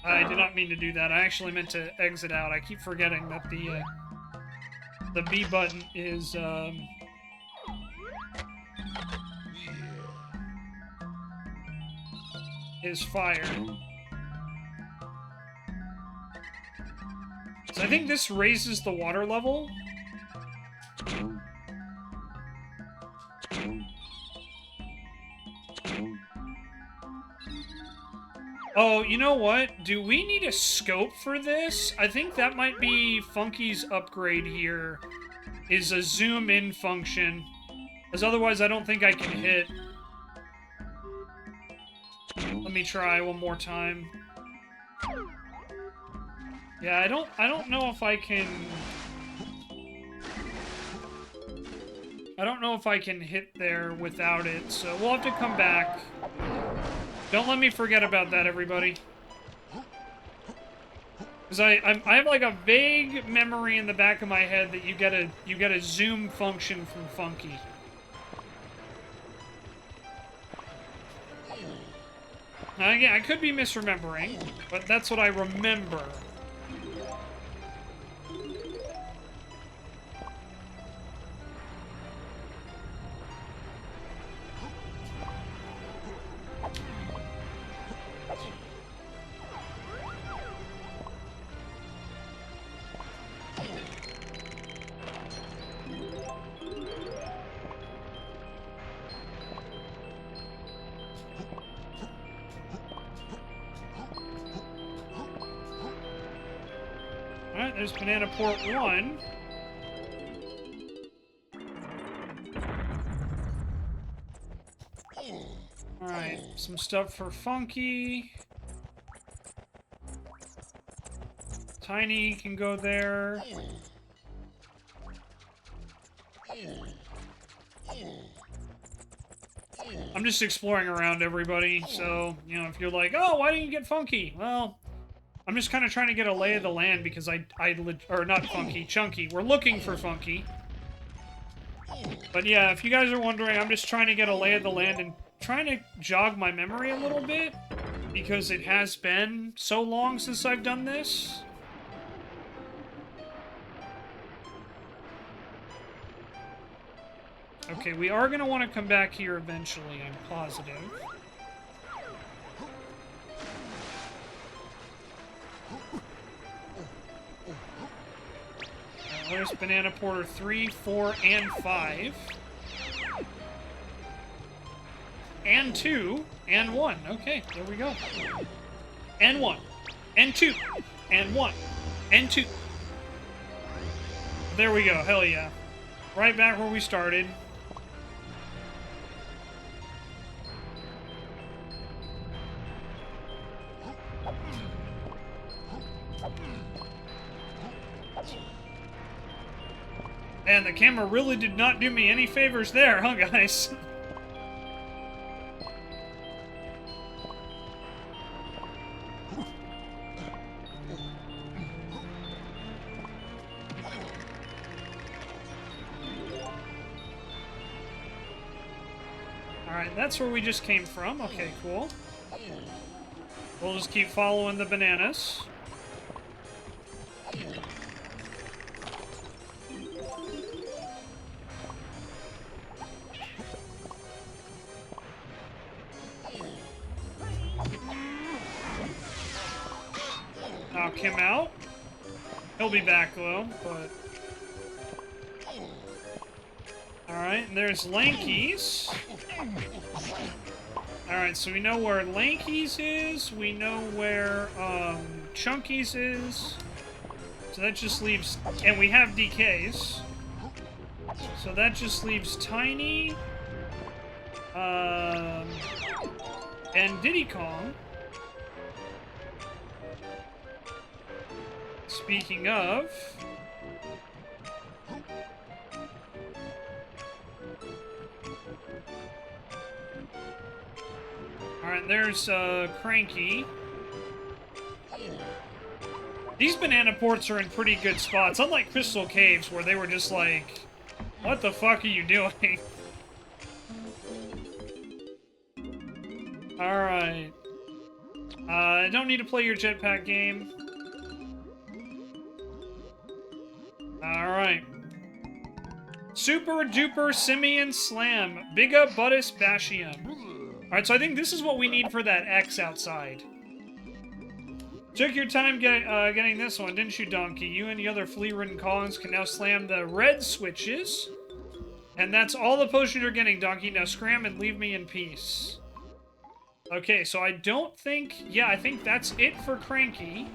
I did not mean to do that. I actually meant to exit out. I keep forgetting that the B button is fire. So I think this raises the water level. Oh, you know what? Do we need a scope for this? I think that might be Funky's upgrade here, is a zoom in function. As otherwise I don't think I can hit. Let me try one more time. Yeah, I don't know if I can... I don't know if I can hit there without it, so we'll have to come back. Don't let me forget about that, everybody. Because I have like a vague memory in the back of my head that you get a zoom function from Funky. Again, I could be misremembering, but that's what I remember. Alright, there's Banana Port 1. Alright, some stuff for Funky. Tiny can go there. I'm just exploring around, everybody, so, you know, if you're like, oh, why didn't you get Funky? Well, I'm just kind of trying to get a lay of the land because or not Funky, Chunky. We're looking for Funky. But yeah, if you guys are wondering, I'm just trying to get a lay of the land and trying to jog my memory a little bit because it has been so long since I've done this. Okay, we are going to want to come back here eventually, I'm positive. There's Banana Porter 3, 4, and 5. And 2, and 1. Okay, there we go. And 1. And 2. And 1. And 2. There we go, hell yeah. Right back where we started. And the camera really did not do me any favors there, huh, guys? Alright, that's where we just came from. Okay, cool. We'll just keep following the bananas. Knock him out. He'll be back though, but... Alright, and there's Lanky's. Alright, so we know where Lanky's is. We know where, Chunky's is. So that just leaves... And we have DKs. So that just leaves Tiny. And Diddy Kong. Speaking of... Alright, there's, Cranky. These banana ports are in pretty good spots, unlike Crystal Caves, where they were just like, what the fuck are you doing? Alright. I don't need to play your jetpack game. Alright. Super Duper Simian Slam. Big Up Buttus Bashium. Alright, so I think this is what we need for that X outside. Took your time getting this one, didn't you, Donkey? You and the other flea-ridden Collins can now slam the red switches. And that's all the potions you're getting, Donkey. Now scram and leave me in peace. Okay, so I don't think... Yeah, I think that's it for Cranky.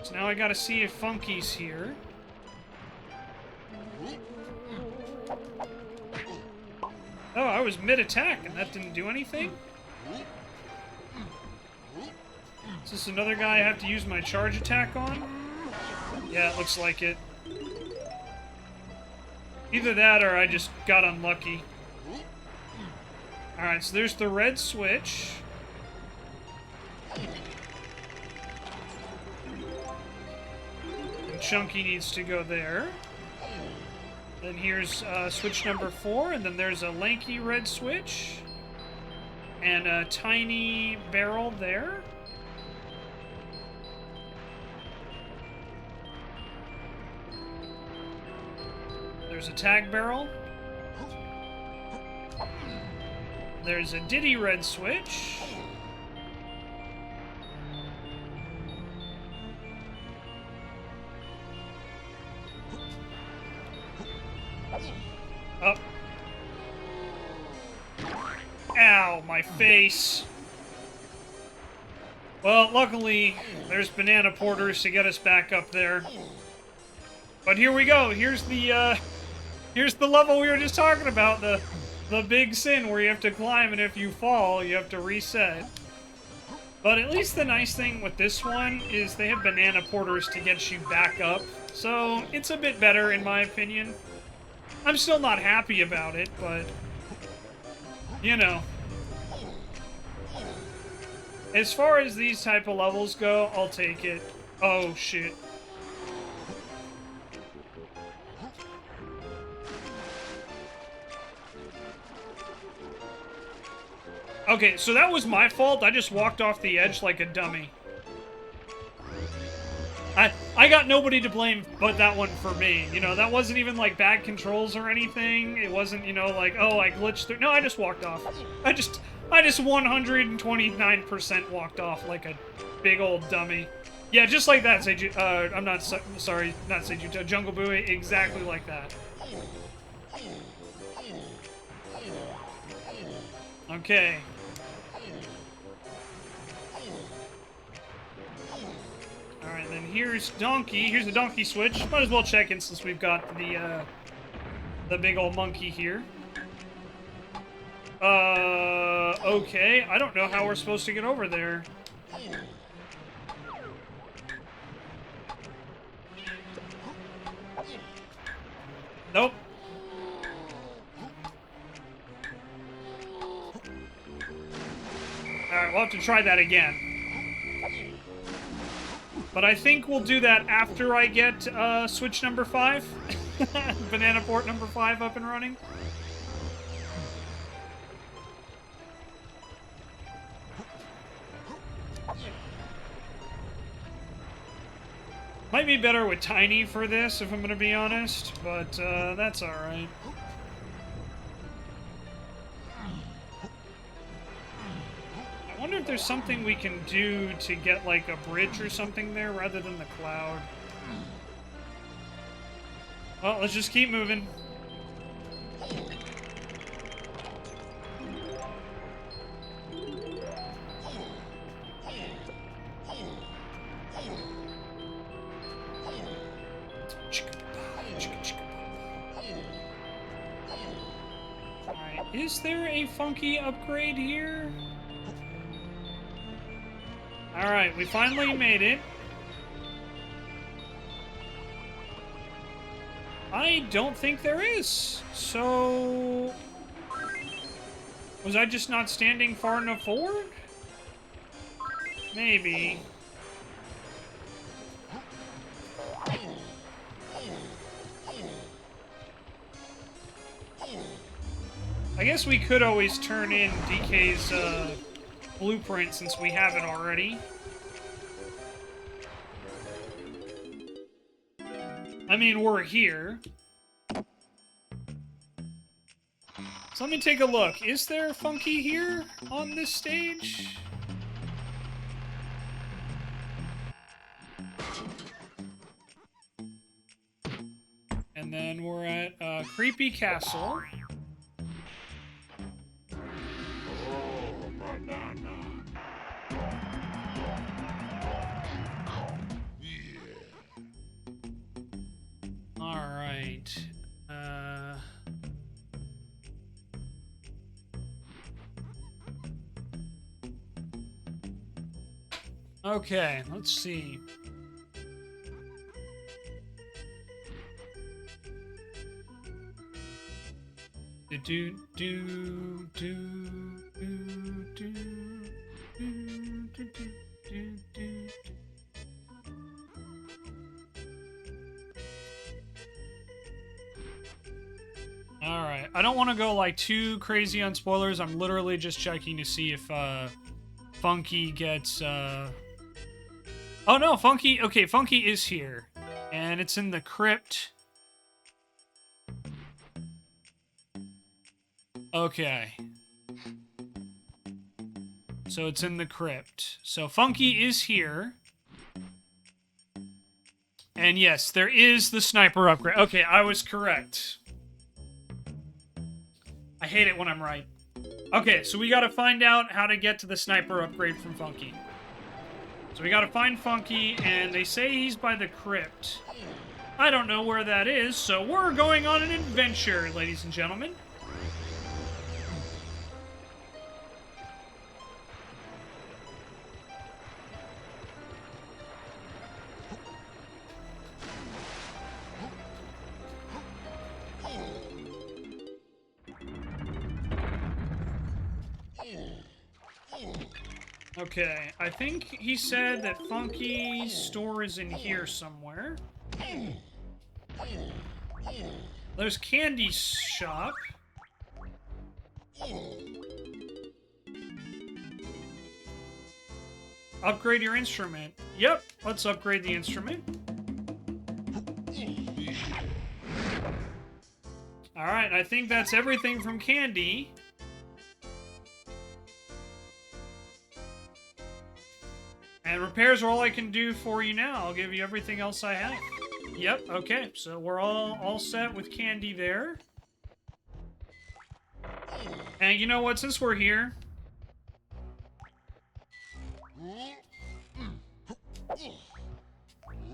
So now I gotta see if Funky's here. Oh, I was mid-attack and that didn't do anything? Is this another guy I have to use my charge attack on? Yeah, it looks like it. Either that or I just got unlucky. Alright, so there's the red switch. And Chunky needs to go there. Then here's switch number 4, and then there's a lanky red switch. And a tiny barrel there. There's a tag barrel. There's a Diddy red switch. Up. Ow, my face. Well, luckily, there's banana porters to get us back up there. But here we go. Here's the level we were just talking about. The big sin where you have to climb, and if you fall, you have to reset. But at least the nice thing with this one is they have banana porters to get you back up. So it's a bit better, in my opinion. I'm still not happy about it, but, you know. As far as these type of levels go, I'll take it. Oh, shit. Okay, so that was my fault. I just walked off the edge like a dummy. I got nobody to blame but that one for me. You know, that wasn't even like bad controls or anything. It wasn't, you know, like, oh, I glitched through. No, I just walked off. I just 129% walked off like a big old dummy. Yeah, just like that, Seiju. I'm not sorry, not Seiju. Jungle Buoy, exactly like that. Okay. Alright, then here's Donkey. Here's the Donkey switch. Might as well check in since we've got the big old monkey here. Okay. I don't know how we're supposed to get over there. Nope. Alright, we'll have to try that again. But I think we'll do that after I get switch number 5. Banana port number 5 up and running. Might be better with Tiny for this, if I'm gonna be honest, but that's alright. I wonder if there's something we can do to get, like, a bridge or something there rather than the cloud. Well, let's just keep moving. Alright, is there a funky upgrade here? Alright, we finally made it. I don't think there is. So... was I just not standing far enough forward? Maybe. I guess we could always turn in DK's, blueprint since we have it already. I mean, we're here. So let me take a look. Is there Funky here on this stage? And then we're at Creepy Castle. Alright. Okay, let's see. Do do do do do do do do do do. Alright, I don't want to go like too crazy on spoilers. I'm literally just checking to see if Funky gets Oh no, Funky, okay, Funky is here. And it's in the crypt. Okay. So it's in the crypt. So Funky is here. And yes, there is the sniper upgrade. Okay, I was correct. I hate it when I'm right. Okay, so we gotta find out how to get to the sniper upgrade from Funky. So we gotta find Funky, and they say he's by the crypt. I don't know where that is, so we're going on an adventure, ladies and gentlemen. Okay, I think he said that Funky's store is in here somewhere. There's Candy Shop. Upgrade your instrument. Yep, let's upgrade the instrument. Alright, I think that's everything from Candy. And repairs are all I can do for you now. I'll give you everything else I have. Yep, okay. So we're all set with Candy there. And you know what? Since we're here...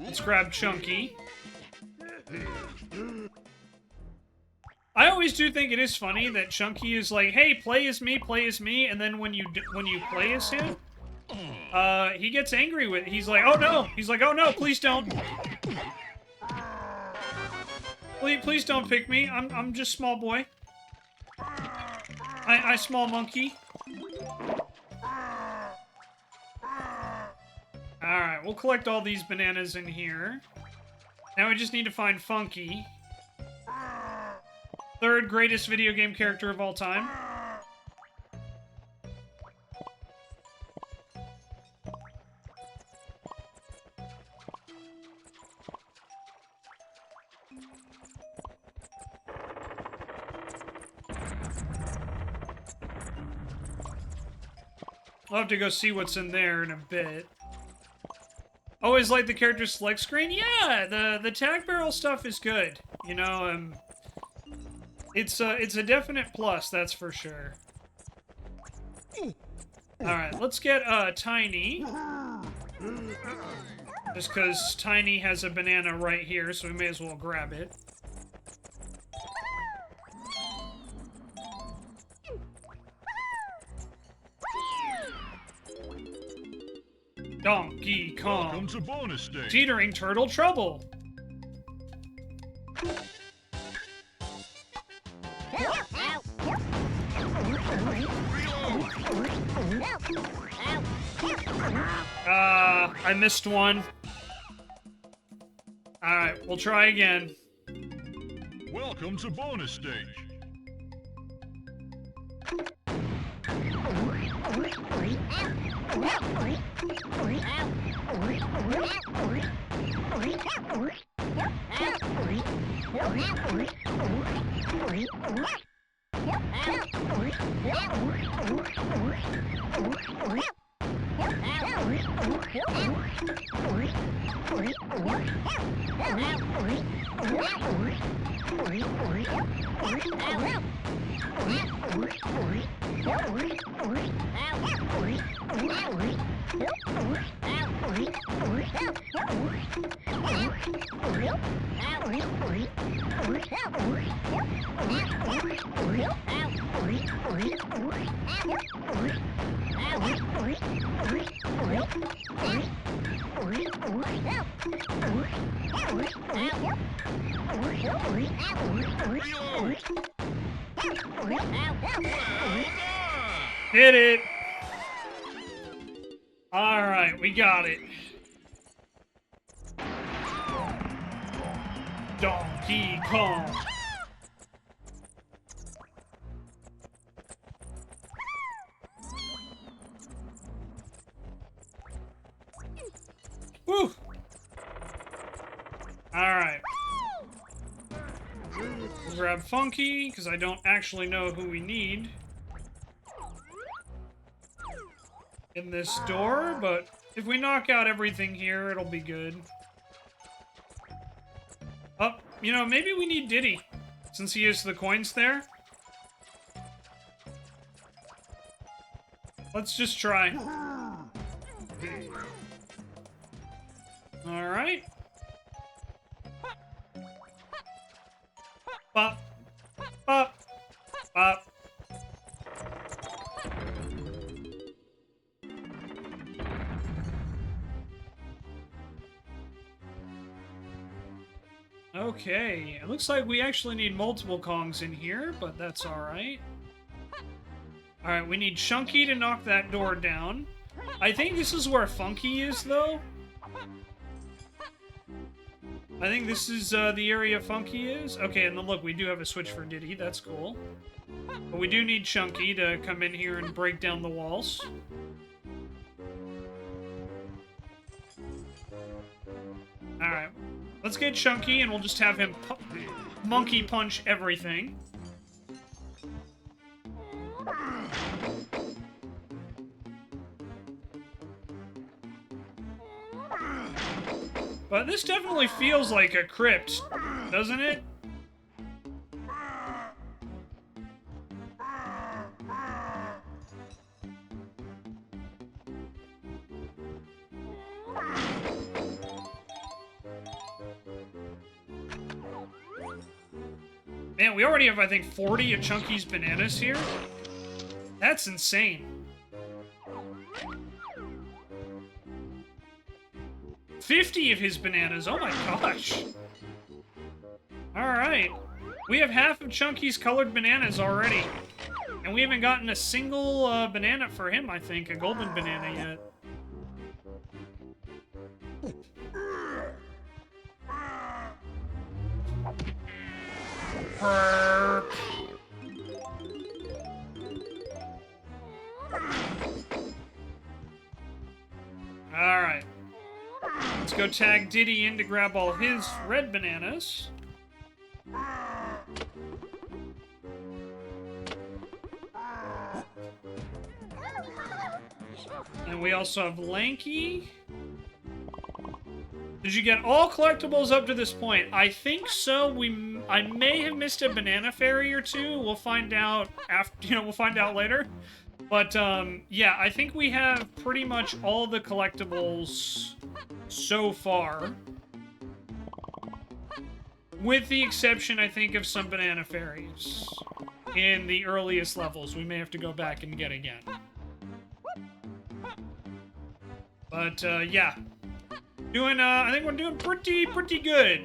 let's grab Chunky. I always do think it is funny that Chunky is like, hey, play as me, and then when you play as him... he gets angry with it. He's like, oh no, please don't. Please don't pick me. I'm just small boy. I small monkey. Alright, we'll collect all these bananas in here. Now we just need to find Funky. Third greatest video game character of all time. I'll have to go see what's in there in a bit. Always like the character select screen? Yeah, the tag barrel stuff is good. You know, it's a definite plus, that's for sure. Alright, let's get Tiny. Just because Tiny has a banana right here, so we may as well grab it. Donkey Kong.
Welcome to bonus stage.
Teetering turtle trouble. I missed one. Alright, we'll try again.
Welcome to bonus stage.
Hit it! Alright, we got it. Donkey Kong. Whew! Alright. Grab Funky, because I don't actually know who we need in this door, but if we knock out everything here, it'll be good. Oh, you know, maybe we need Diddy, since he has the coins there. Let's just try. Alright. Bop. Bop. Bop. Okay, it looks like we actually need multiple Kongs in here, but that's alright. Alright, we need Chunky to knock that door down. I think this is where Funky is, though. I think this is the area Funky is. Okay, and then look, we do have a switch for Diddy. That's cool. But we do need Chunky to come in here and break down the walls. Alright. Let's get Chunky, and we'll just have him monkey punch everything. But this definitely feels like a crypt, doesn't it? Man, we already have, I think, 40 of Chunky's bananas here. That's insane. 50 of his bananas. Oh my gosh. Alright. We have half of Chunky's colored bananas already. And we haven't gotten a single banana for him, I think. A golden banana yet. Burp. Alright. Let's go tag Diddy in to grab all his red bananas. And we also have Lanky. Did you get all collectibles up to this point? I think so. I may have missed a banana fairy or two. We'll find out after, we'll find out later. But, yeah, I think we have pretty much all the collectibles so far. With the exception, I think, of some banana fairies in the earliest levels. We may have to go back and get again. But, yeah. I think we're doing pretty good.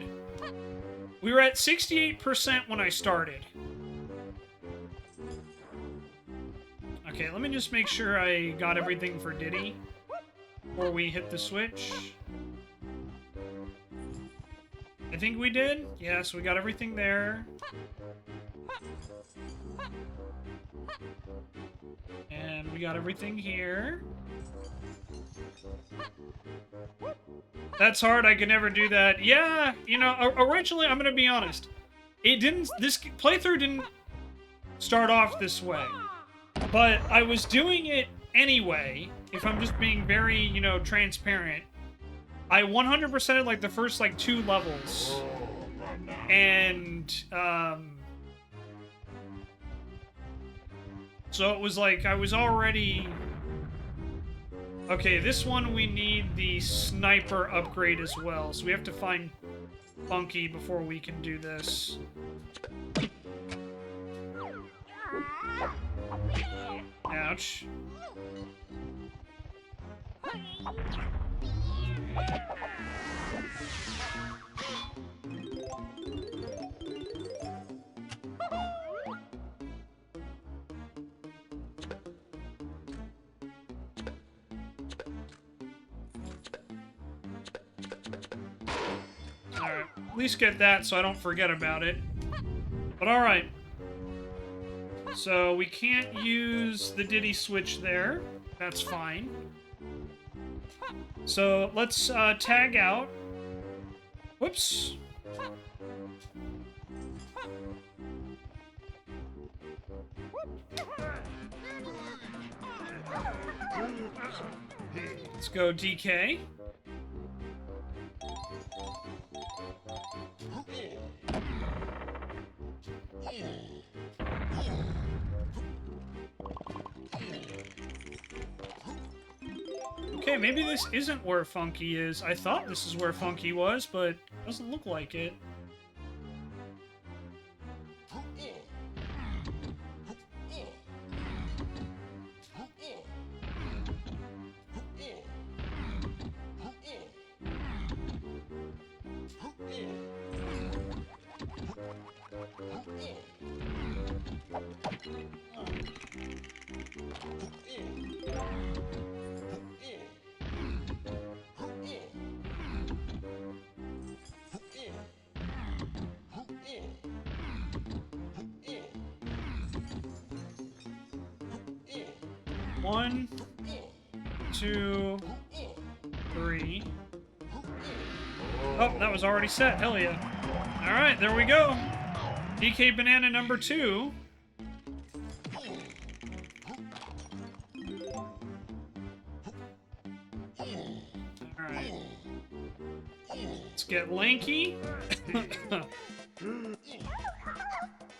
We were at 68% when I started. Okay, let me just make sure I got everything for Diddy before we hit the switch. I think we did. Yeah, so we got everything there. And we got everything here. That's hard, I could never do that. Yeah, originally, I'm gonna be honest. This playthrough didn't start off this way. But I was doing it anyway, if I'm just being very, transparent. I 100%ed, like, the first, 2 levels. And, so it was like, I was already... Okay, this one we need the sniper upgrade as well, so we have to find Funky before we can do this. Ouch. Alright, at least get that so I don't forget about it. But alright. So we can't use the Diddy switch there. That's fine. So let's tag out. Whoops. Let's go DK. Okay, maybe this isn't where Funky is. I thought this is where Funky was, but it doesn't look like it. One, two, three. Oh, that was already set. Hell yeah. Alright, there we go. DK Banana number 2. Alright. Let's get Lanky.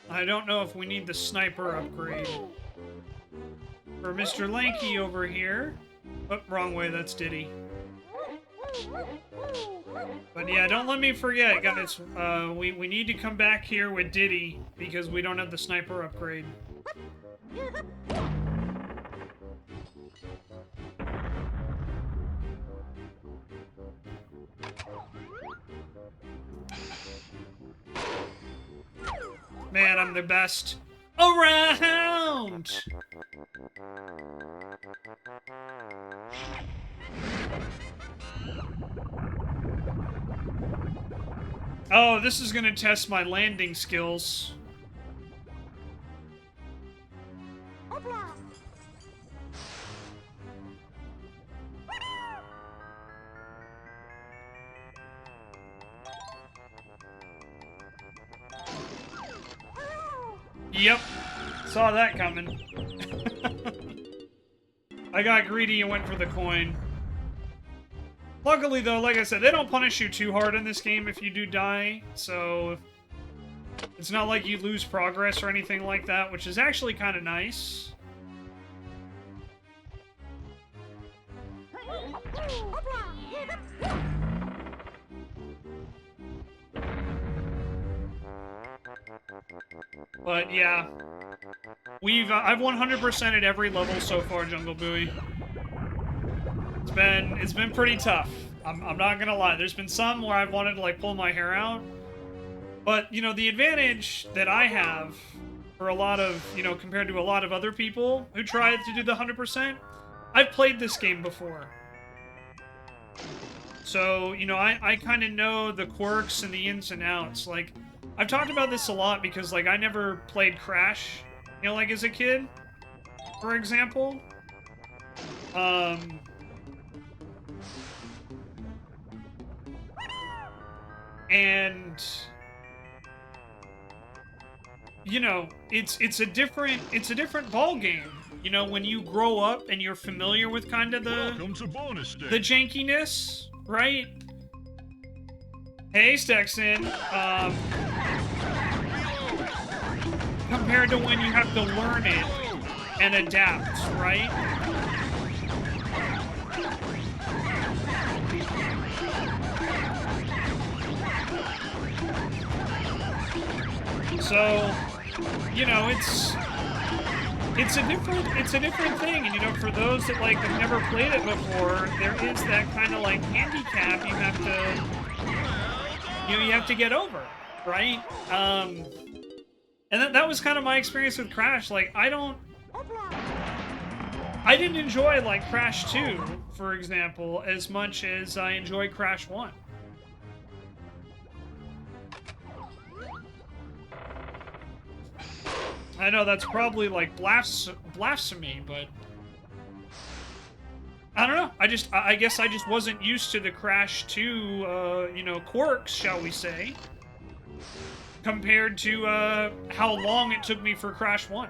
I don't know if we need the sniper upgrade. For Mr. Lanky over here. Oh, wrong way, that's Diddy. But yeah, don't let me forget, guys. We need to come back here with Diddy because we don't have the sniper upgrade. Man, I'm the best around! Oh, this is gonna test my landing skills. Yep. Saw that coming. I got greedy and went for the coin. Luckily, though, like I said, they don't punish you too hard in this game if you do die, so it's not like you lose progress or anything like that, which is actually kind of nice. But yeah, I've 100%ed every level so far, Jungle Buoy. It's been pretty tough. I'm not gonna lie. There's been some where I've wanted to like pull my hair out, but you know the advantage that I have for a lot of compared to a lot of other people who tried to do the 100%, I've played this game before. So I kind of know the quirks and the ins and outs. Like I've talked about this a lot because like I never played Crash, like as a kid, for example. And it's a different ball game. When you grow up and you're familiar with kind of the jankiness, right? Hey, Stexon. Compared to when you have to learn it and adapt, right? So, it's a different thing, and for those that like have never played it before, there is that kind of like handicap you have to get over, right? And that was kind of my experience with Crash. Like I didn't enjoy like Crash 2, for example, as much as I enjoy Crash 1. I know that's probably like blasphemy, but I don't know. I guess I just wasn't used to the Crash 2, you know, quirks, shall we say, compared to how long it took me for Crash 1.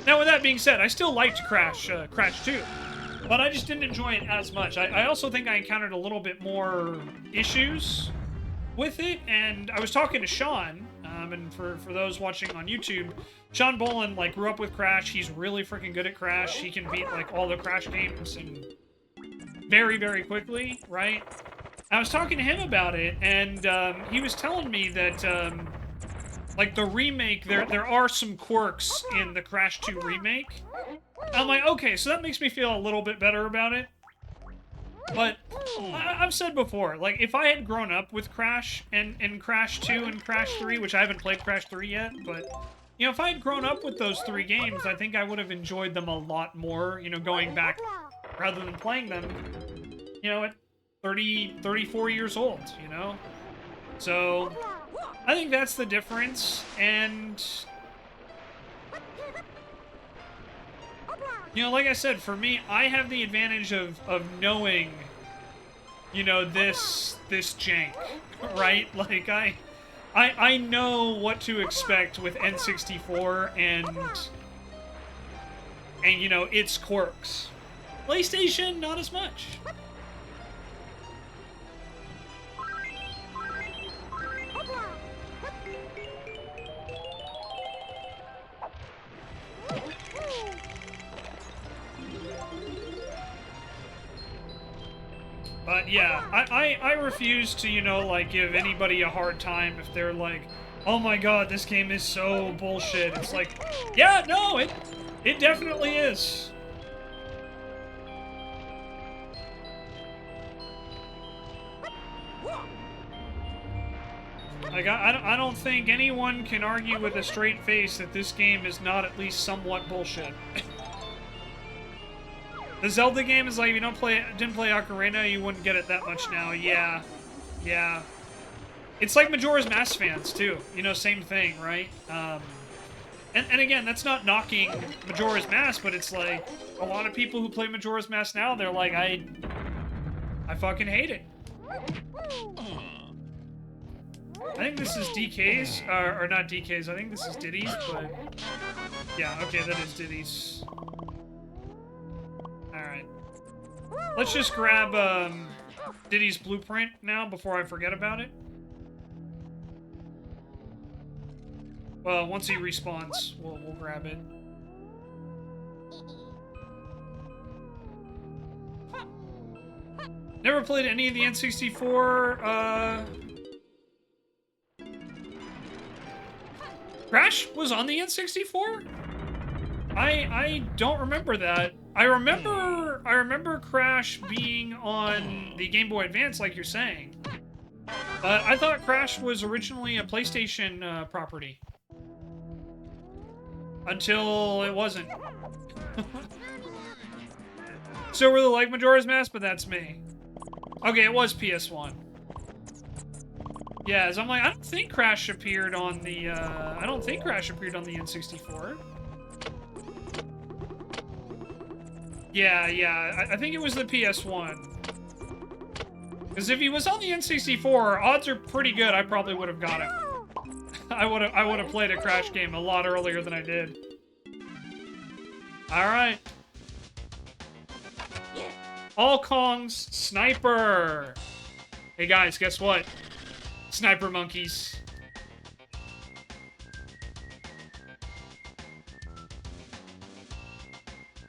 Now, with that being said, I still liked Crash 2, but I just didn't enjoy it as much. I also think I encountered a little bit more issues with it, and I was talking to Sean, and for those watching on YouTube, Sean Bolin, like, grew up with Crash. He's really freaking good at Crash. He can beat, like, all the Crash games and very, very quickly, right? I was talking to him about it, and he was telling me that, like, the remake, there are some quirks in the Crash 2 remake. I'm like, okay, so that makes me feel a little bit better about it. But I've said before, like, if I had grown up with Crash and Crash 2 and Crash 3, which I haven't played Crash 3 yet, but, you know, if I had grown up with those 3 games, I think I would have enjoyed them a lot more, you know, going back, rather than playing them, you know, at 34 years old, you know? So, I think that's the difference, and, you know, like I said, for me, I have the advantage of knowing, you know, this jank, right? Like, I know what to expect with N64 and, you know, its quirks. PlayStation, not as much. But yeah, I refuse to, you know, like, give anybody a hard time if they're like, oh my god, this game is so bullshit. It's like, yeah, no, it definitely is. Like, I don't think anyone can argue with a straight face that this game is not at least somewhat bullshit. The Zelda game is like, if you didn't play Ocarina, you wouldn't get it that much now. Yeah. Yeah. It's like Majora's Mask fans, too. You know, same thing, right? And again, that's not knocking Majora's Mask, but it's like, a lot of people who play Majora's Mask now, they're like, I fucking hate it. I think this is DK's, or not DK's, I think this is Diddy's, but... Yeah, okay, that is Diddy's. Alright. Let's just grab, Diddy's blueprint now before I forget about it. Well, once he respawns, we'll grab it. Never played any of the N64, Crash was on the N64? I don't remember that. I remember Crash being on the Game Boy Advance, like you're saying. But I thought Crash was originally a PlayStation property. Until it wasn't. Still really like Majora's Mask, but that's me. Okay, it was PS1. Yeah, so I'm like, I don't think Crash appeared on the, I don't think Crash appeared on the N64. Yeah, I think it was the PS1. Because if he was on the N64, odds are pretty good I probably would have got him. I would have played a Crash game a lot earlier than I did. Alright. All Kong's Sniper! Hey guys, guess what? Sniper monkeys.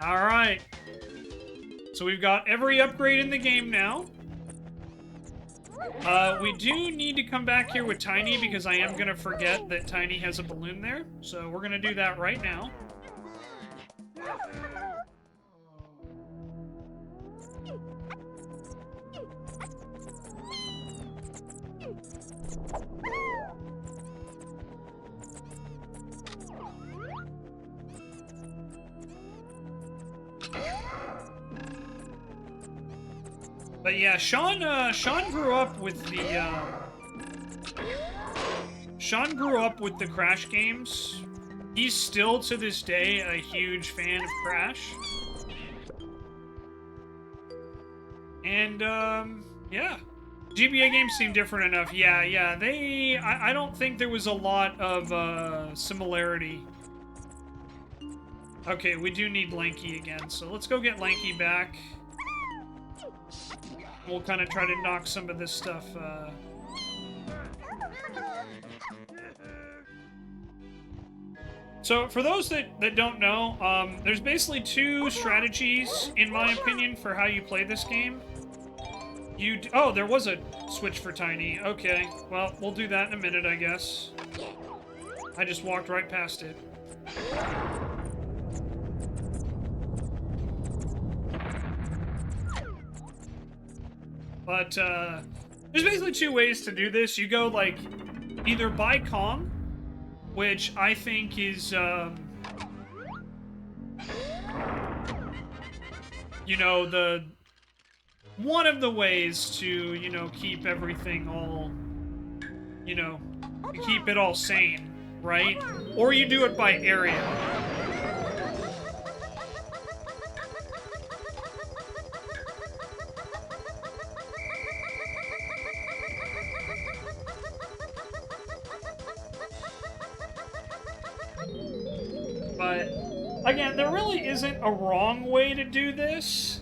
Alright. So we've got every upgrade in the game now. We do need to come back here with Tiny because I am going to forget that Tiny has a balloon there. So we're going to do that right now. But yeah, Sean grew up with the, Sean grew up with the Crash games. He's still, to this day, a huge fan of Crash. And, yeah. GBA games seem different enough. Yeah, I don't think there was a lot of, similarity. Okay, we do need Lanky again, so let's go get Lanky back. We'll kind of try to knock some of this stuff, So, for those that don't know, there's basically two strategies, in my opinion, for how you play this game. Oh, there was a switch for Tiny. Okay, well, we'll do that in a minute, I guess. I just walked right past it. But, there's basically two ways to do this. You go, like, either by Kong, which I think is, you know, one of the ways to, you know, keep everything all, you know, keep it all sane, right? Or you do it by area. But, again, there really isn't a wrong way to do this.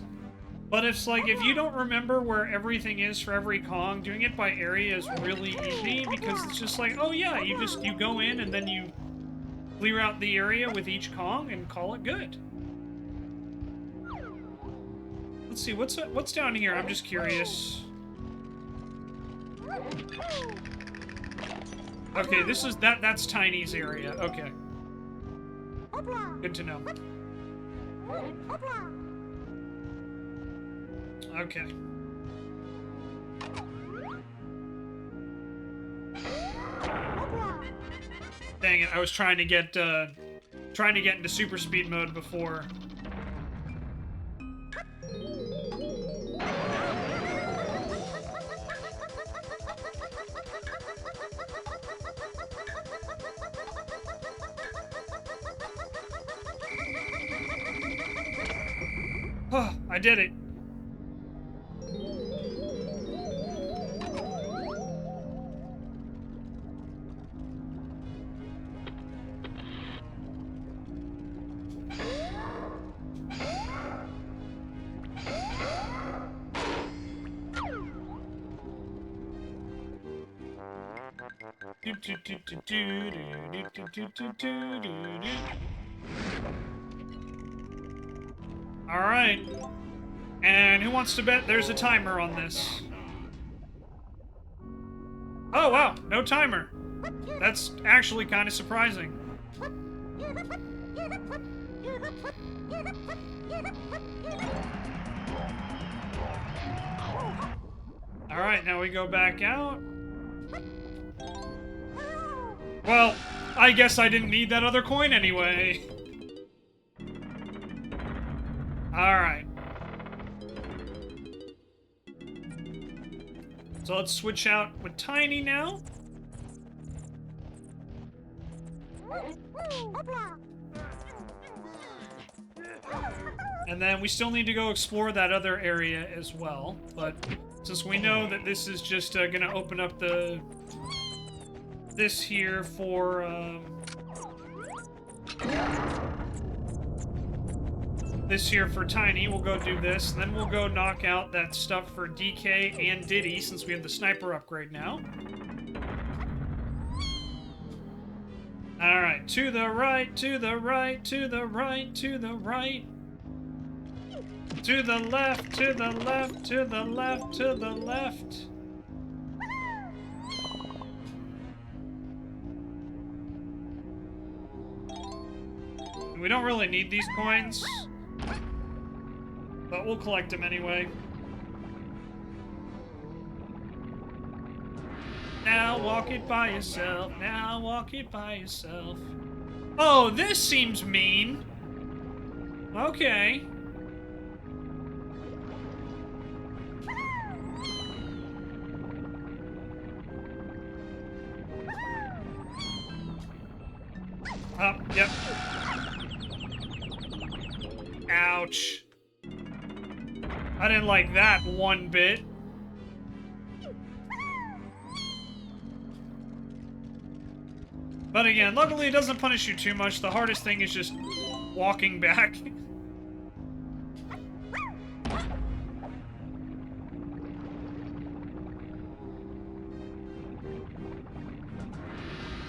But it's like, if you don't remember where everything is for every Kong, doing it by area is really easy, because it's just like, oh yeah, you go in and then you clear out the area with each Kong and call it good. Let's see, what's down here? I'm just curious. Okay, that's Tiny's area. Okay. Good to know. Okay. Dang it, I was trying to get into super speed mode before. Oh, I did it. Alright. And who wants to bet there's a timer on this? Oh, wow. No timer. That's actually kind of surprising. Alright, now we go back out. Well, I guess I didn't need that other coin anyway. Alright. So let's switch out with Tiny now. And then we still need to go explore that other area as well. But since we know that this is just gonna open up this here for Tiny, we'll go do this, and then we'll go knock out that stuff for DK and Diddy, since we have the sniper upgrade now. Alright, to the right, to the right, to the right, to the right. To the left, to the left, to the left, to the left. We don't really need these coins, but we'll collect them anyway. Now walk it by yourself, now walk it by yourself. Oh, this seems mean. Okay. Oh, yep. Ouch. I didn't like that one bit. But again, luckily it doesn't punish you too much. The hardest thing is just walking back.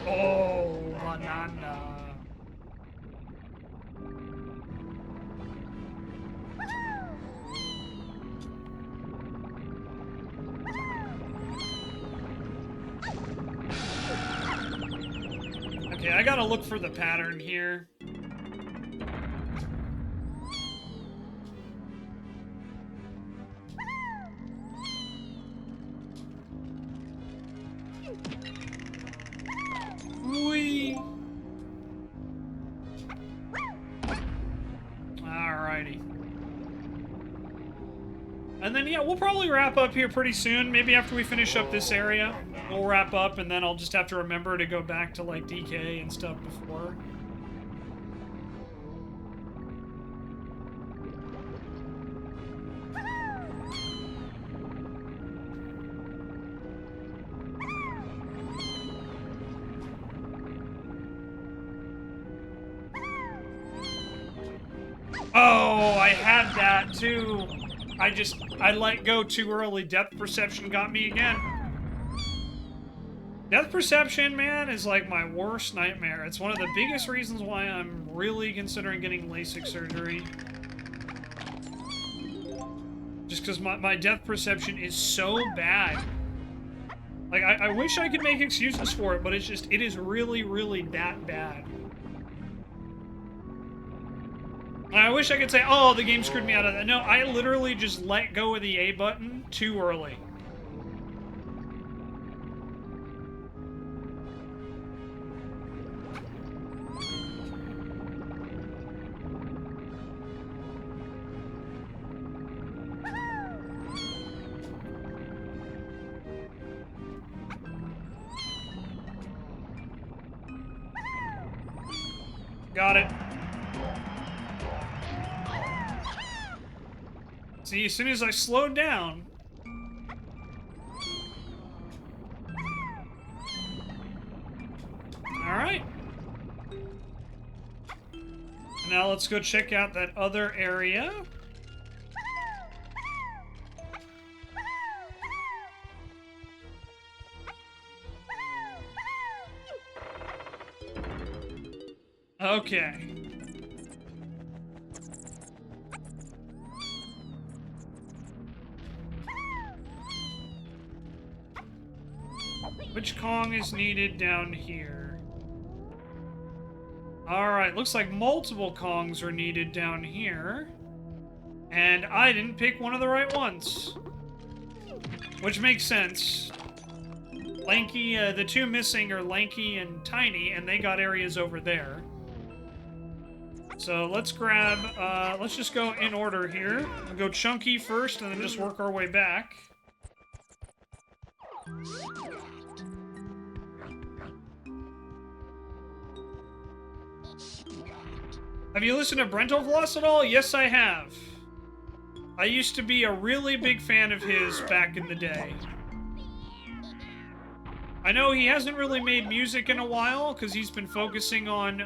Oh, banana. Okay, I gotta look for the pattern here. Whee! Alrighty. And then, yeah, we'll probably wrap up here pretty soon. Maybe after we finish up this area, we'll wrap up, and then I'll just have to remember to go back to, like, DK and stuff before. Oh, I had that too. I let go too early. Depth perception got me again. Depth perception, man, is like my worst nightmare. It's one of the biggest reasons why I'm really considering getting LASIK surgery. Just because my depth perception is so bad. Like, I wish I could make excuses for it, but it's just, it is really, really that bad. I wish I could say, oh, the game screwed me out of that. No, I literally just let go of the A button too early. Got it. See, as soon as I slowed down... Alright. Now let's go check out that other area. Okay. Which Kong is needed down here? Alright, looks like multiple Kongs are needed down here. And I didn't pick one of the right ones. Which makes sense. Lanky, the two missing are Lanky and Tiny, and they got areas over there. So let's grab, let's just go in order here. We'll go Chunky first, and then just work our way back. Have you listened to Brentovloss at all? Yes, I have. I used to be a really big fan of his back in the day. I know he hasn't really made music in a while, because he's been focusing on,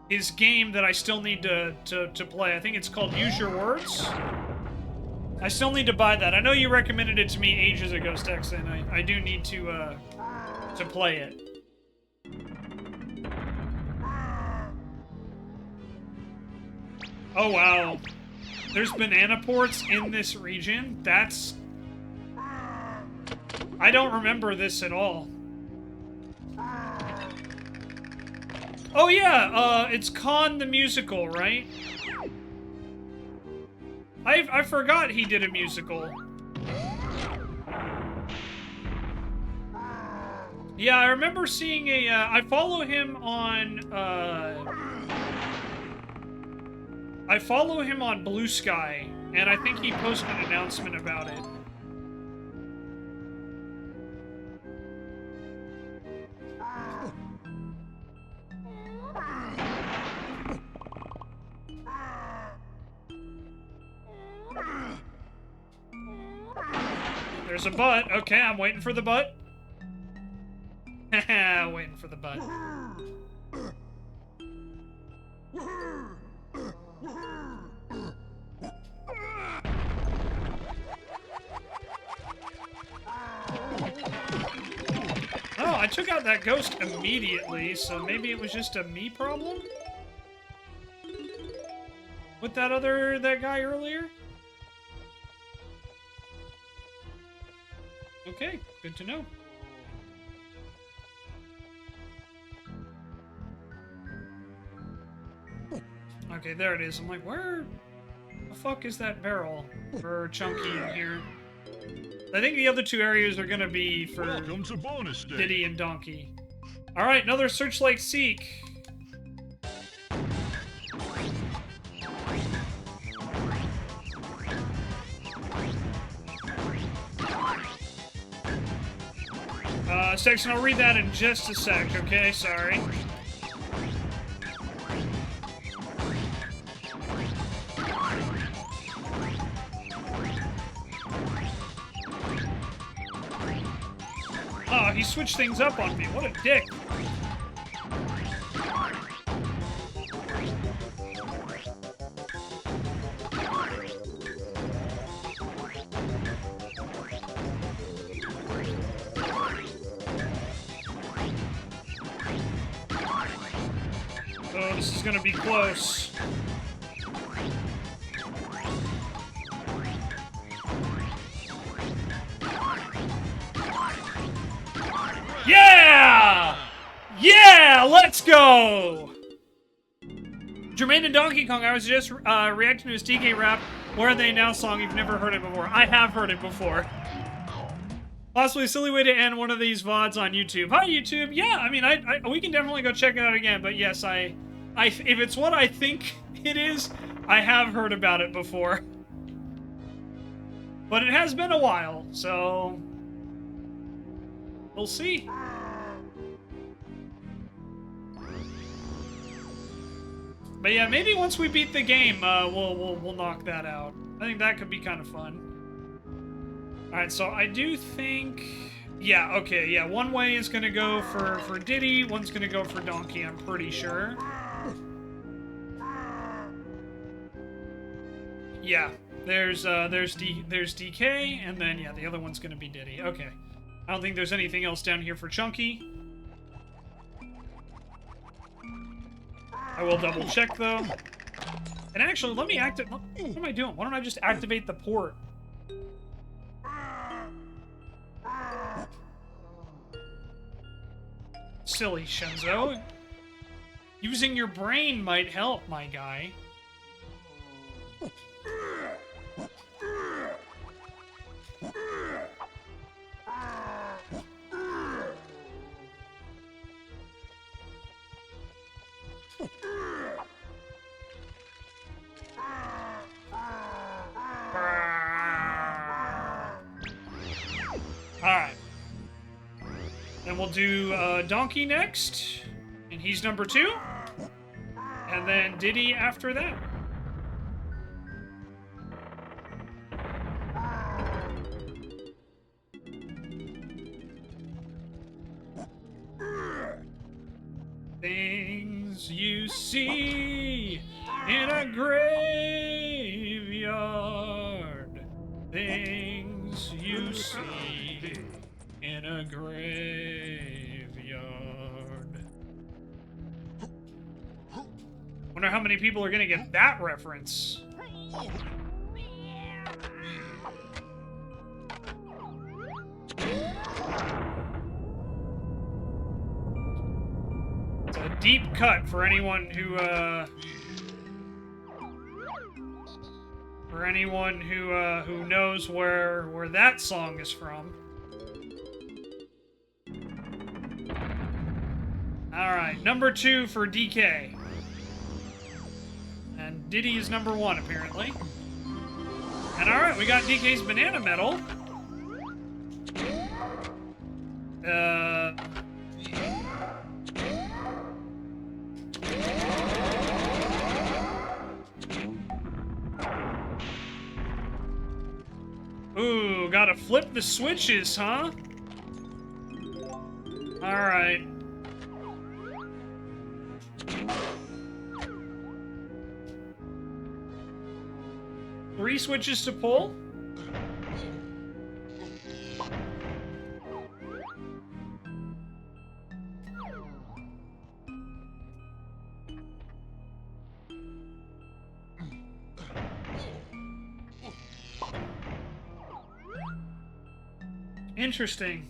his game that I still need to play. I think it's called Use Your Words. I still need to buy that. I know you recommended it to me ages ago, Stex, and I do need to play it. Oh, wow. There's banana ports in this region? That's... I don't remember this at all. Oh, yeah, it's Khan the Musical, right? I forgot he did a musical. Yeah, I remember seeing a, I follow him on Blue Sky, and I think he posted an announcement about it. There's a butt. Okay, I'm waiting for the butt. Haha, waiting for the butt. Oh, I took out that ghost immediately, so maybe it was just a me problem? With that guy earlier? Okay, good to know. Okay, there it is. I'm like, where the fuck is that barrel for Chunky in here? I think the other two areas are gonna be for
Welcome to bonus stage.
Diddy and Donkey. Alright, another Searchlight Seek. Section, I'll read that in just a sec, okay? Sorry. Oh, he switched things up on me. What a dick. Oh, this is gonna be close. Yeah! Yeah! Let's go! Jermaine and Donkey Kong, I was just reacting to his DK rap, Where Are They Now song. You've never heard it before. I have heard it before. Possibly a silly way to end one of these VODs on YouTube. Hi, YouTube. Yeah, I mean, we can definitely go check it out again, but yes, if it's what I think it is, I have heard about it before. But it has been a while, so we'll see. But yeah, maybe once we beat the game, we'll knock that out. I think that could be kind of fun. Alright, so I do think... Yeah, okay, yeah. One way is gonna go for Diddy, one's gonna go for Donkey, I'm pretty sure. Yeah, there's DK, and then, yeah, the other one's gonna be Diddy. Okay. I don't think there's anything else down here for Chunky. I will double check, though. And actually, let me activate... What am I doing? Why don't I just activate the port? Silly Shenzo. Using your brain might help, my guy. Alright. Then we'll do Donkey next. And he's number 2. And then Diddy after that. Things you see in a graveyard. Things you see in a graveyard. Wonder how many people are gonna get that reference. It's a deep cut for anyone who who knows where that song is from. Alright, number 2 for DK. And Diddy is number 1, apparently. And alright, we got DK's banana medal. Ooh, gotta flip the switches, huh? Alright. Three switches to pull? Interesting.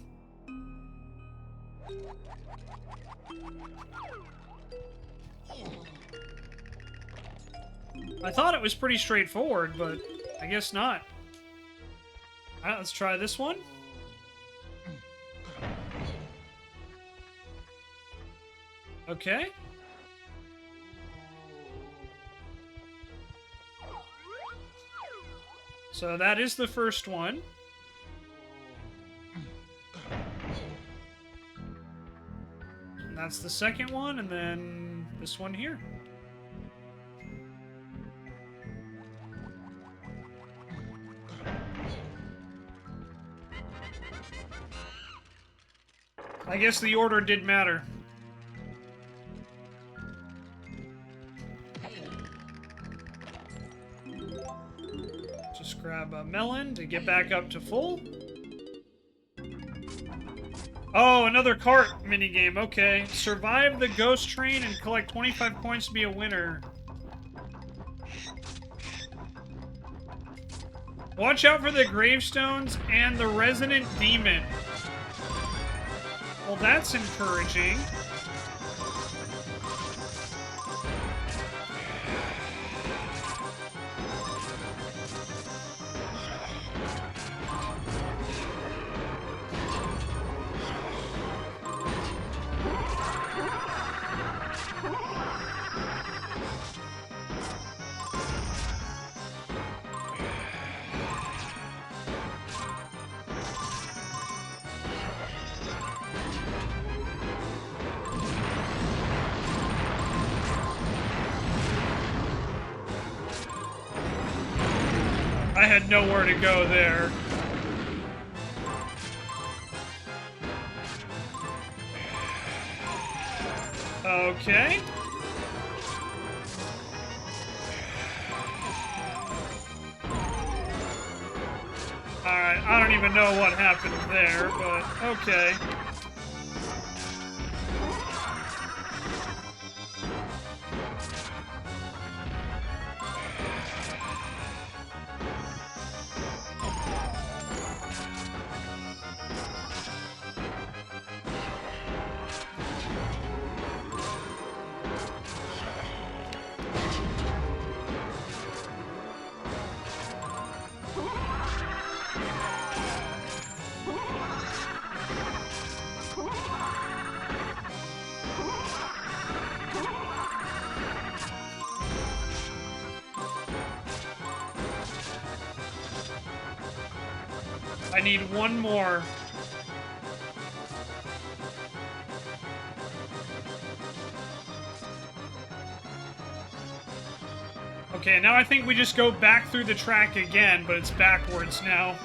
I thought it was pretty straightforward, but I guess not. Alright, let's try this one. Okay. So that is the first one. And that's the second one, and then this one here. I guess the order did matter. Just grab a melon to get back up to full. Oh, another cart minigame. Okay. Survive the ghost train and collect 25 coins to be a winner. Watch out for the gravestones and the resident demon. Well, that's encouraging. I had nowhere to go there. Okay. Alright, I don't even know what happened there, but okay. I need one more. Okay, now I think we just go back through the track again, but it's backwards now.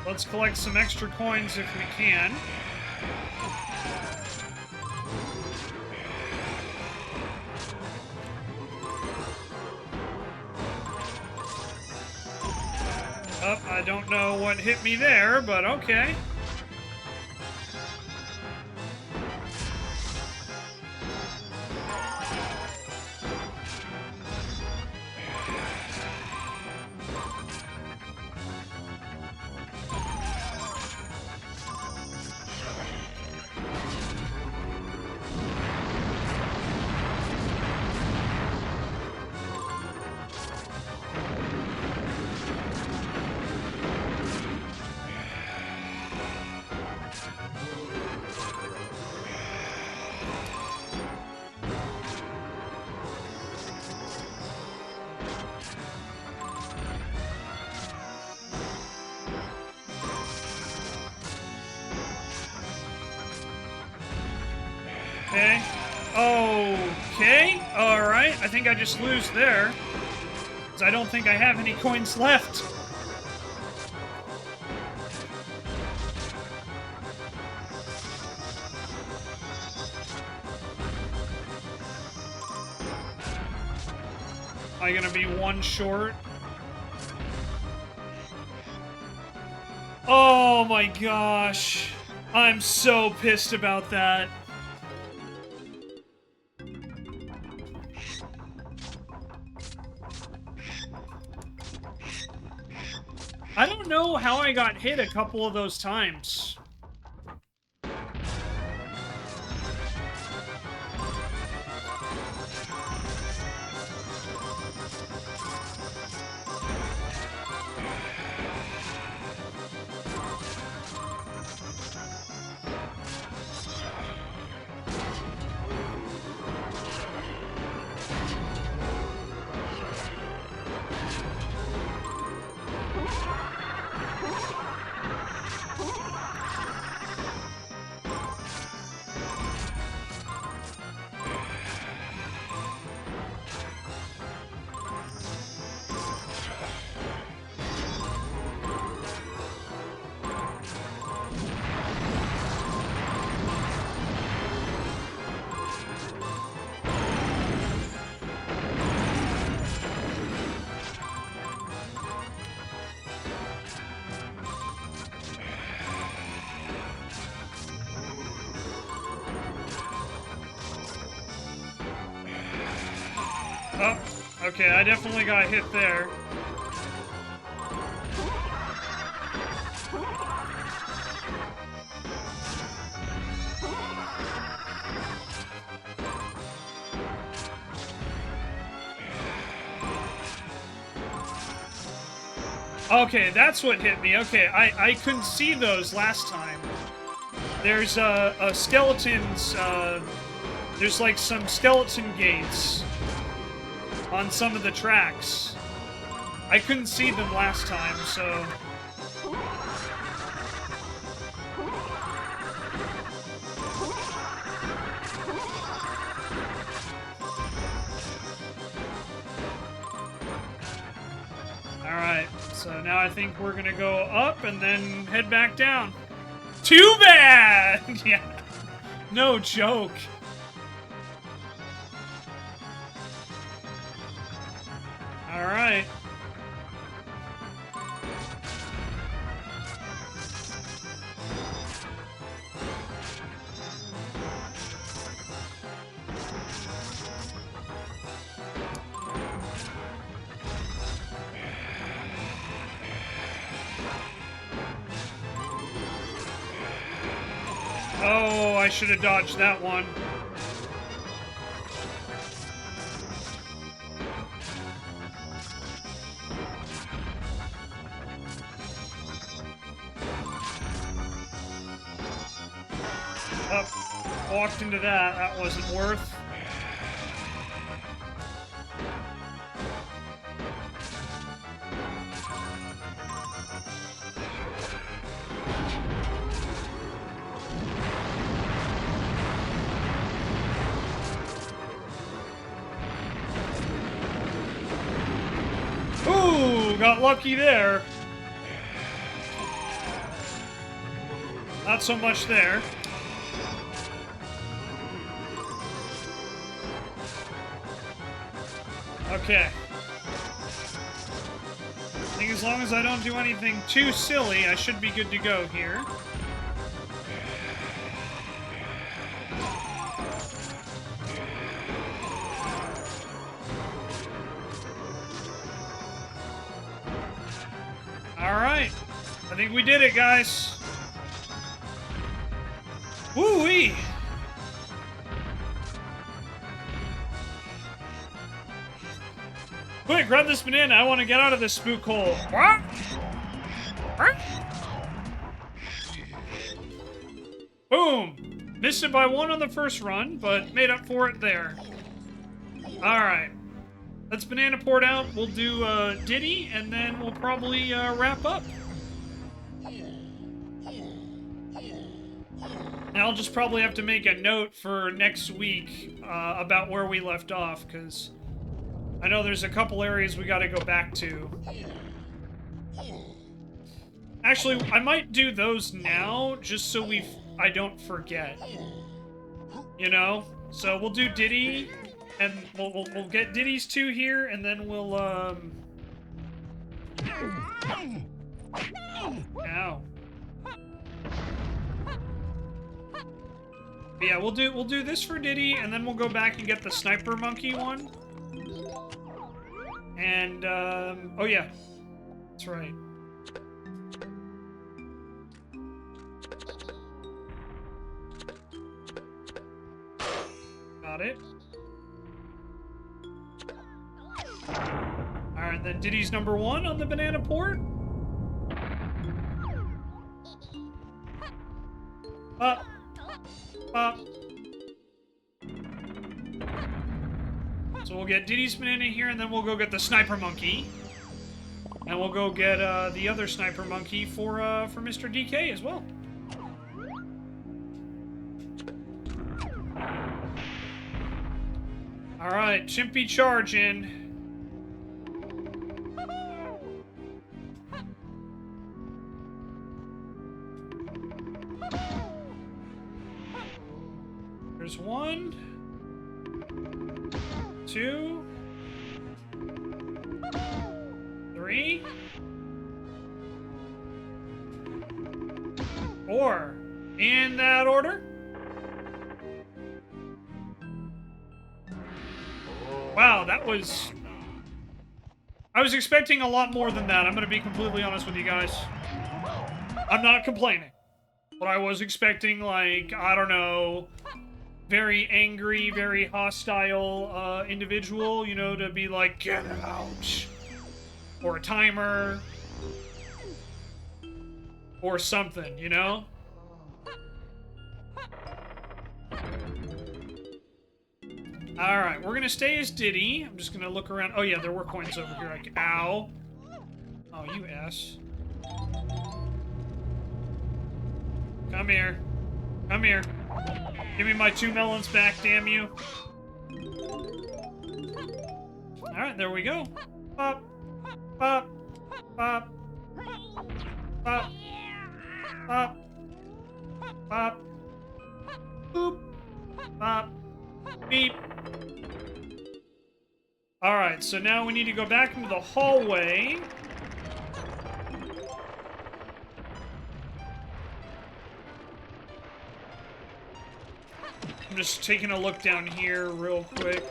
Let's collect some extra coins if we can. Oh, I don't know what hit me there, but okay. Okay. Okay, alright. I think I just lose there. Because I don't think I have any coins left. Am I gonna be one short? Oh my gosh. I'm so pissed about that. I don't know how I got hit a couple of those times. Oh, okay, I definitely got hit there. Okay, that's what hit me. Okay, I couldn't see those last time. There's skeletons, there's like some skeleton gates on some of the tracks. I couldn't see them last time, so... Alright, so now I think we're gonna go up and then head back down. Too bad! Yeah, no joke. Alright. Oh, I should have dodged that one. Oh, walked into that. That wasn't worth. Ooh, got lucky there. Not so much there. Okay. I think as long as I don't do anything too silly, I should be good to go here. Alright. I think we did it, guys. Woo-wee! Quick, grab this banana. I want to get out of this spook hole. What? Boom! Missed it by one on the first run, but made up for it there. Alright. That's banana poured out. We'll do Diddy, and then we'll probably wrap up. And I'll just probably have to make a note for next week about where we left off, because I know there's a couple areas we got to go back to. Actually, I might do those now, just so I don't forget. You know? So we'll do Diddy, and we'll get Diddy's 2 here, and then we'll, Ow. But yeah, we'll do this for Diddy, and then we'll go back and get the sniper monkey one. And, oh yeah. That's right. Got it. Alright, then Diddy's number 1 on the banana port. Up. Up. So we'll get Diddy's banana here, and then we'll go get the sniper monkey. And we'll go get the other sniper monkey for Mr. DK as well. Alright, Chimpy charging. There's 1, 2, 3, 4. In that order. Wow, that was... I was expecting a lot more than that. I'm going to be completely honest with you guys. I'm not complaining. But I was expecting, like, I don't know, very angry, very hostile individual, you know, to be like, get out. Or a timer. Or something, you know? Alright, we're gonna stay as Diddy. I'm just gonna look around. Oh yeah, there were coins over here. Like, ow. Oh, you ass. Come here. Come here. Give me my 2 melons back, damn you. Alright, there we go. Pop. Pop. Pop. Pop. Pop. Pop. Boop. Pop. Beep. Alright, so now we need to go back into the hallway. I'm just taking a look down here real quick.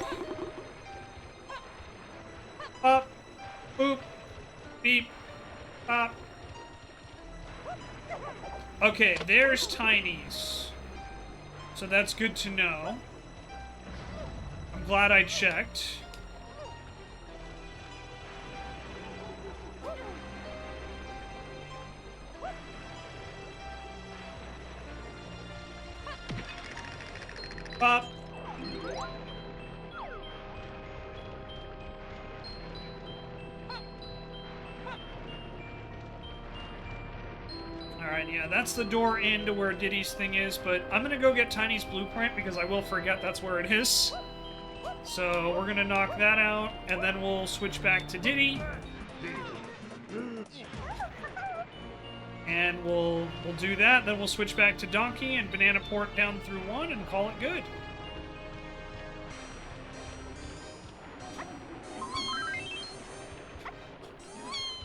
Up. Boop. Beep. Pop. Okay, there's Tiny's. So that's good to know. I'm glad I checked. Pop. Alright, yeah, that's the door into where Diddy's thing is, but I'm gonna go get Tiny's blueprint because I will forget that's where it is. So we're gonna knock that out, and then we'll switch back to Diddy. And we'll do that, then we'll switch back to Donkey and Banana Port down through 1 and call it good.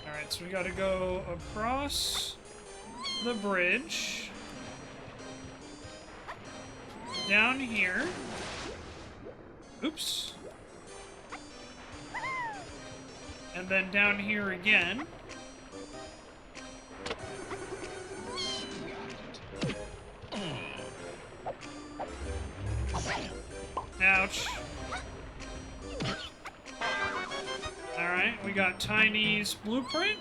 Alright, so we gotta go across the bridge. Down here. Oops. And then down here again. Ouch. Alright, we got Tiny's blueprint.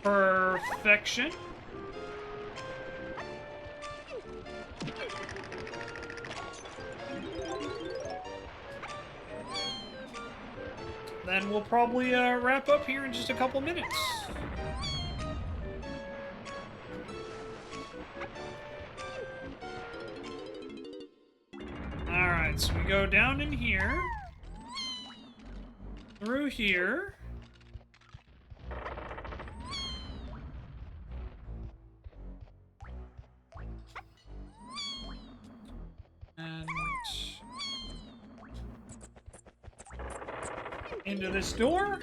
Perfection. Then we'll probably wrap up here in just a couple minutes. Alright, so we go down in here. Through here. And into this door.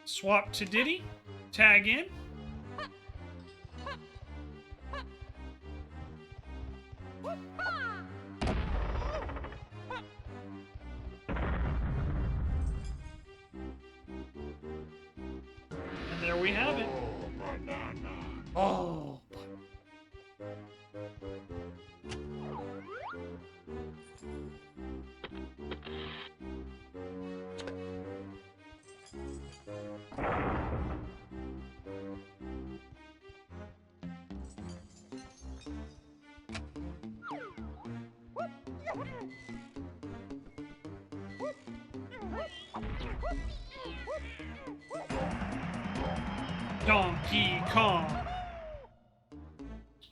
Swap to Diddy. Tag in. And there we have it. Oh. Donkey Kong.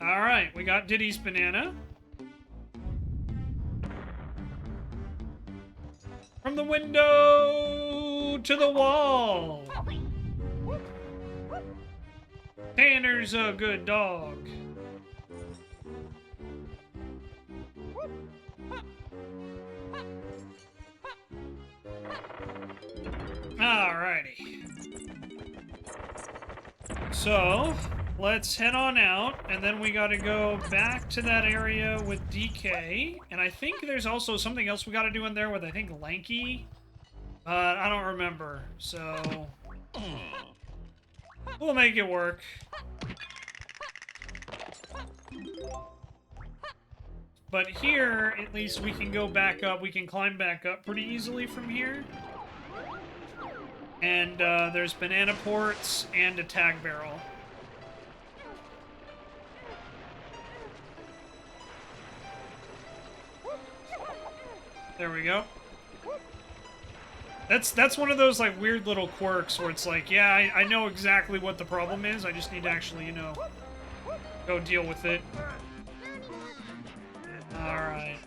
Alright, we got Diddy's banana. From the window to the wall. Tanner's a good dog. Alrighty. So, let's head on out, and then we gotta go back to that area with DK, and I think there's also something else we gotta do in there with, I think, Lanky, but I don't remember, so we'll make it work. But here, at least we can go back up, we can climb back up pretty easily from here. And there's banana ports and a tag barrel. There we go. That's one of those like weird little quirks where it's like, yeah, I know exactly what the problem is. I just need to actually, you know, go deal with it. All right.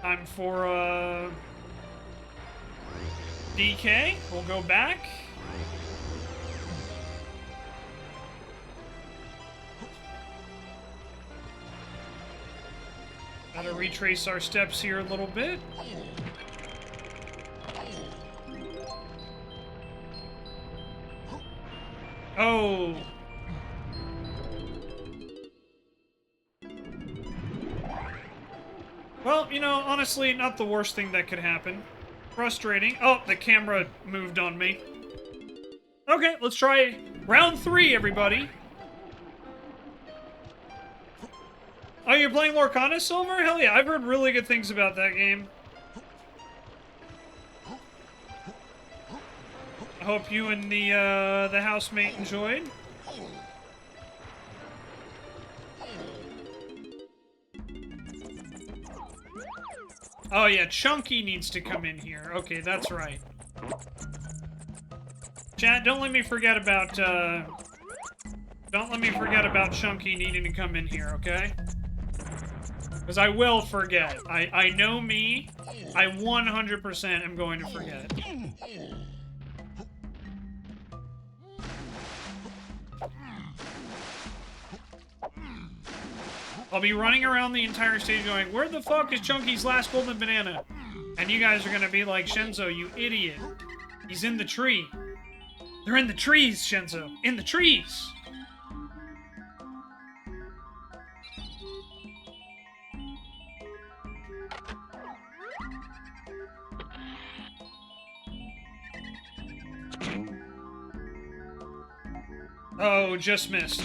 Time for DK. We'll go back. Gotta retrace our steps here a little bit. Oh. Well, you know, honestly, not the worst thing that could happen. Frustrating. Oh, the camera moved on me. Okay, let's try round 3, everybody. Oh, you're playing Lorcana Silver? Hell yeah, I've heard really good things about that game. I hope you and the housemate enjoyed. Oh yeah, Chunky needs to come in here. Okay, that's right. Chat, don't let me forget about Chunky needing to come in here, okay? Because I will forget. I know me. I 100% am going to forget. I'll be running around the entire stage going, where the fuck is Chunky's last golden banana? And you guys are gonna be like, Shenzo, you idiot. He's in the tree. They're in the trees, Shenzo. In the trees! Oh, just missed.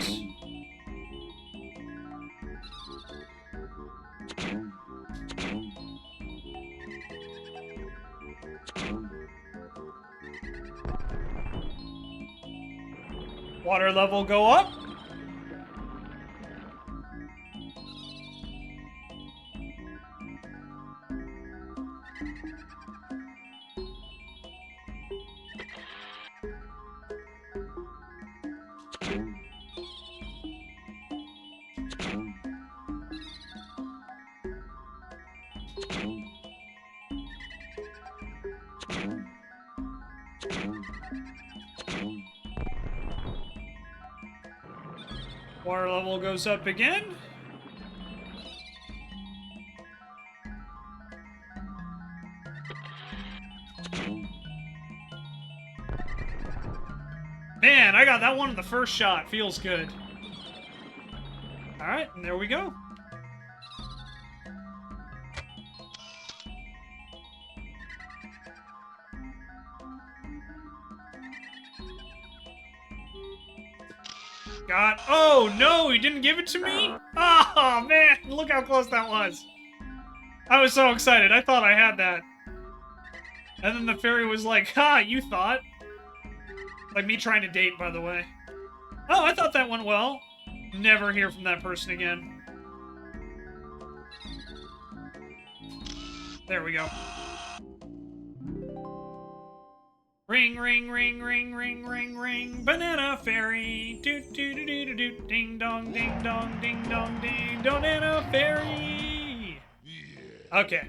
Water level go up. Water level goes up again. Man, I got that one in the first shot. Feels good. Alright, and there we go. God. Oh, no, he didn't give it to me? Oh, man, look how close that was. I was so excited. I thought I had that. And then the fairy was like, ha, you thought. Like me trying to date, by the way. Oh, I thought that went well. Never hear from that person again. There we go. Ring, ring, ring, ring, ring, ring, ring. Banana fairy. Doot, doot, doot, doot, doot. Ding dong, ding dong, ding dong, ding. Banana fairy. Okay.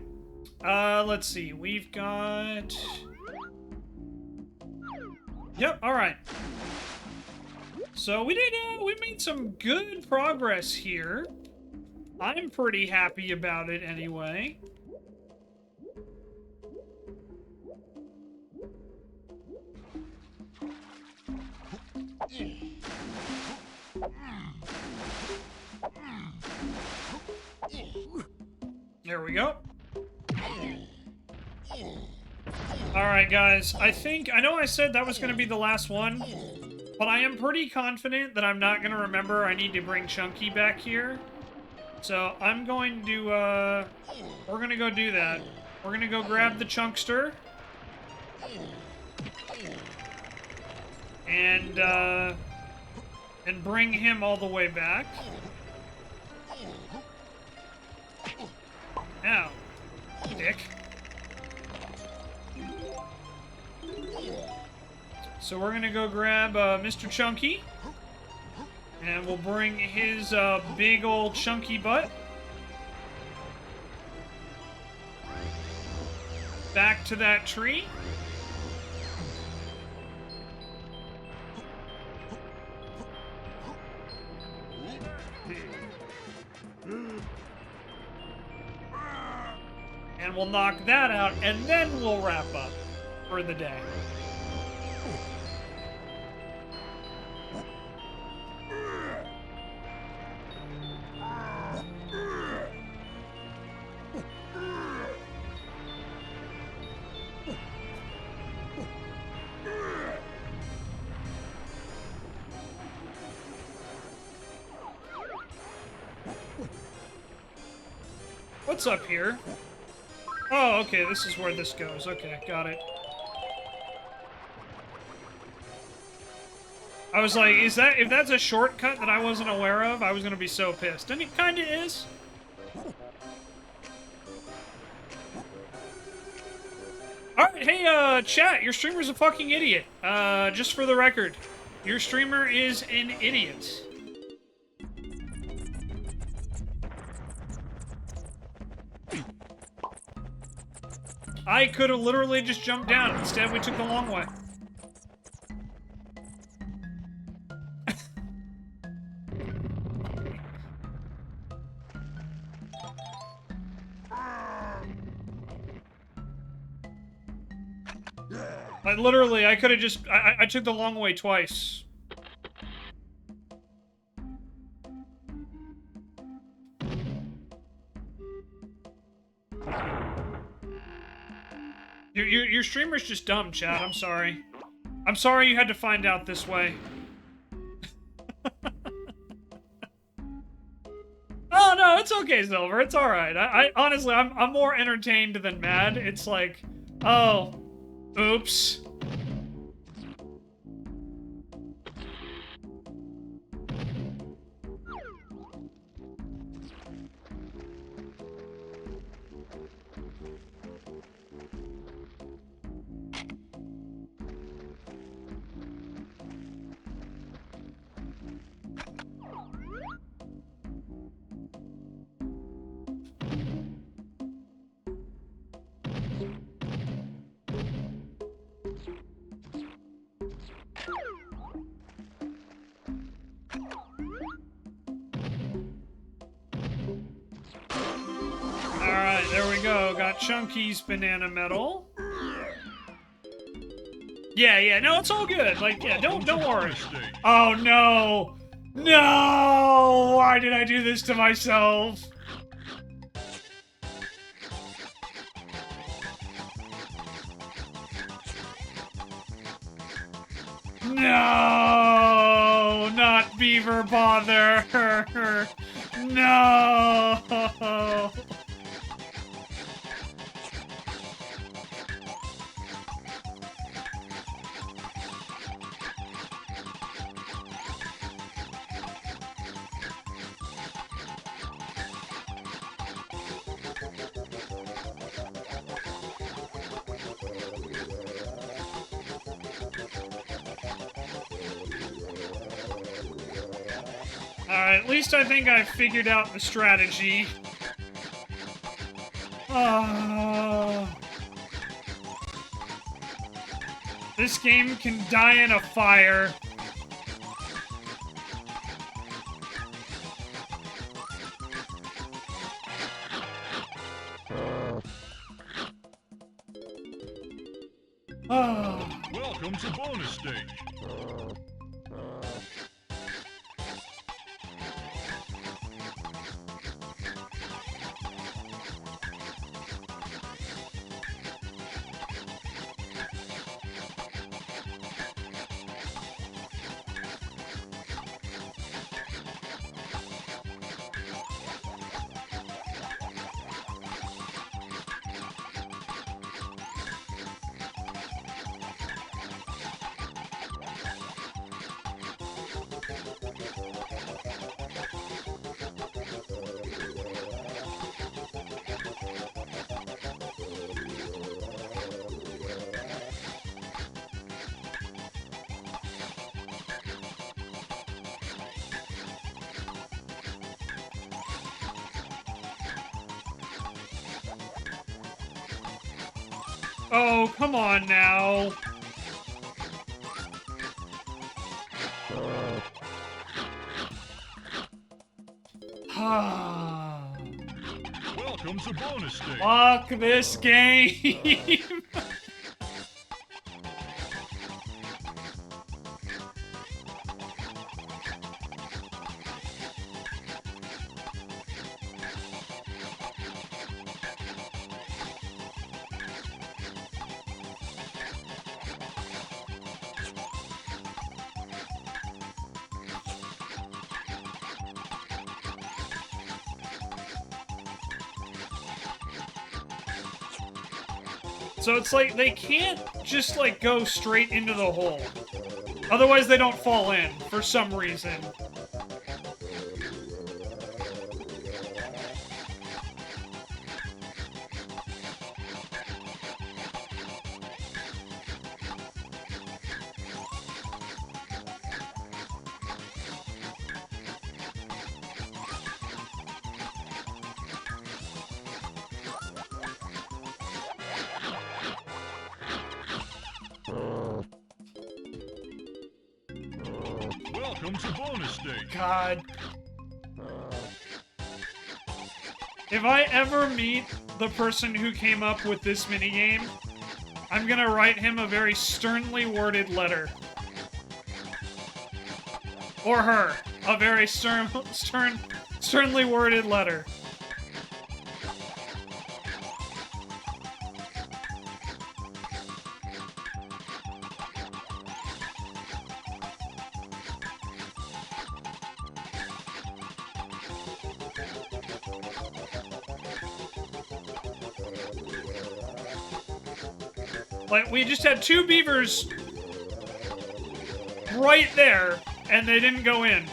Let's see. We've got... Yep, alright. So we made some good progress here. I'm pretty happy about it anyway. There we go. Alright, guys. I know I said that was going to be the last one, but I am pretty confident that I'm not going to remember I need to bring Chunky back here. So I'm going to, we're going to go do that. We're going to go grab the Chunkster. And bring him all the way back. Ow. Dick. So we're gonna go grab Mr. Chunky. And we'll bring his big old chunky butt back to that tree. And we'll knock that out, and then we'll wrap up for the day. What's up here? Oh, okay, this is where this goes. Okay, got it. I was like, if that's a shortcut that I wasn't aware of, I was gonna be so pissed. And it kinda is. Alright, hey, chat, your streamer's a fucking idiot. Just for the record. Your streamer is an idiot. I could have literally just jumped down. Instead, we took the long way. Like, literally, I could have just... I took the long way twice. Your streamer's just dumb, chat. I'm sorry. I'm sorry you had to find out this way. Oh, no, it's okay, Silver. It's alright. I honestly, I'm more entertained than mad. It's like, oh, oops. got Chunky's banana medal. Yeah, no, it's all good. Like, yeah, don't worry.
Bonus stage.
Oh, no! No! Why did I do this to myself? No! Not Beaver Bother! No! Alright, at least I think I figured out the strategy. This game can die in a fire.
Welcome to bonus stage. Oh, come on now. Welcome to bonus stage.
Fuck this game. So it's like, they can't just, like, go straight into the hole. Otherwise they don't fall in, for some reason.
Welcome to bonus stage.
God. If I ever meet the person who came up with this minigame, I'm gonna write him a very sternly worded letter. Or her. A very sternly worded letter. Like, we just had two beavers right there, and they didn't go in.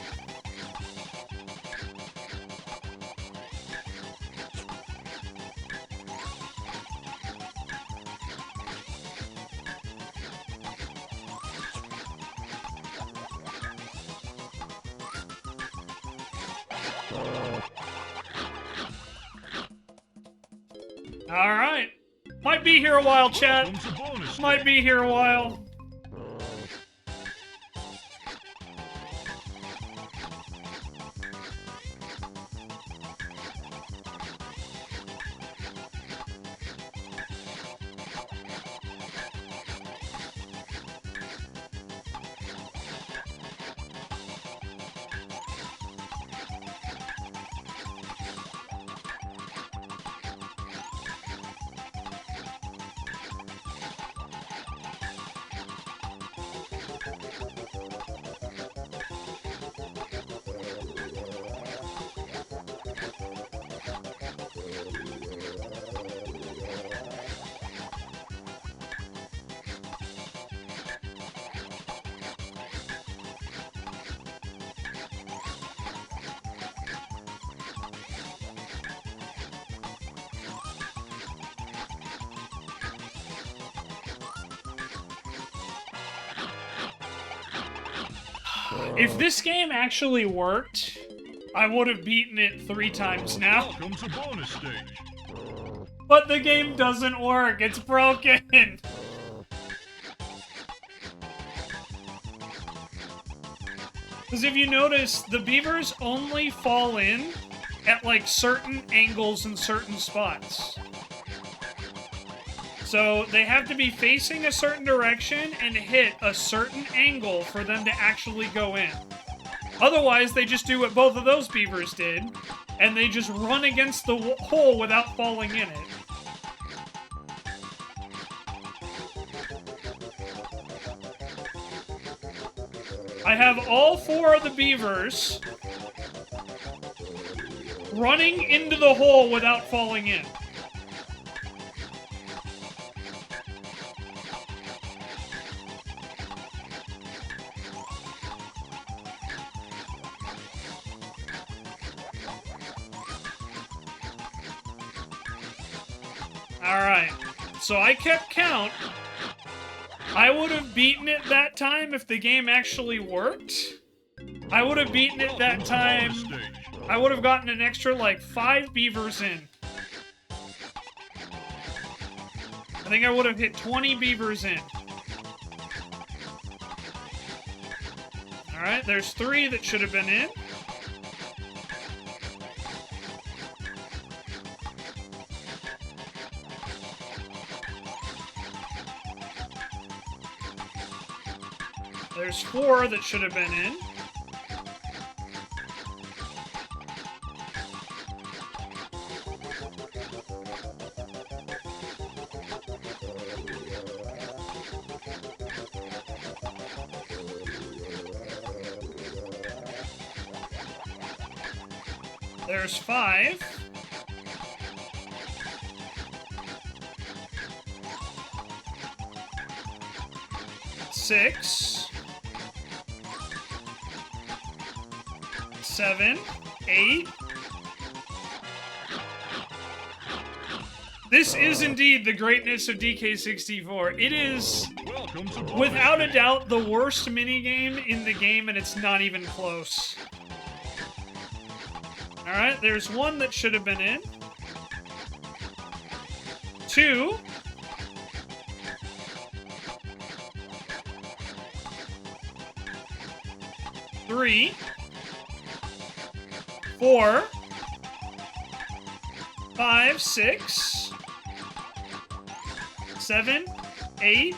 Alright. Might be here a while, chat.
Welcome to bonus stage.
Might be here a while. If this game actually worked, I would have beaten it 3 times now.
Welcome to bonus stage.
But the game doesn't work. It's broken. Because if you notice, the beavers only fall in at, like, certain angles in certain spots. So they have to be facing a certain direction and hit a certain angle for them to actually go in. Otherwise, they just do what both of those beavers did, and they just run against the hole without falling in it. I have all 4 of the beavers running into the hole without falling in. Alright, so I kept count. I would have beaten it that time if the game actually worked. I would have beaten it that time. I would have gotten an extra, like, 5 beavers in. I think I would have hit 20 beavers in. Alright, there's 3 that should have been in. There's 4 that should have been in. There's 5. Six. 7, 8. This is indeed the greatness of DK64. It is, without a doubt, the worst minigame in the game, and it's not even close. Alright, there's 1 that should have been in. 2. 3. 4, 5, 6, 7, 8,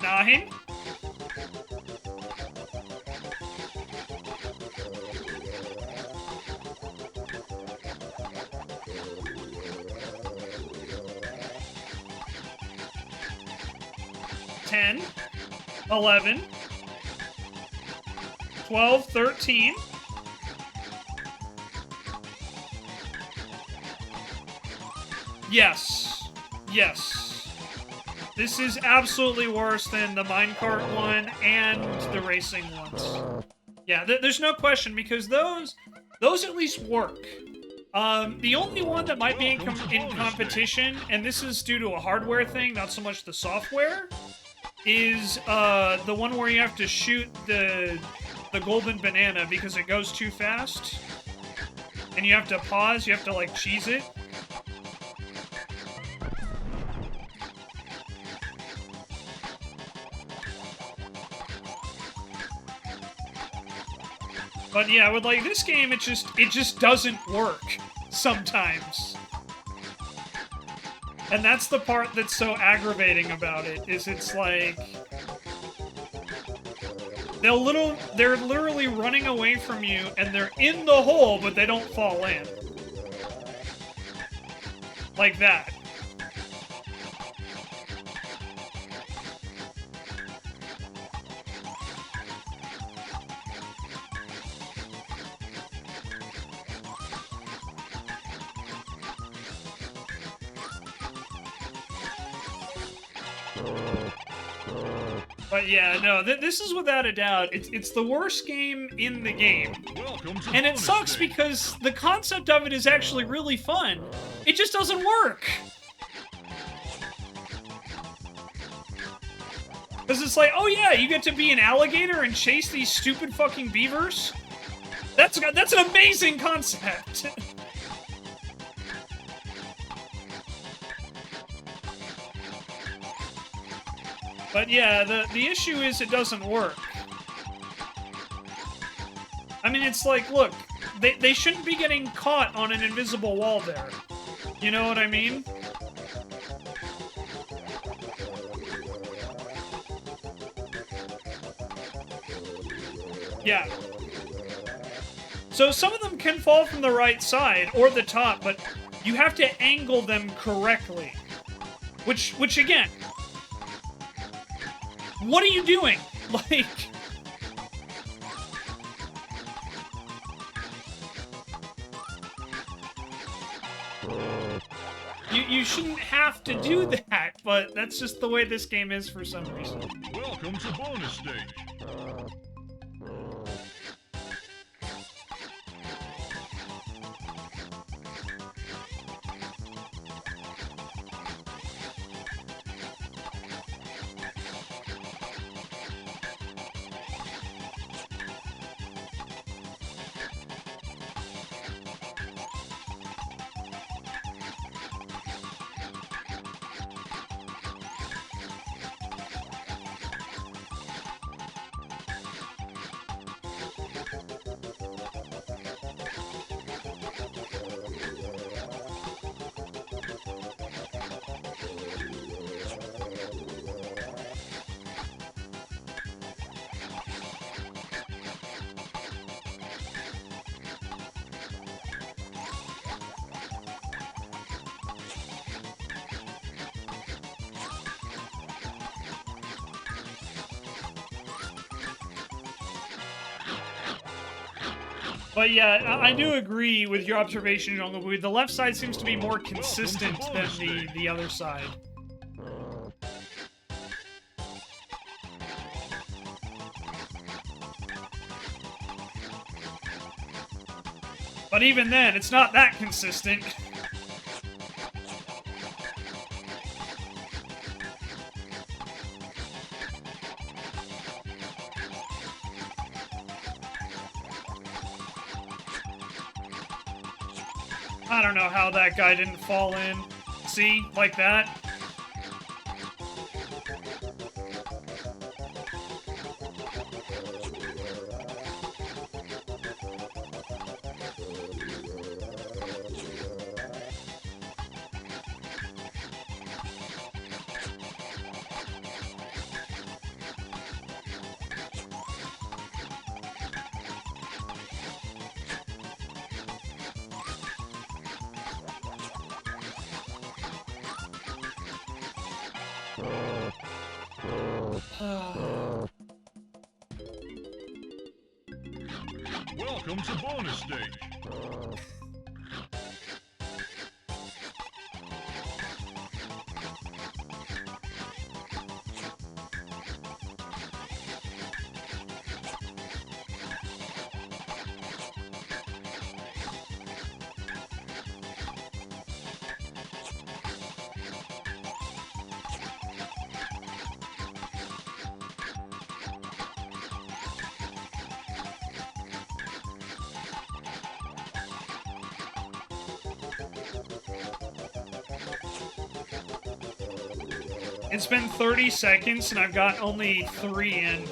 9, 10, 11, 12, 13. Yes. Yes. This is absolutely worse than the minecart one and the racing ones. Yeah, there's no question, because those at least work. The only one that might be in competition, and this is due to a hardware thing, not so much the software, is the one where you have to shoot the golden banana because it goes too fast. And you have to pause, you have to, like, cheese it. But yeah, with, like, this game, it just doesn't work sometimes. And that's the part that's so aggravating about it, is it's like... they're literally running away from you, and they're in the hole, but they don't fall in. Like that. But yeah, no, this is without a doubt, it's the worst game in the game. And it sucks because the concept of it is actually really fun. It just doesn't work. Because it's like, oh yeah, you get to be an alligator and chase these stupid fucking beavers? That's an amazing concept! But yeah, the issue is it doesn't work. I mean, it's like, look, they shouldn't be getting caught on an invisible wall there. You know what I mean? Yeah. So some of them can fall from the right side or the top, but you have to angle them correctly. Which again, what are you doing? Like, you shouldn't have to do that, but that's just the way this game is for some reason.
Welcome to bonus stage.
But yeah, I do agree with your observation, Jean-Louis. The left side seems to be more consistent than the other side. But even then, it's not that consistent. I don't know how that guy didn't fall in. See? Like that?
Welcome to bonus stage.
It's been 30 seconds and I've got only 3 in.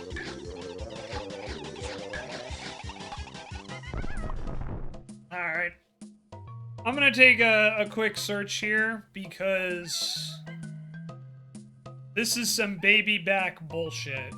Alright. I'm gonna take a quick search here because this is some baby back bullshit.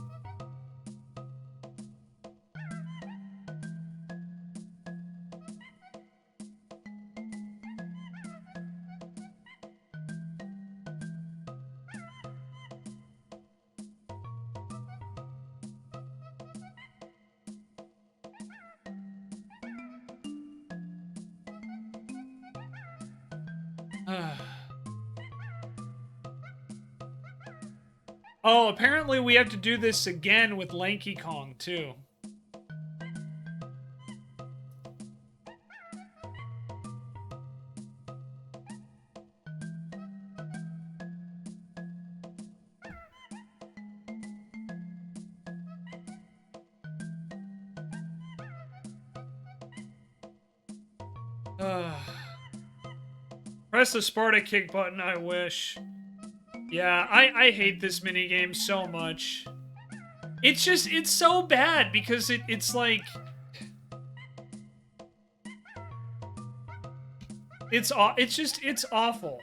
Oh, apparently we have to do this again with Lanky Kong, too. Press the Sparta kick button, I wish. Yeah, I hate this minigame so much. It's just, it's so bad because it's like... It's awful.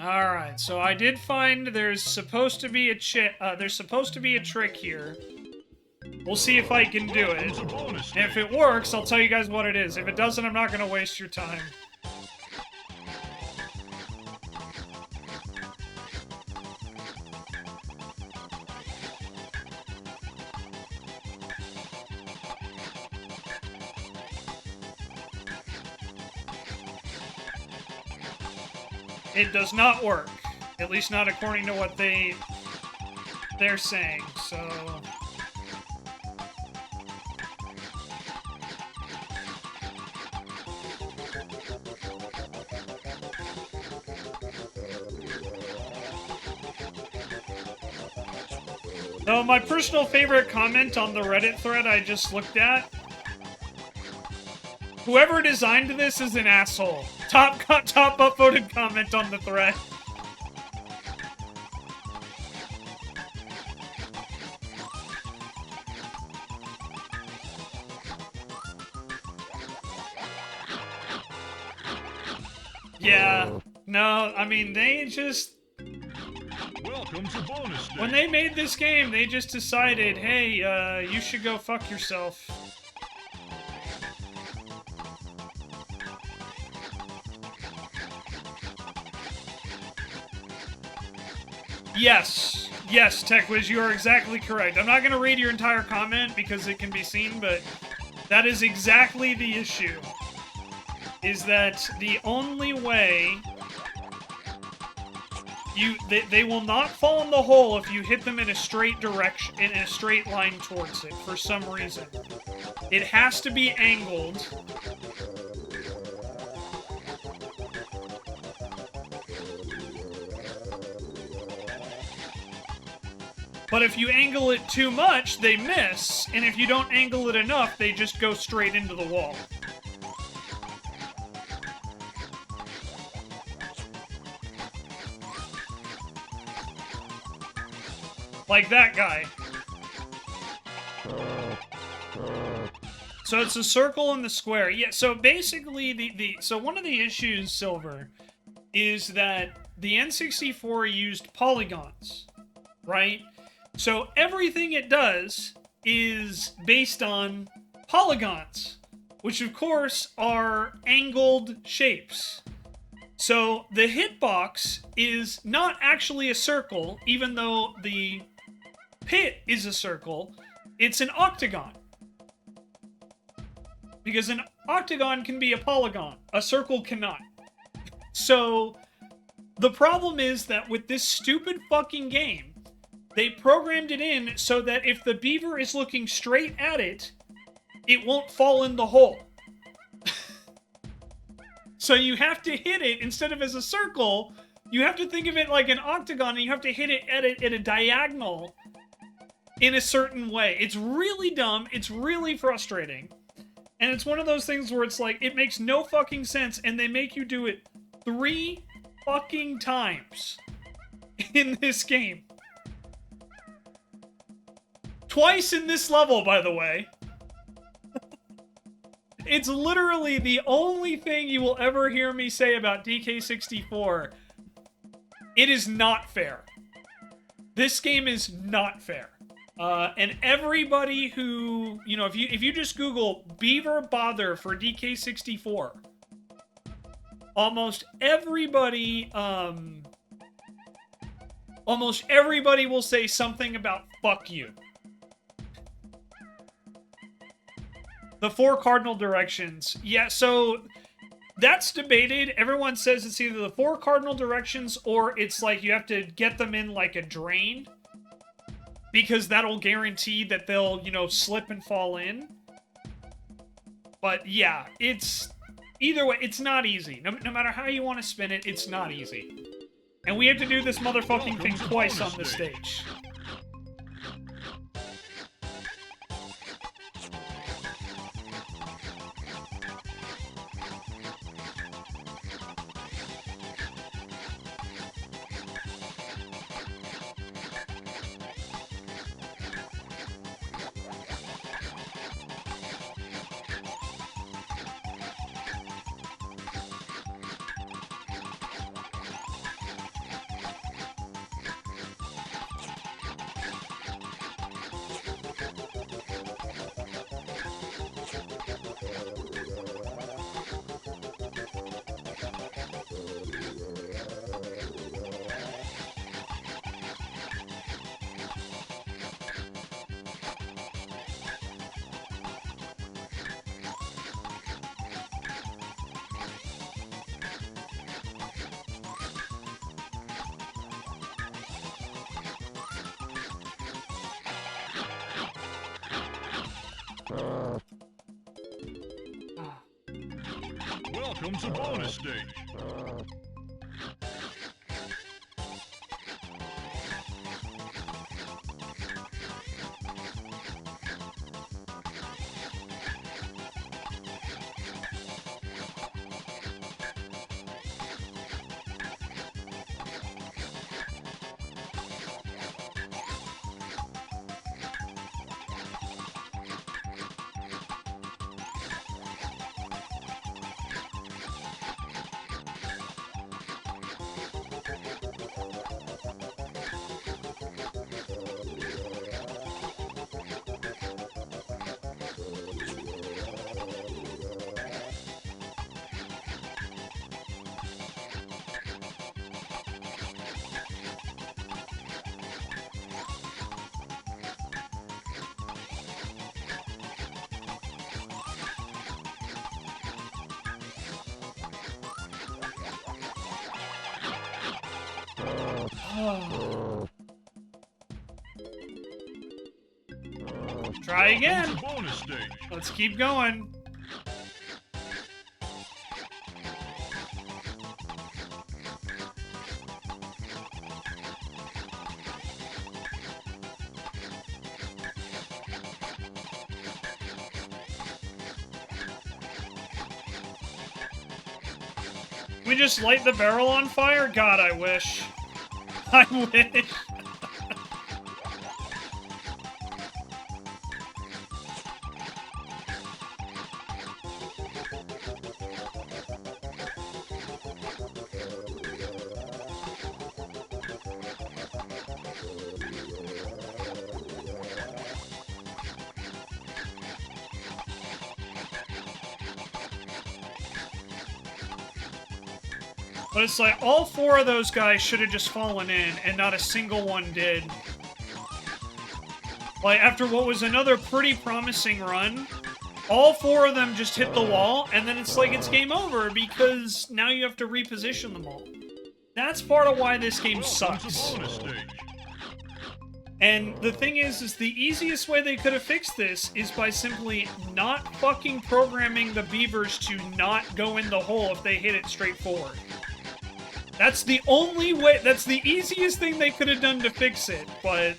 Alright, so I did find there's supposed to be a trick here. We'll see if I can do it. And if it works, I'll tell you guys what it is. If it doesn't, I'm not gonna waste your time. It does not work. At least not according to what they're saying, so... So my personal favorite comment on the Reddit thread I just looked at, whoever designed this is an asshole. Top upvoted comment on the thread. Yeah, no, I mean, they just...
Welcome to bonus day.
When they made this game, they just decided, hey, you should go fuck yourself. Yes, TechWiz, you are exactly correct. I'm not going to read your entire comment because it can be seen, but that is exactly the issue. Is that the only way... They will not fall in the hole if you hit them in a straight direction, in a straight line towards it, for some reason. It has to be angled. But if you angle it too much, they miss, and if you don't angle it enough, they just go straight into the wall. Like that guy. So it's a circle and the square. Yeah, so basically, so one of the issues, Silver, is that the N64 used polygons, right? So everything it does is based on polygons, which of course are angled shapes. So the hitbox is not actually a circle, even though the pit is a circle. It's an octagon. Because an octagon can be a polygon. A circle cannot. So the problem is that with this stupid fucking game, they programmed it in so that if the beaver is looking straight at it, it won't fall in the hole. So you have to hit it, instead of as a circle, you have to think of it like an octagon, and you have to hit it at a diagonal in a certain way. It's really dumb, it's really frustrating. And it's one of those things where it's like, it makes no fucking sense, and they make you do it 3 fucking times in this game. Twice in this level, by the way. It's literally the only thing you will ever hear me say about DK64. It is not fair. This game is not fair. And everybody who, you know, if you just Google Beaver Bother for DK64, almost everybody will say something about fuck you. The 4 cardinal directions. Yeah, so that's debated. Everyone says it's either the 4 cardinal directions or it's like you have to get them in like a drain. Because that'll guarantee that they'll, you know, slip and fall in. But yeah, it's... Either way, it's not easy. No matter how you want to spin it, it's not easy. And we have to do this motherfucking thing twice on the stage.
Welcome to bonus stage.
Try again.
Bonus stage.
Let's keep going. We just light the barrel on fire? God, I wish. I wish. But it's like, all 4 of those guys should have just fallen in, and not a single one did. Like, after what was another pretty promising run, all 4 of them just hit the wall, and then it's like, it's game over, because now you have to reposition them all. That's part of why this game sucks. And the thing is the easiest way they could have fixed this is by simply not fucking programming the beavers to not go in the hole if they hit it straight forward. That's the only way, that's the easiest thing they could have done to fix it, but...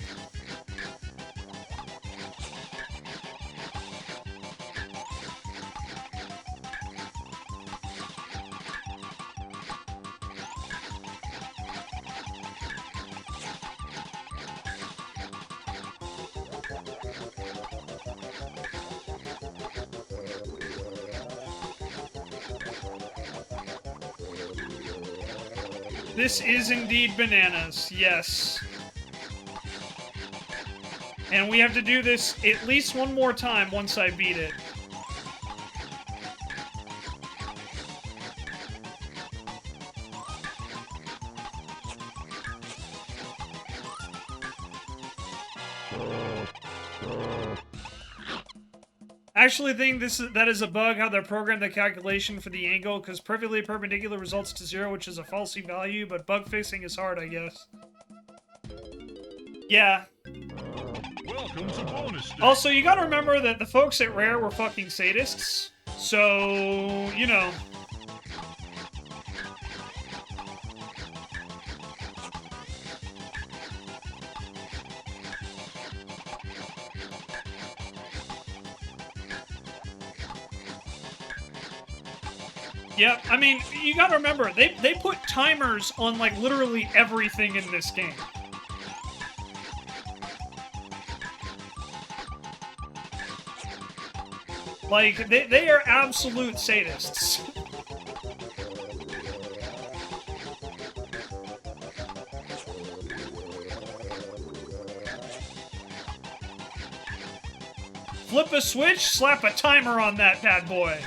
This is indeed bananas, yes. And we have to do this at least one more time once I beat it. I actually think that is a bug, how they programmed the calculation for the angle, because perfectly perpendicular results to 0, which is a falsy value, but bug fixing is hard, I guess. Yeah.
Welcome to bonus stage.
Also, you gotta remember that the folks at Rare were fucking sadists, so, you know. Yep, I mean, you gotta remember, they put timers on, like, literally everything in this game. Like, they are absolute sadists. Flip a switch, slap a timer on that bad boy.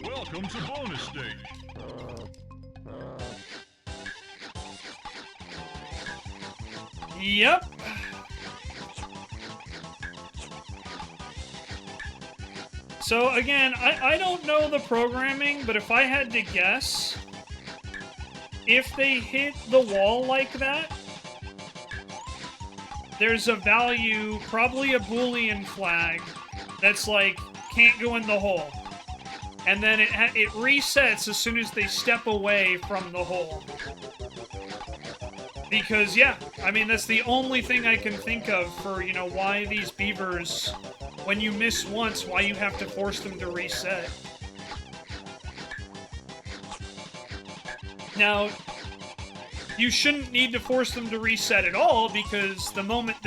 Welcome to bonus stage.
Yep. So again, I don't know the programming, but if I had to guess, if they hit the wall like that, there's a value, probably a Boolean flag, that's like, can't go in the hole. And then it resets as soon as they step away from the hole. Because, yeah, I mean, that's the only thing I can think of for, you know, why these beavers, when you miss once, why you have to force them to reset. Now, you shouldn't need to force them to reset at all, because the moment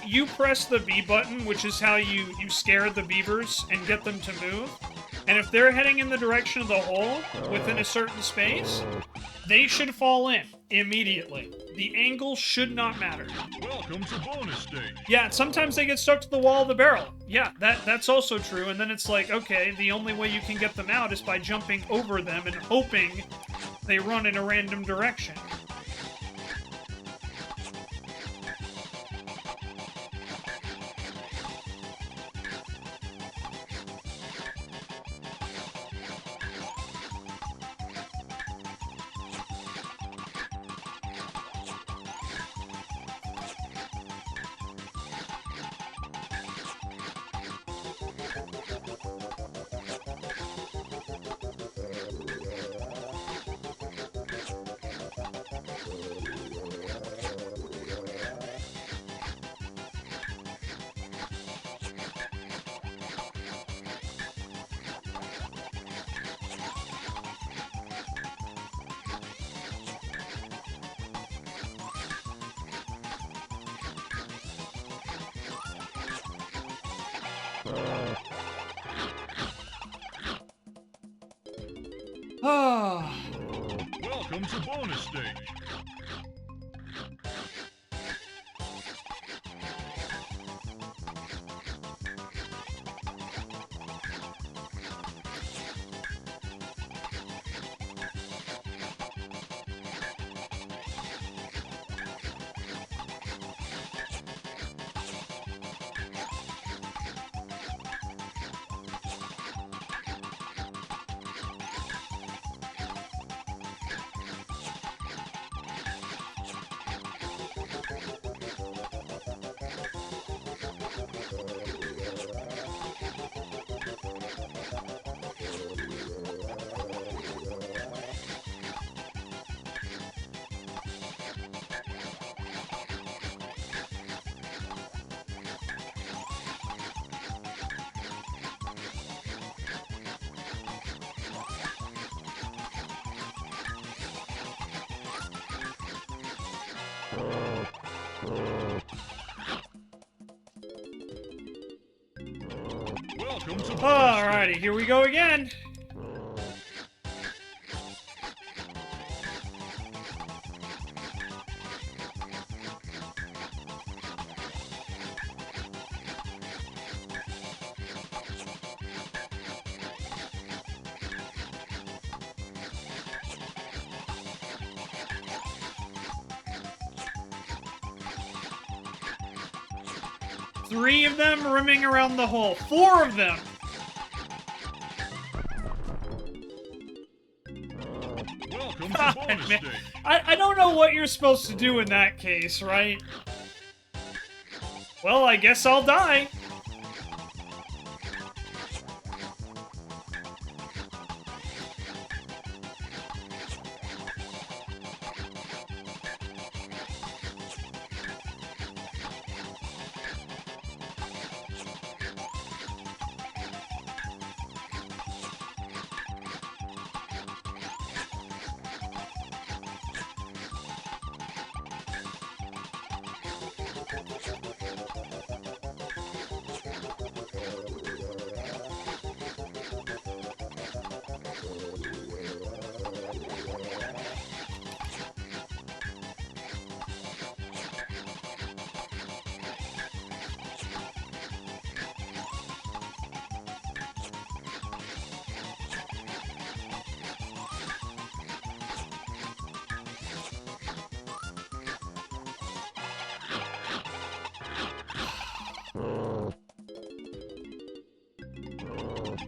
you press the B button, which is how you scare the beavers and get them to move, and if they're heading in the direction of the hole within a certain space, they should fall in immediately. The angle should not matter.
Welcome to bonus stage.
Yeah, sometimes they get stuck to the wall of the barrel. Yeah, that's also true, and then it's like, okay, the only way you can get them out is by jumping over them and hoping they run in a random direction. Ah.
Welcome to bonus stage. Welcome to bonus
Alrighty,
stage.
here we go again. 3 of them rimming around the hole. 4 of them!
Welcome to bonus
Man,
stage.
I don't know what you're supposed to do in that case, right? Well, I guess I'll die.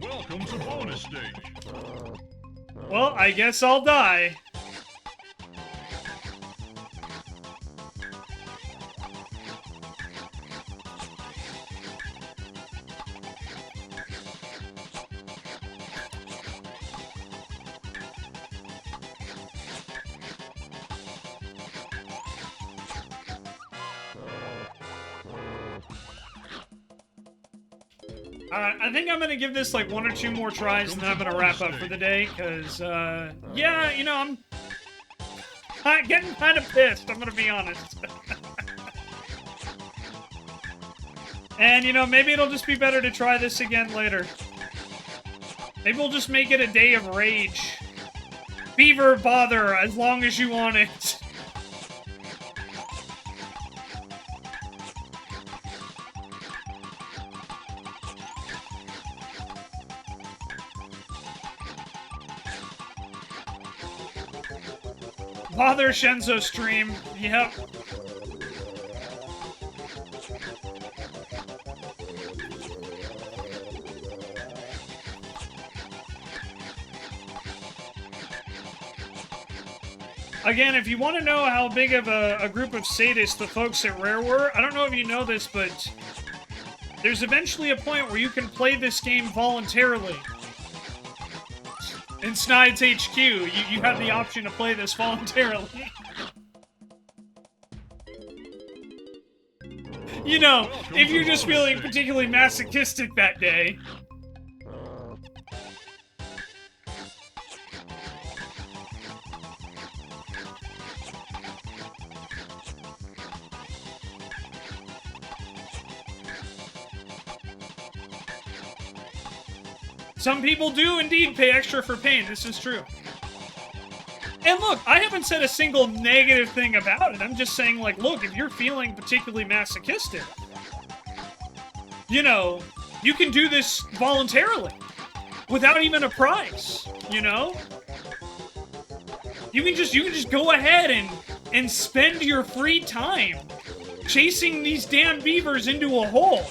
Welcome to bonus stage.
Well, I guess I'll die. I think I'm gonna give this like 1 or 2 more tries, and then I'm gonna wrap up for the day. Cause yeah, you know, I'm getting kind of pissed. I'm gonna be honest. And you know, maybe it'll just be better to try this again later. Maybe we'll just make it a day of rage. Beaver bother as long as you want it. Bother Shenzo stream. Yep. Again, if you want to know how big of a group of sadists the folks at Rare were, I don't know if you know this, but there's eventually a point where you can play this game voluntarily. In Snide's HQ, you have the option to play this voluntarily. You know, if you're just feeling particularly masochistic that day. Some people do indeed pay extra for pain, this is true. And look, I haven't said a single negative thing about it. I'm just saying, like, look, if you're feeling particularly masochistic, you know, you can do this voluntarily, without even a price, you know? You can just go ahead and spend your free time chasing these damn beavers into a hole.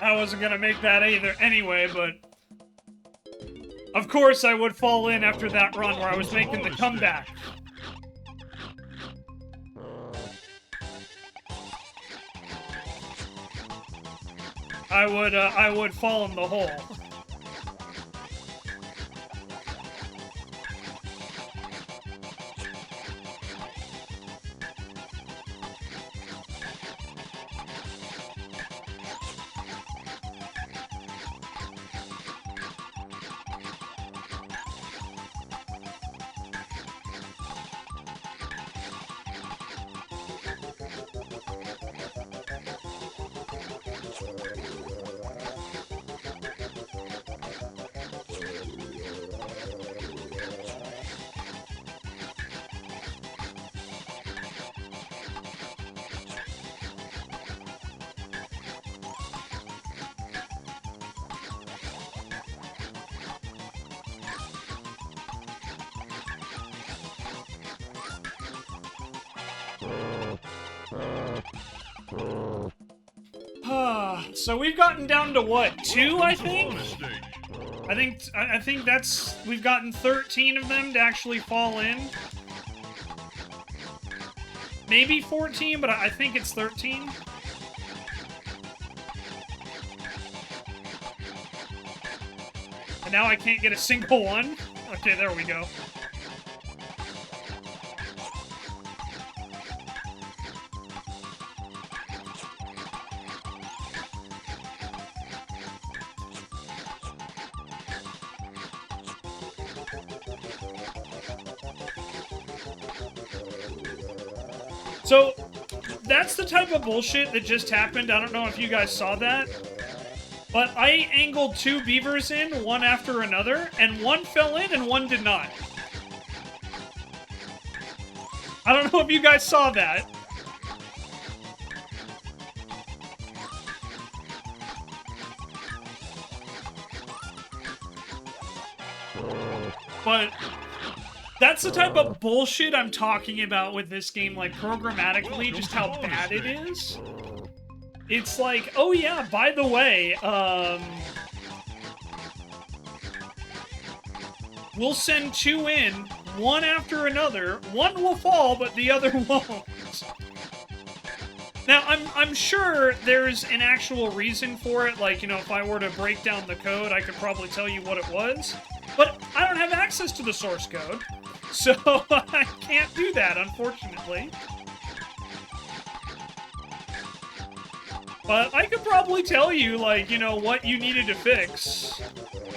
I wasn't gonna make that either anyway, but of course I would fall in after that run where I was making the comeback. I would fall in the hole. So we've gotten down to what, 2, I think?
Bonus stage.
I think that's, we've gotten 13 of them to actually fall in. Maybe 14, but I think it's 13. And now I can't get a single one. Okay, there we go. So, that's the type of bullshit that just happened. I don't know if you guys saw that. But I angled 2 beavers in, one after another, and one fell in and one did not. I don't know if you guys saw that. But that's the type of bullshit I'm talking about with this game, like, programmatically, just how bad it is. It's like, oh yeah, by the way, we'll send 2 in, one after another. One will fall, but the other won't. Now, I'm sure there's an actual reason for it. Like, you know, if I were to break down the code, I could probably tell you what it was. But I don't have access to the source code, so I can't do that, unfortunately. But I could probably tell you, like, you know, what you needed to fix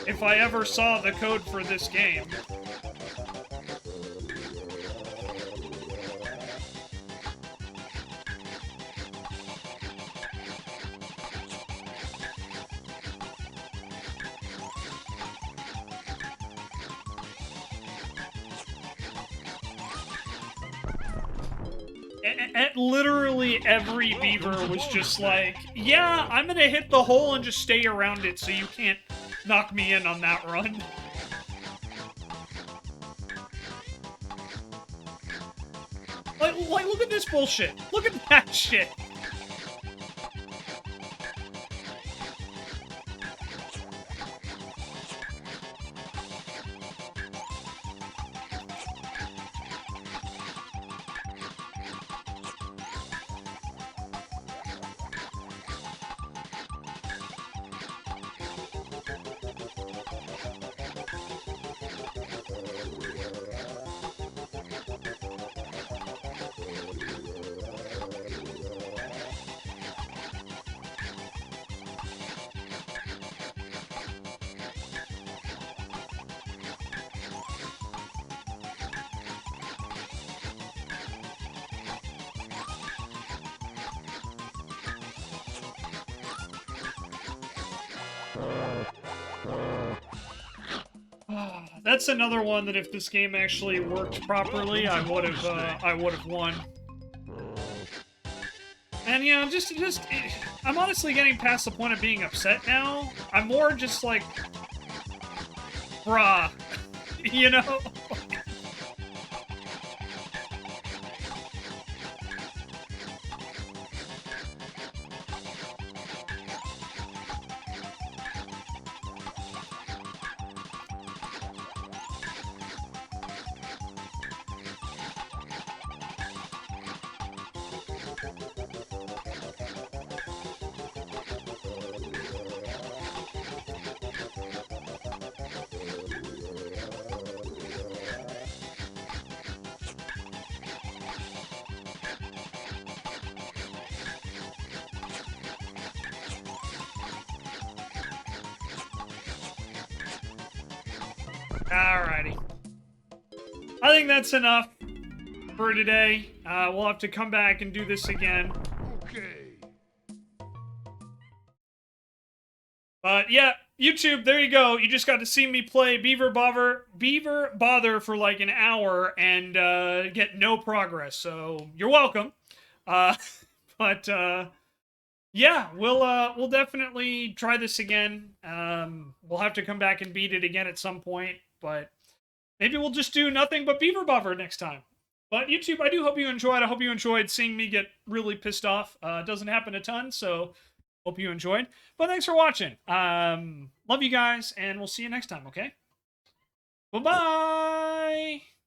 if I ever saw the code for this game. Literally every beaver was just like, yeah, I'm gonna hit the hole and just stay around it so you can't knock me in on that run. Like, look at this bullshit. Look at that shit. That's another one that if this game actually worked properly, I would have won. And yeah, I'm honestly getting past the point of being upset now. I'm more just like, bruh, you know? Alrighty. I think that's enough for today. We'll have to come back and do this again.
Okay.
But yeah, YouTube, there you go. You just got to see me play Beaver Bother for like an hour and get no progress. So you're welcome. But yeah, we'll definitely try this again. We'll have to come back and beat it again at some point, but maybe we'll just do nothing but Beaver Bother next time. But YouTube, I do hope you enjoyed. I hope you enjoyed seeing me get really pissed off. It doesn't happen a ton, so hope you enjoyed. But thanks for watching. Love you guys, and we'll see you next time, okay? Bye-bye!